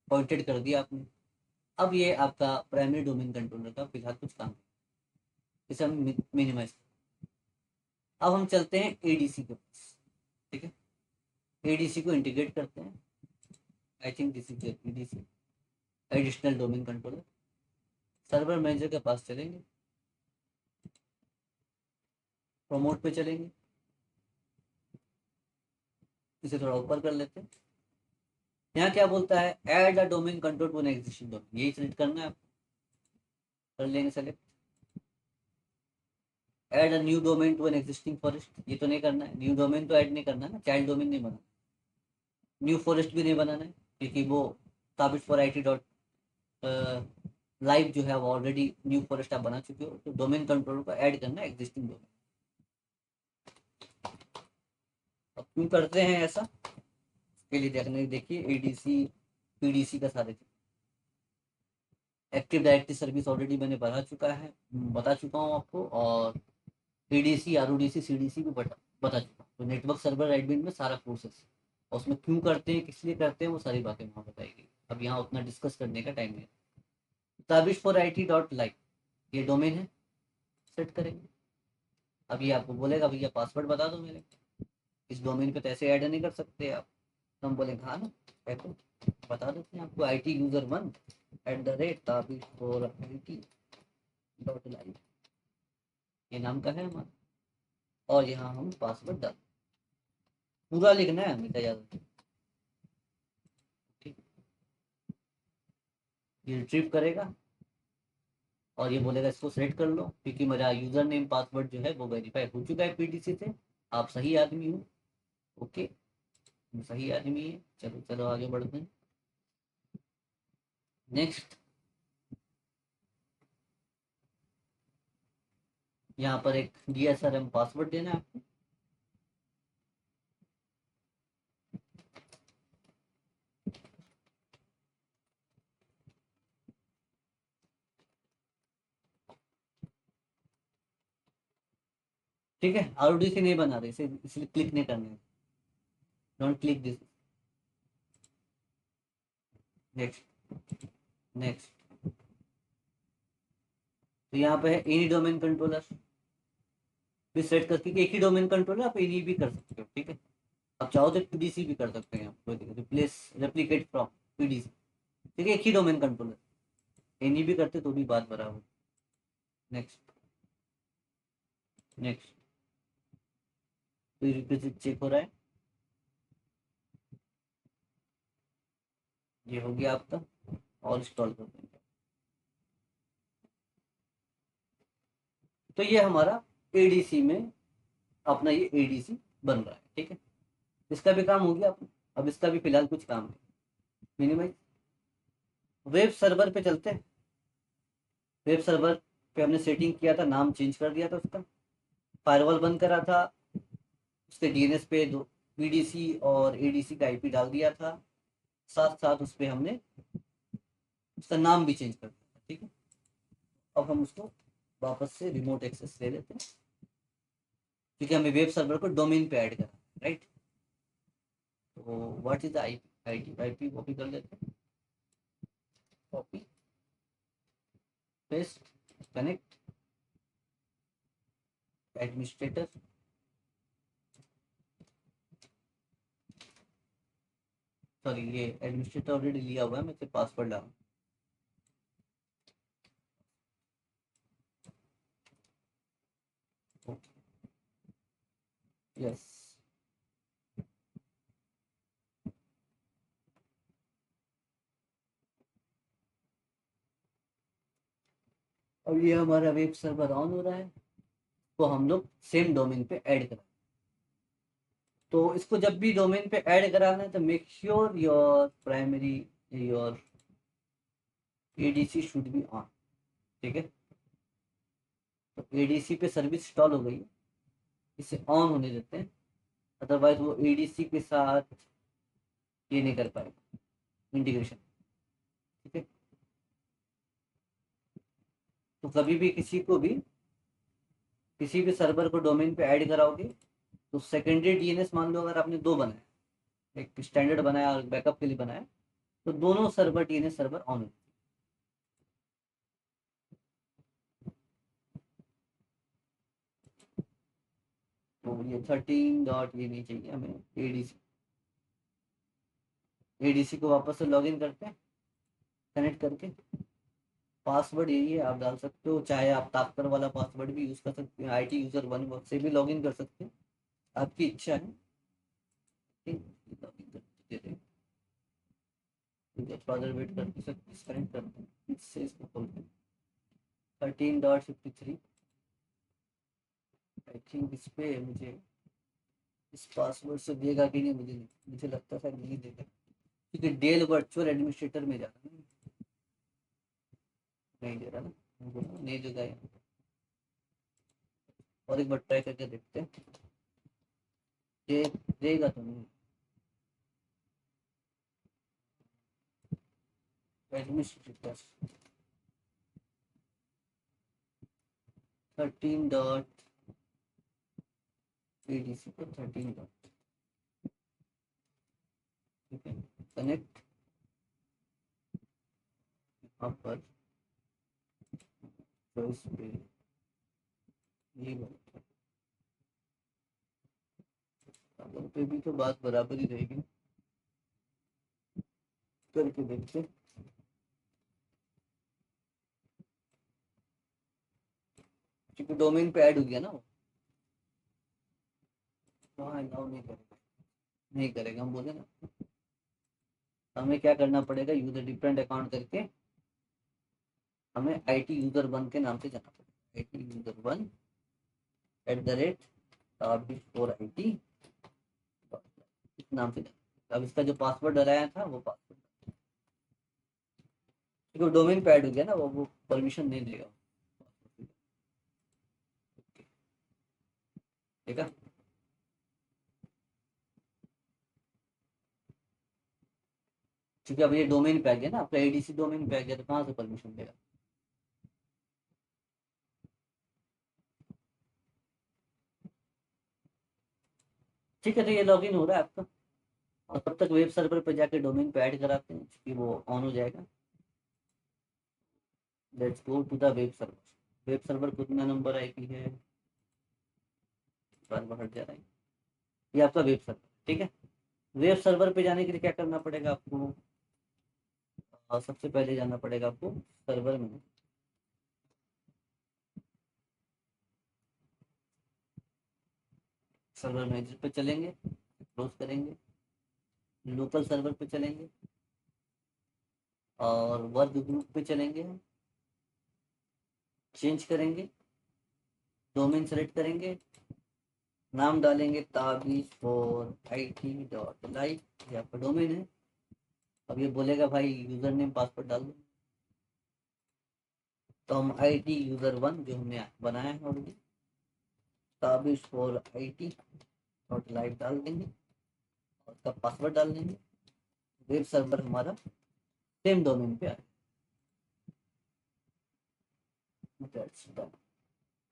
Speaker 1: पॉइंटेड कर दिया आपने। अब ये आपका प्राइमरी डोमेन कंट्रोलर का फिलहाल कुछ काम है, इसे हम मिनिमाइज। अब हम चलते हैं एडीसी के पास, ठीक है। एडीसी को इंटीग्रेट करते हैं। I think this is ADC, additional domain controller. Server manager के पास चलेंगे, प्रोमोट पे चलेंगे, इसे थोड़ा ऊपर कर लेते हैं। यहाँ क्या बोलता है, add a domain control to an existing domain, यही सिलेक्ट करना है आपको। कर लेंगे select. Add a new domain to an existing forest, ये तो नहीं करना है, न्यू डोमेन तो ऐड नहीं करना है ना, चाइल्ड डोमेन नहीं बनाना। न्यू फॉरेस्ट भी नहीं बनाना है, क्योंकि वो Tabish for I T dot live जो है वो ऑलरेडी न्यू फॉरेस्ट आप बना चुके हो, तो डोमेन कंट्रोल को ऐड करना है एग्जिस्टिंग डोमेन। अब क्यों करते हैं ऐसा, इसके लिए देखिए एडीसी पीडीसी का सारे एक्टिव डायरेक्टरी सर्विस ऑलरेडी मैंने बता चुका हूँ आपको, और पीडीसी आरओडीसी सीडीसी भी बता चुका हूँ। तो नेटवर्क सर्वर एडमिन में सारा प्रोसेस, और उसमें क्यों करते हैं, किस लिए करते हैं, वो सारी बातें वहाँ बताई गई। अब यहाँ उतना डिस्कस करने का टाइम नहीं। Tabish for I T dot live, ये डोमेन है, सेट करेंगे। अब ये आपको बोलेगा भैया पासवर्ड बता दो मेरे, इस डोमेन पे तो ऐसे ऐड नहीं कर सकते आप। तो हम बोलेंगे हाँ ना, देखो बता देते हैं आपको, IT user1@tabish4it.live, ये नाम का है हमारा। और यहाँ हम पासवर्ड डाल, पूरा लिखना है हमें, याद रखिए, ठीक। ये रिट्रीव करेगा और ये बोलेगा इसको सेलेक्ट कर लो, क्योंकि मेरा यूजर नेम पासवर्ड जो है वो वेरीफाई हो चुका है पीडीसी से। आप सही आदमी हो, ओके, सही आदमी है। चलो चलो आगे बढ़ते हैं। नेक्स्ट, यहाँ पर एक DSRM पासवर्ड देना है आपको। ठीक है, आरओडीसी नहीं बना रहे इसे, इसलिए क्लिक नहीं करना है, don't click this. Next, next. तो यहाँ पे है एनी डोमेन कंट्रोलर, भी सेट करके कि एक ही डोमेन कंट्रोलर आप एनी भी कर सकते हो, ठीक है। आप चाहो तो पीडीसी भी कर सकते हैं, आप रिप्लेस रेप्लिकेट फ्रॉम पीडीसी, ठीक है, एक ही डोमेन कंट्रोलर। एनी भी करते तो भी बात बराबर। Next, next. प्रीरिक्विजिट चेक हो रहा है, ये हो गया आपका, और इंस्टॉल कर देंगे। तो ये हमारा एडीसी में अपना ये एडीसी बन रहा है, ठीक है। इसका भी काम हो गया अपना। अब इसका भी फिलहाल कुछ काम है, मिनिमाइज। वेब सर्वर पे चलते हैं। वेब सर्वर पे हमने सेटिंग किया था, नाम चेंज कर दिया था उसका, फायरवॉल बंद करा था, उसके डीएनएस पे दो पीडीसी और एडीसी का आईपी डाल दिया था, साथ साथ उस पर हमने उसका नाम भी चेंज कर दिया, ठीक है। अब हम उसको वापस से रिमोट एक्सेस ले लेते हैं, क्योंकि हमें वेब सर्वर को डोमेन पे ऐड करना है, राइट। तो what is the IP copy कर लेते हैं, copy paste, connect, administrator, sorry ये एडमिनिस्ट्रेटर ऑलरेडी लिया हुआ है, मैं सिर्फ पासवर्ड डालूँ। यस, अब ये हमारा वेब सर्वर ऑन हो रहा है, तो हम लोग सेम डोमेन पे ऐड करें। तो इसको जब भी डोमेन पे ऐड कराना है तो make sure your primary, your ADC should be on, ठीक है। तो एडीसी पे सर्विस इंस्टॉल हो गई है, इसे ऑन होने देते हैं, अदरवाइज वो एडीसी के साथ ये नहीं कर पाएगा इंटीग्रेशन, ठीक है। तो कभी भी किसी भी सर्वर को डोमेन पे ऐड कराओगे, तो सेकेंडरी डीएनएस मान लो अगर आपने 2 बनाए, एक स्टैंडर्ड बनाया और बैकअप के लिए बनाया, तो दोनों सर्वर डीएनएस सर्वर ऑन है। तो ये 13 डॉट ये नहीं चाहिए हमें, एडीसी। एडीसी को वापस से लॉगिन करते हैं कनेक्ट करके। पासवर्ड यही है, आप डाल सकते हो, चाहे आप तापकर वाला पासवर्ड भी यूज कर सकते हैं, आईटी यूजर 1 से भी लॉगिन कर सकते हैं, आपकी इच्छा है। लॉगिन कर देते हैं, थोड़ा देर वेट करके इसे डिस्कनेक्ट करते हैं, इससे इसको खोलते हैं। 13.53 आई थिंक इस पे मुझे इस पासवर्ड से देगा कि नहीं, मुझे लगता था नहीं देगा, क्योंकि डेल वर्चुअल एडमिनिस्ट्रेटर में जाना है। नहीं दे रहा ना, नहीं देगा ये। और एक बार ट्राई करके देखते हैं, ये देगा तो नहीं। एडमिनिस्ट्रेटर 13 डॉट एडीसी को 13 डॉट, ठीक है, कनेक्ट। यहाँ पर चॉइस पे ये पे भी तो बात बराबर ही रहेगी, करके देखते। क्योंकि डोमेन पे ऐड हो गया ना वो, हाँ अलाउ नहीं करेगा, नहीं करेगा, हम बोले ना। हमें क्या करना पड़ेगा, यूजर डिफरेंट अकाउंट करके हमें आईटी यूजर 1 के नाम से जाना पड़ेगा, आईटी यूजर 1 @ @4IT इस नाम से जाना। अब इसका जो पासवर्ड डलाया था वो पासवर्ड, क्योंकि डोमेन पे ऐड हो गया ना, वो परमिशन नहीं देगा, ठीक है। क्योंकि अब ये डोमेन पे आ गया ना, आपका एडीसी डोमेन पे आ गया, तो कहाँ से परमिशन देगा। ठीक है, तो ये लॉगिन हो रहा है आपका, और तब तक वेब सर्वर पे जाके डोमेन पे ऐड कराते हैं कि वो ऑन हो जाएगा। Let's go to the web server. Web server कितना नंबर आईपी है, बार बार हट जा रहा है, ये आपका वेब सर्वर, ठीक है। वेब सर्वर पे जाने के लिए क्या करना पड़ेगा आपको, सबसे पहले जाना पड़ेगा आपको सर्वर में। सर्वर मैनेजर पे चलेंगे, क्लोज करेंगे, लोकल सर्वर पे चलेंगे, और वर्क ग्रुप पे चलेंगे, चेंज करेंगे, डोमेन सेलेक्ट करेंगे, नाम डालेंगे tabiz4it.live, ये आपका डोमेन है। अब ये बोलेगा भाई यूजर नेम पासवर्ड डाल दो, तो हम आईटी यूजर 1 जो हमने बनाया है ऑलरेडी, tabiz4it.live डाल देंगे, और उसका पासवर्ड डाल देंगे। वेब सर्वर हमारा सेम डोमेन पे आ गया।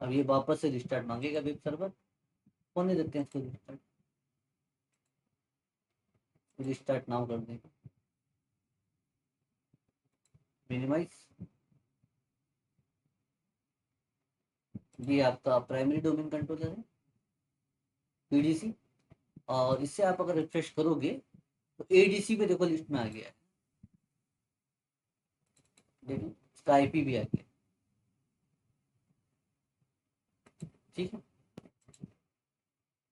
Speaker 1: अब ये वापस से रिस्टार्ट मांगेगा वेब सर्वर, होने देते हैं इसको रिस्टार्ट, रिस्टार्ट नाउ कर देंगे, मिनिमाइज। ये आपका प्राइमरी डोमेन कंट्रोलर है, पीडीसी। और इससे आप अगर रिफ्रेश करोगे तो एडीसी पे देखो लिस्ट में आ गया है, देखो इसका आईपी भी आ गया, ठीक है।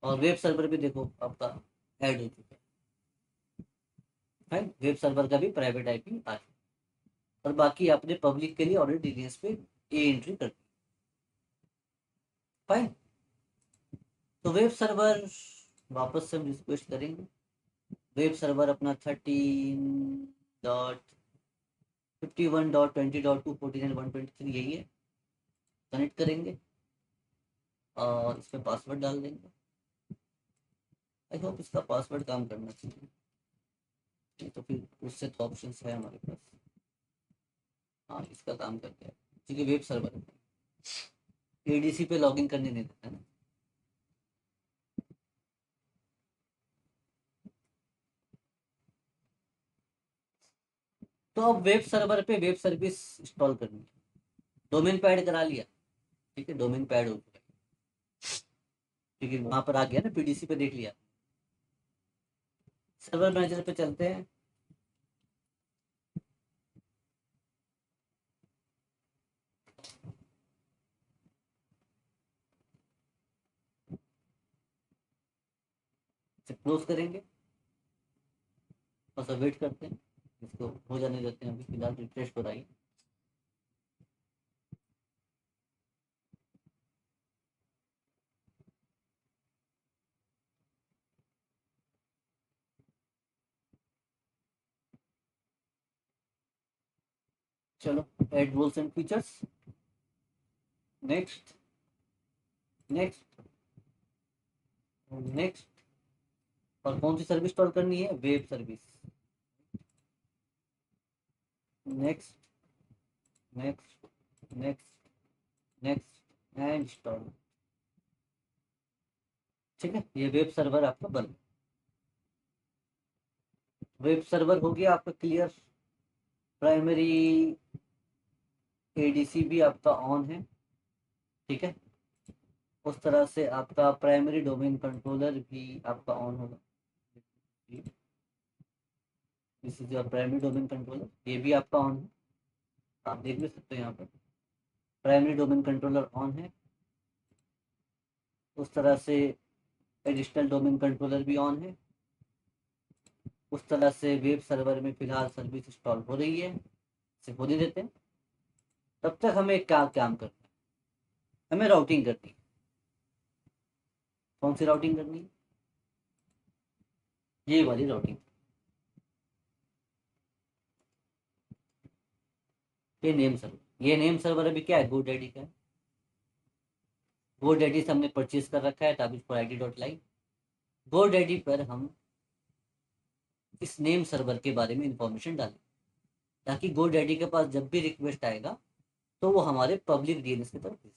Speaker 1: और वेब सर्वर भी देखो आपका ऐड हो चुका है, वेब सर्वर का भी प्राइवेट आईपी आ चुका है, और बाकी आपने पब्लिक के लिए ऑलरेडी डीएनएस पे ए एंट्री कर दी, फाइन। तो वेब सर्वर वापस से हम रिक्वेस्ट करेंगे, वेब सर्वर अपना 13.51.20.249.123 यही है, कनेक्ट करेंगे और इसमें पासवर्ड डाल देंगे। आई होप इसका पासवर्ड काम करना चाहिए, नहीं तो फिर उससे तो ऑप्शन है हमारे पास। हाँ इसका काम करता है, क्योंकि वेब सर्वर है, एडीसी पे लॉगिन करने नहीं देता ना। तो अब वेब सर्वर पे वेब सर्विस इंस्टॉल करनी है, डोमेन पे ऐड करा लिया, ठीक है, डोमेन पे ऐड हो गया, ठीक है, वहां पर आ गया ना, पीडीसी पे देख लिया। सर्वर मैनेजर पे चलते हैं। क्लोज करेंगे और सब वेट करते हैं, इसको हो जाने देते हैं, अभी फिलहाल रिफ्रेश हो रहा है। चलो, add roles and features, next, next, next. और कौन सी सर्विस इंस्टॉल करनी है? Web service. Next, next, next, next and install. ठीक है, ये वेब सर्वर आपका बन, वेब सर्वर हो गया आपका क्लियर। प्राइमरी एडीसी भी आपका ऑन है, ठीक है। उस तरह से आपका प्राइमरी डोमेन कंट्रोलर भी आपका ऑन होगा। This is your primary domain controller, ये भी आपका ऑन है, आप देख भी सकते हो यहाँ पर प्राइमरी डोमेन कंट्रोलर ऑन है। उस तरह से एडिशनल डोमेन कंट्रोलर भी ऑन है। उस तरह से वेब सर्वर में फिलहाल सर्विस इंस्टॉल हो रही है, इसे होने देते हैं। तब तक हमें क्या काम करना है? हमें राउटिंग करनी है। कौन सी राउटिंग करनी है? ये वाली राउटिंग। ये नेम सर्वर अभी क्या है? GoDaddy का है। GoDaddy से हमने परचेज कर रखा है tabiz4it.live। GoDaddy पर हम इस नेम सर्वर के बारे में इंफॉर्मेशन डालें, ताकि GoDaddy के पास जब भी रिक्वेस्ट आएगा तो वो हमारे पब्लिक डीएनएस की तरफ भेजे।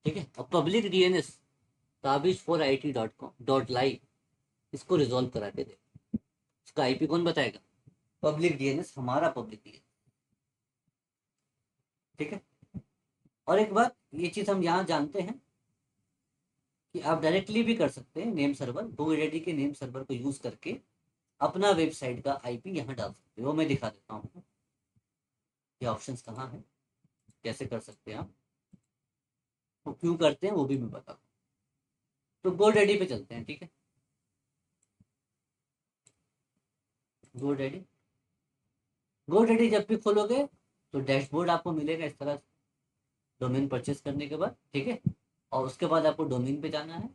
Speaker 1: ठीक है, और पब्लिक डीएनएस tabiz4it.com.live इसको रिजॉल्व करा के दे। इसका आईपी कौन बताएगा? पब्लिक डीएनएस, हमारा पब्लिक डीएनएस। ठीक है। और एक बात, ये चीज हम यहाँ जानते हैं कि आप डायरेक्टली भी कर सकते हैं नेम सर्वर, GoDaddy के नेम सर्वर को यूज करके अपना वेबसाइट का आईपी यहाँ डाल सकते हो। मैं दिखा देता हूँ ये ऑप्शंस कहाँ है, कैसे कर सकते हैं आप, वो क्यों करते हैं वो भी मैं बताऊँ। तो GoDaddy पे चलते हैं, ठीक है। GoDaddy, GoDaddy जब भी खोलोगे तो डैशबोर्ड आपको मिलेगा इस तरह से, डोमेन परचेस करने के बाद, ठीक है। और उसके बाद आपको डोमेन पे जाना है,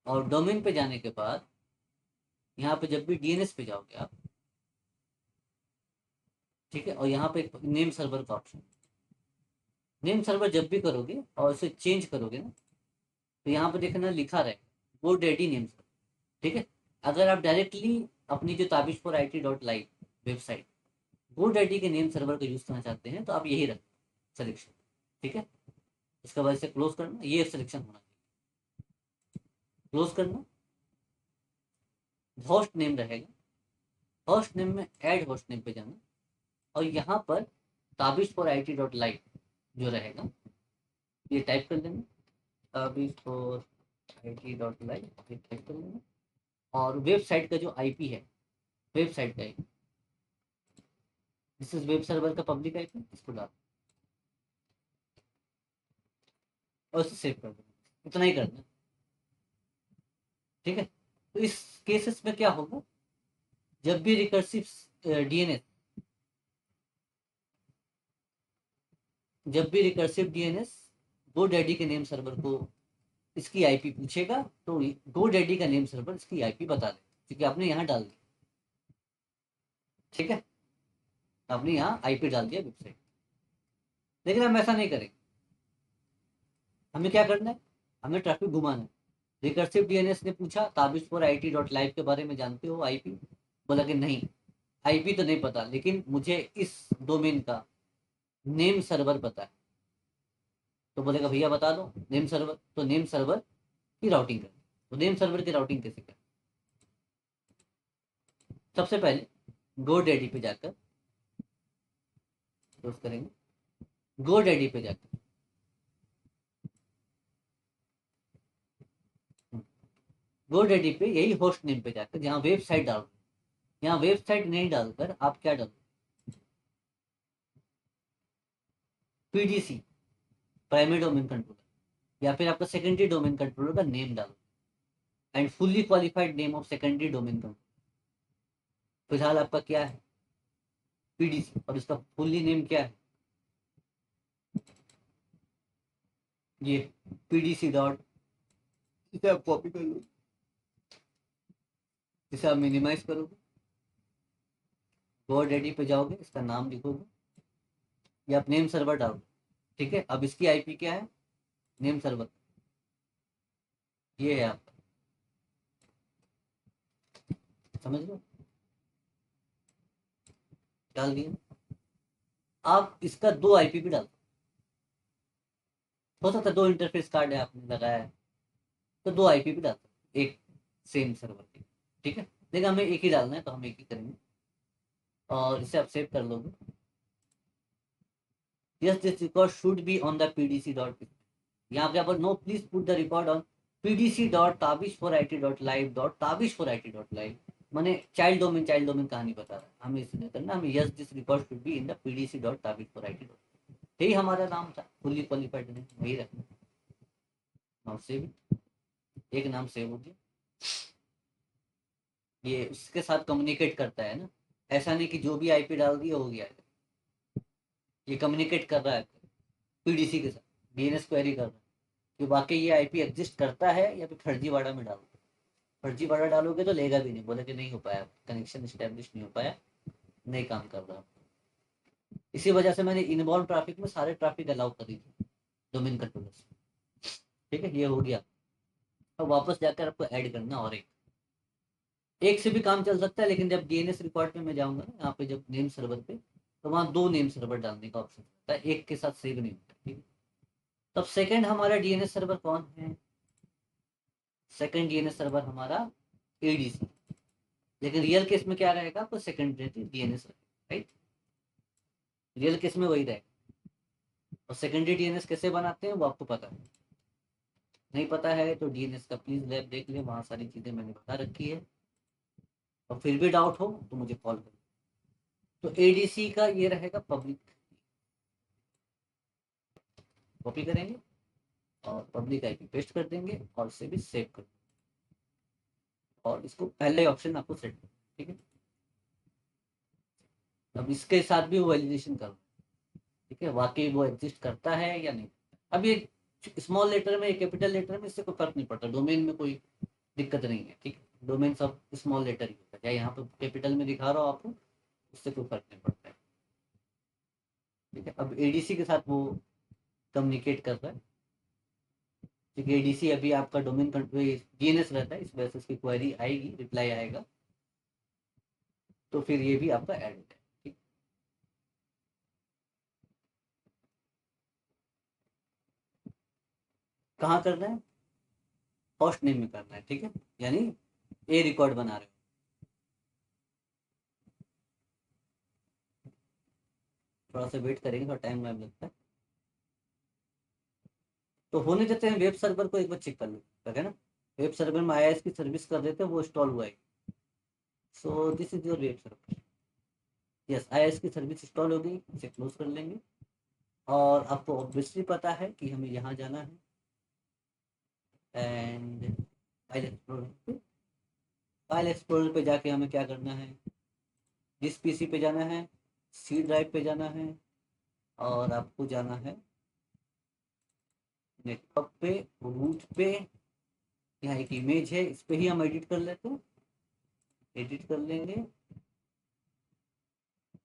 Speaker 1: और डोमेन पे जाने के बाद यहाँ पे जब भी डीएनएस पे जाओगे आप, ठीक है, और यहाँ पे नेम सर्वर का ऑप्शन, नेम सर्वर जब भी करोगे और उसे चेंज करोगे ना, तो यहाँ पे देखना लिखा रहेगा GoDaddy नेम सर्वर, ठीक है। अगर आप डायरेक्टली अपनी जो tabiz4it.live वेबसाइट GoDaddy के नेम सर्वर का यूज करना चाहते हैं तो आप यही रखें सिलेक्शन, ठीक है। इसके बाद इसे क्लोज करना, ये सिलेक्शन होना चाहिए, क्लोज करना। होस्ट नेम रहेगा, होस्ट नेम में ऐड होस्ट नेम पे जाना, और यहाँ पर tabiz4it.live जो रहेगा ये टाइप कर देना, tabiz4it.live ये टाइप कर देना। और वेबसाइट का जो आईपी है, वेबसाइट का IP, this is web server का पब्लिक आईपी, इसको डाल और इसे सेव कर देना। इतना ही करना, ठीक है। तो इस केसेस में क्या होगा, जब भी रिकर्सिव डीएनएस, जब भी रिकर्सिव डीएनएस GoDaddy के नेम सर्वर को इसकी आईपी पूछेगा तो GoDaddy का नेम सर्वर इसकी आईपी बता दे, क्योंकि आपने यहाँ डाल दी, ठीक है। आपने यहाँ आईपी डाल दिया वेबसाइट। लेकिन हम ऐसा नहीं करेंगे, हमें क्या करना है, हमें ट्रैफिक घुमाना है। रिकर्सिव डीएनएस ने पूछा tabiz4it.live के बारे में जानते हो आईपी? बोला कि नहीं, आईपी तो नहीं पता, लेकिन मुझे इस डोमेन का नेम सर्वर पता है। तो बोलेगा भैया बता दो नेम सर्वर, तो नेम सर्वर की राउटिंग कर। तो नेम सर्वर की राउटिंग कैसे करें? सबसे पहले GoDaddy पे जाकर क्लोज करेंगे, GoDaddy पे जाकर GoDaddy पे यही होस्ट नेम पे जाकर जहाँ वेबसाइट डाल, यहाँ वेबसाइट नहीं डालकर आप क्या डालो, PDC, प्राइमरी डोमेन कंट्रोलर, या फिर आपका सेकेंडरी डोमेन कंट्रोलर का नेम डालो, and fully qualified name of secondary domain controller. फिलहाल आपका क्या है, PDC, और इसका फुल्ली नेम क्या है, ये PDC डॉट, इसे आप कॉपी कर लो, इसे आप मिनिमाइज करोगे, GoDaddy पे जाओगे, इसका नाम लिखोगे, या आप नेम सर्वर डालोगे। ठीक है, अब इसकी IP क्या है, नेम सर्वर, ये है आपका, समझ लो, डाल दिया। आप इसका 2 IP भी डाल, हो सकता है 2 इंटरफेस कार्ड है आपने लगाया है, तो 2 IP भी डाल सकते, एक सेम सर्वर की। ठीक है, लेकिन हमें एक ही डालना है तो हम एक ही करेंगे, और इसे आप सेव कर लोगे। Yes this record should be on the PDC dot, यहाँ पे आप no please put the record on PDC dot Tabish for IT dot live dot Tabish for IT dot live. मैंने चाइल्ड डोमेन कहानी बता रहा है, हमें इसे नहीं करना, हमें yes this record should be in the PDC dot Tabish for IT dot, यही हमारा नाम था, फुल्ली क्वालिफाइड नहीं, वही रखना। नाउ सेव, एक नाम सेव हो गया, ये उसके साथ कम्युनिकेट करता है ना, ऐसा नहीं कि जो भी IP डाल दिया हो गया, ये कम्युनिकेट कर रहा है PDC के साथ, DNS क्वेरी कर रहा है कि वाकई ये IP एग्जिस्ट करता है या फिर फर्जीवाड़ा में डालो। फर्जीवाड़ा डालोगे तो लेगा भी नहीं, बोले कि नहीं हो पाया, कनेक्शन स्टैब्लिश नहीं हो पाया, नहीं काम कर रहा। इसी वजह से मैंने इनबाउंड ट्रैफिक में सारे ट्रैफिक अलाउ कर दी थी डोमेन कंट्रोलर से। ठीक है, ये हो गया। अब वापस जाकर आपको ऐड करना, और एक से भी काम चल सकता है, लेकिन जब DNS रिकॉर्ड पे मैं जाऊंगा ना, यहाँ पे जब नेम सर्वर पे, तो वहाँ 2 नेम सर्वर डालने का ऑप्शन होता है, एक के साथ सेव नहीं होता। ठीक है, तब सेकंड हमारा DNS सर्वर कौन है, सेकंड DNS सर्वर हमारा ADC, लेकिन रियल केस में क्या रहेगा, आपको सेकंड DNS रहेगा, राइट, रियल केस में वही रहेगा। और सेकेंडरी DNS कैसे बनाते हैं वो आपको पता है, नहीं पता है तो DNS का प्लीज लैब देख ले, वहाँ सारी चीजें मैंने बता रखी है, और फिर भी डाउट हो तो मुझे कॉल करो। तो ADC का ये रहेगा पब्लिक, कॉपी करेंगे और पब्लिक IP पेस्ट कर देंगे, और इसे भी सेव कर देंगे, और इसको पहले ऑप्शन आपको सेट कर, ठीक है। अब इसके साथ भी वो वैलिडेशन करो, ठीक है, वाकई वो एग्जिस्ट करता है या नहीं। अब ये स्मॉल लेटर में, कैपिटल लेटर में, इससे कोई फर्क नहीं पड़ता, डोमेन में कोई दिक्कत नहीं है। ठीक है, डोमेन सब स्मॉल लेटर ही होता है, चाहे यहाँ पे कैपिटल में दिखा रहा हो आपको, उससे कोई फर्क नहीं पड़ता है। ठीक है, अब ADC के साथ वो कम्युनिकेट कर रहा है, क्योंकि ADC अभी आपका डोमेन कंट्रोल DNS रहता है, इस वजह से उसकी क्वेरी आएगी, रिप्लाई आएगा, तो फिर ये भी आपका ऐड होता है। ठीक, कहाँ करना है, होस्ट नेम में करना है। ठीक है, यानी ए रिकॉर्ड बना रहे हो, थोड़ा सा वेट करेंगे, थोड़ा टाइम वाइम लगता है, तो होने देते हैं। वेब सर्वर को एक बार चेक कर लो, है ना, वेब सर्वर में IIS की सर्विस कर देते हैं, वो इंस्टॉल हुआ है। So this is your web server, yes IIS की सर्विस इंस्टॉल हो गई, इसे क्लोज कर लेंगे। और आपको ऑब्वियसली पता है कि हमें यहाँ जाना है, and file explorer, file explorer पे जाके हमें क्या करना है, जिस PC पे जाना है, C ड्राइव पे जाना है, और आपको जाना है नेटवर्क पे, रूट पे, यहाँ एक इमेज है, इस पे ही हम एडिट कर लेते हैं, एडिट कर लेंगे,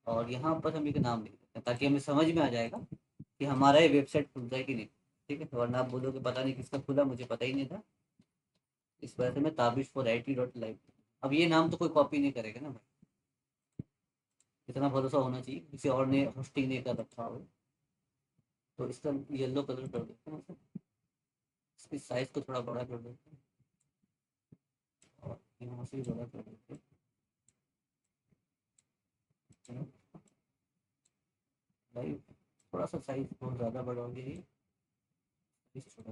Speaker 1: और यहाँ पर हम एक नाम लिख देते हैं, ताकि हमें समझ में आ जाएगा कि हमारा ये वेबसाइट खुलता है कि नहीं। ठीक है, वरना आप बोलोगे पता नहीं किसका खुला, मुझे पता ही नहीं था, इस वजह से मैं Tabish for IT dot live. अब ये नाम तो कोई कॉपी नहीं करेगा ना भाई, इतना भरोसा होना चाहिए, किसी और ने होस्टिंग नहीं कर रखा हो। तो इसका येलो कलर कर देते हैं, इसकी साइज को थोड़ा बड़ा कर देते हैं, और यहाँ से भी बड़ा कर देते हैं, भाई थोड़ा सा साइज बहुत ज़्यादा बढ़ाओगे ये, इस छोटा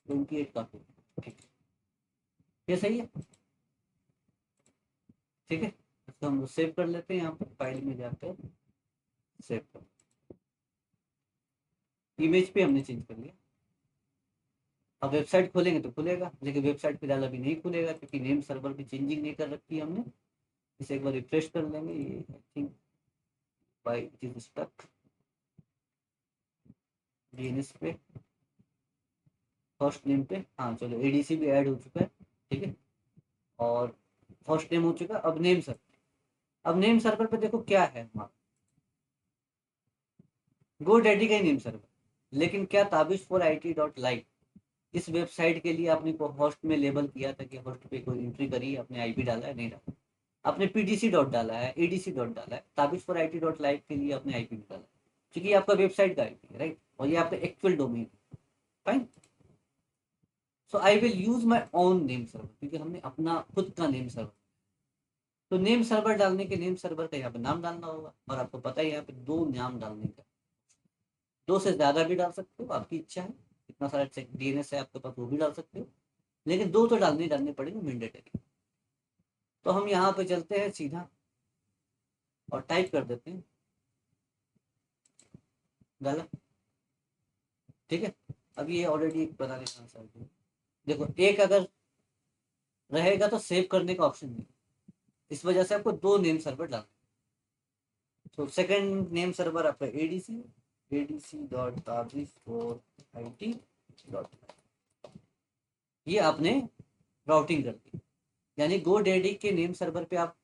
Speaker 1: 28 काफी, ठीक है, ये सही है। ठीक है, इसको हम सेव कर लेते हैं, यहाँ पर फाइल में जाकर सेव कर, इमेज पे हमने चेंज कर लिया। अब वेबसाइट खोलेंगे तो खुलेगा, लेकिन वेबसाइट फिलहाल अभी नहीं खुलेगा क्योंकि नेम सर्वर की चेंजिंग नहीं कर रखी है हमने। इसे एक बार रिफ्रेश कर लेंगे, ये I think by it is stuck. DNS पे फर्स्ट नेम पे, हाँ चलो एडीसी भी ऐड हो चुका है, ठीक है। और फर्स्ट नेम हो चुका, अब नेम सर्वर। अब नेम सर्वर पे देखो क्या है हमारा, गो डैडी का ही नेम सर्वर, लेकिन क्या Tabish for I T dot live, इस वेबसाइट के लिए आपने को होस्ट में लेबल किया था कि होस्ट पे कोई एंट्री करी, आपने आईपी डाला है, नहीं डाला, आपने पीडीसी डॉट डाला है, एडीसी डॉट डाला है, Tabish for I T dot live के लिए आपने आईपी डाला है, क्योंकि ये आपका वेबसाइट का आईपी है, राइट, और ये आपका actual domain, fine. So I will use my own name server, क्योंकि हमने अपना खुद का नेम सर्वर, तो नेम सर्वर डालने के नेम सर्वर का यहाँ पे नाम डालना होगा, और आपको पता है यहाँ पे दो नाम डालने का, दो से ज्यादा भी डाल सकते हो, आपकी इच्छा है, इतना सारा डीएनएस है आपके पास वो भी डाल सकते हो, लेकिन दो तो डालने पड़ेंगे मैंडेटरी। तो हम यहाँ पे चलते हैं सीधा और टाइप कर देते हैं डाला, ठीक है। अब ये ऑलरेडी एक पता नहीं कहाँ से, देखो एक अगर रहेगा तो सेव करने का ऑप्शन नहीं, इस वजह से आपको दो नेम सर्वर डालना। तो सेकंड नेम सर्वर आपका ADC, ADC dot Tabish for I T dot, ये आपने राउटिंग कर दी, यानी गो डैडी के नेम सर्वर पे आप,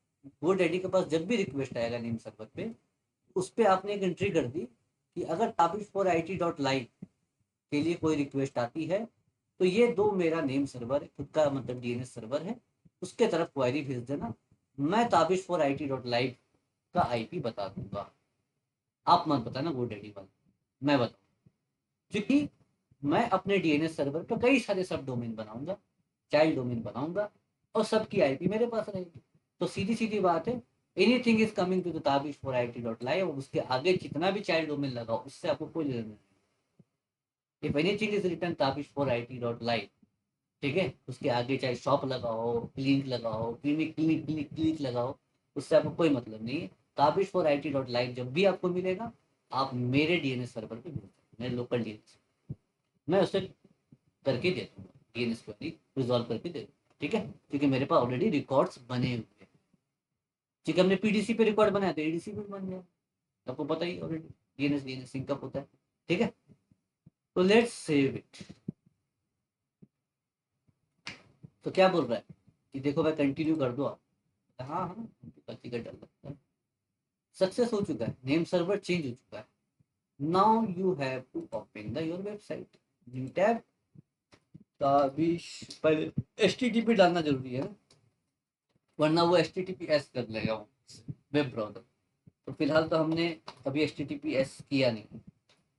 Speaker 1: गो डैडी के पास जब भी रिक्वेस्ट आएगा नेम सर्वर पे, उस पर आपने एक एंट्री कर दी कि अगर Tabish for I T dot live के लिए कोई रिक्वेस्ट आती है तो ये दो मेरा नेम सर्वर है, खुद का मतलब डीएनएस सर्वर है, उसके तरफ क्वेरी भेज देना, मैं Tabish for I T dot live का आईपी बता दूंगा। आप मत बताना गो डैडी वाला, मैं बताऊँ, क्योंकि मैं अपने डीएनएस सर्वर पर कई सारे सब डोमेन बनाऊंगा, चाइल्ड डोमेन बनाऊंगा, और सबकी आईपी मेरे पास रहेगी। तो सीधी सीधी बात है, anything is coming to the Tabish for I T dot live, उसके आगे जितना भी चाइल्ड डोमेन लगाओ उससे आपको कोई लेना नहीं। If anything is return Tabish for I T dot live, ठीक है, उसके आगे चाहे शॉप लगाओ, क्लिनिक लगाओ, क्लिनिक क्लिनिक क्लिनिक क्लिनिक लगाओ, उससे आपको कोई मतलब नहीं है। Tabish for I T dot live जब भी आपको मिलेगा, आप मेरे डीएनएस सर्वर पे भेज सकते, मेरे लोकल डीएनएस, मैं उसे करके दे दूंगा, डीएनएस क्वेरी रिजॉल्व करके दे दूंगा, ठीक है, क्योंकि मेरे पास ऑलरेडी रिकॉर्ड्स बने हुए हैं। ठीक है, हमने पीडीसी पे रिकॉर्ड बनाया तो एडीसी पे बन गया, आपको पता ही ऑलरेडी डीएनएस डीएनएस सिंकअप होता है, ठीक है। तो लेट्स सेव इट। तो क्या बोल रहा है कि देखो मैं कंटिन्यू कर दो आप, हाँ हाँ टिकट डाल सकता है, सक्सेस हो चुका है, नेम सर्वर चेंज हो चुका है। Now you have to open the your website, new tab, Tabish, पहले एचटीटीपी डालना जरूरी है ना, वरना वो एचटीटीपीएस कर लेगा वो वेब ब्राउजर। तो फिलहाल तो हमने अभी एचटीटीपीएस किया नहीं,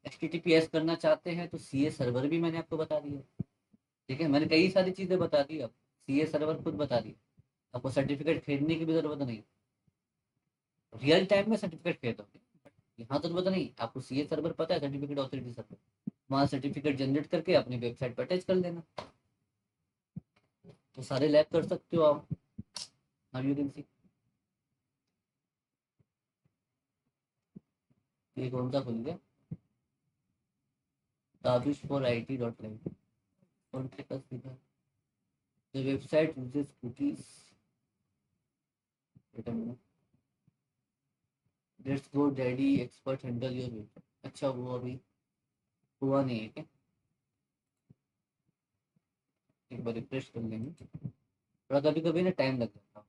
Speaker 1: एचटीटीपीएस करना चाहते हैं तो सीए सर्वर भी मैंने आपको बता दिया, ठीक है, मैंने कई सारी चीजें बता दी, अब सीए सर्वर खुद बता दी, आपको सर्टिफिकेट खरीदने की भी जरूरत नहीं, रियल टाइम में सर्टिफिकेट खरीदोगे, यहाँ जरूरत नहीं, आपको सीए सर्वर पता है, सर्टिफिकेट ऑथोरिटी सर्वर, वहाँ सर्टिफिकेट जनरेट करके अपनी वेबसाइट पर अटैच कर लेना, तो सारे लैब कर सकते हो आप। नाउ यू कैन सी, ये कौन सा खुल गया, Tabish for I T dot line, और सीधा the website uses cookies, let's Go Daddy expert handle your web, अच्छा वो अभी हुआ नहीं है क्या, एक बार रिफ्रेश कर लेंगे, थोड़ा कभी कभी ना टाइम लग जाता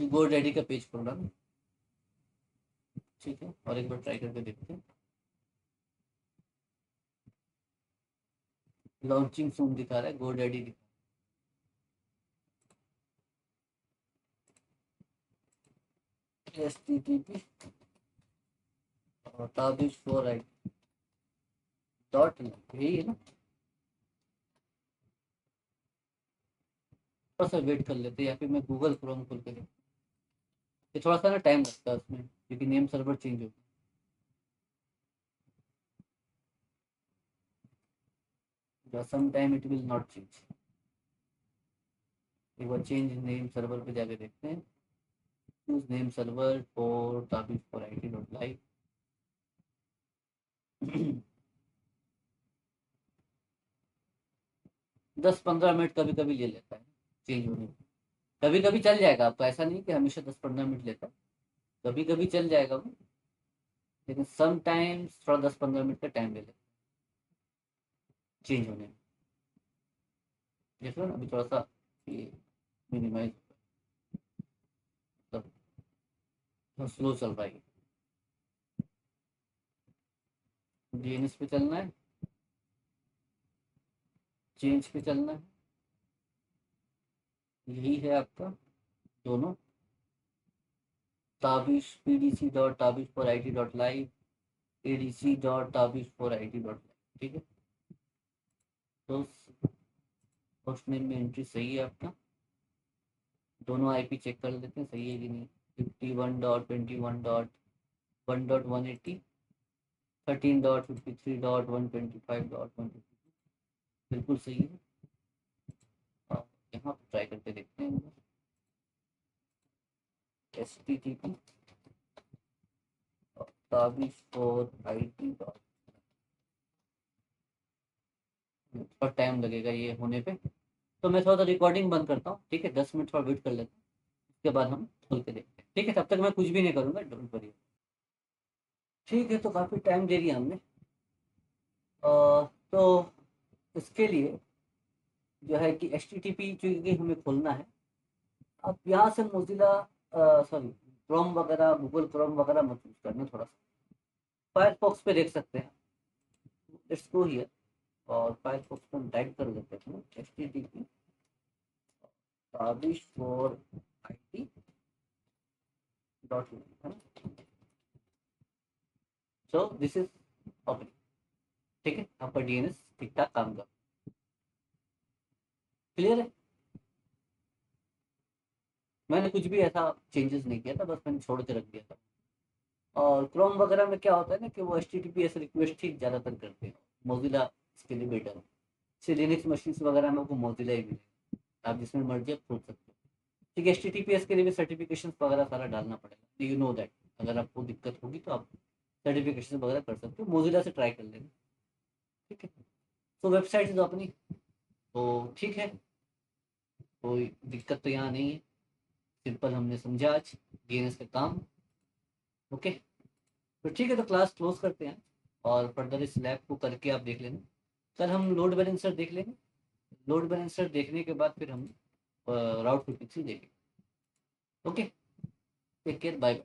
Speaker 1: है। गो डैडी का पेज खोल रहा ना, ठीक है, और एक बार ट्राई करके देखते हैं, लॉन्चिंग सून दिखा रहा है, गो डैडी दिखा, HTTP Tabish for I dot, यही है ना, थोड़ा सा वेट कर लेते हैं, या फिर मैं गूगल क्रोम खोल के देखता हूँ। ये थोड़ा सा ना टाइम लगता है उसमें, क्योंकि नेम सर्वर चेंज होता है, some time it will not change. एक बार चेंज नेम सर्वर पे जाके देखते हैं। Use name server for topic for IT dot live. 10-15 minute कभी कभी ले लेता है चेंज होने में। कभी कभी चल जाएगा आपका, ऐसा नहीं कि हमेशा 10-15 मिनट लेता है, कभी कभी चल जाएगा वो, लेकिन सम टाइम्स थोड़ा 10-15 मिनट का टाइम ले लेता है चेंज होने में। देखो ना, अभी थोड़ा सा ये मिनिमाइज, मतलब स्लो चल रहा है। DNS पे चलना है, चेंज पे चलना है, यही है आपका दोनों। ताबिश pdc.tabish4it.live, adc.tabish4it.live, ठीक है। तो होस्ट नेम में एंट्री सही है आपका, दोनों IP चेक कर लेते हैं सही है कि नहीं। 51.21.1.180, 13.53.125.1, बिल्कुल सही है। और यहाँ पर ट्राई करके देखते हैं, HTTP tabish4it, थोड़ा टाइम लगेगा ये होने पे। तो मैं थोड़ा सा रिकॉर्डिंग बंद करता हूँ, ठीक है, 10 मिनट थोड़ा वेट कर लेता हूँ, उसके बाद हम खोल के देखते हैं, ठीक है। तब तक मैं कुछ भी नहीं करूँगा, डोंट वरी। ठीक है, तो काफ़ी टाइम दे दिया हमने। तो इसके लिए जो है कि HTTP चूँकि हमें खोलना है, अब यहाँ से मोजिला, सॉरी, क्रोम वगैरह, गूगल क्रोम वगैरह मत यूज़ करना, थोड़ा सा फायरफॉक्स पे देख सकते हैं। लेट्स गो हियर, और फायरफॉक्स पे हम टाइप कर लेते हैं HTTP tabish4it.in, है ना। सो दिस इज ओपनिंग, ठीक है, आपका DNS ठीक ठाक काम कर, क्लियर है। मैंने कुछ भी ऐसा चेंजेस नहीं किया था, बस मैंने छोड़ के रख दिया था। और क्रोम वगैरह में क्या होता है ना कि वो HTTPS रिक्वेस्ट ही ज़्यादातर करते हैं, मोजिला इसके लिए बेटर है। जैसे लिनक्स मशीन वगैरह में आपको मोजिला ही मिलेगा, आप जिसमें मर्जी आप खोल सकते हो। ठीक है, HTTPS के लिए भी सर्टिफिकेशन वगैरह सारा डालना पड़ेगा, यू नो दैट। अगर आपको दिक्कत होगी तो आप सर्टिफिकेशन वगैरह कर सकते हो, मोजिला से ट्राई कर लेना, ठीक है। तो वेबसाइट जो अपनी, तो ठीक है, कोई दिक्कत तो यहाँ नहीं है, सिंपल हमने समझा आज DNS का काम। ओके, तो ठीक है, तो क्लास क्लोज करते हैं, और फर्दर इस लैब को करके आप देख लेना। कल हम लोड बैलेंसर देख लेंगे, लोड बैलेंसर देखने के बाद फिर हम राउट 56 देखेंगे। Okay, take care, bye bye.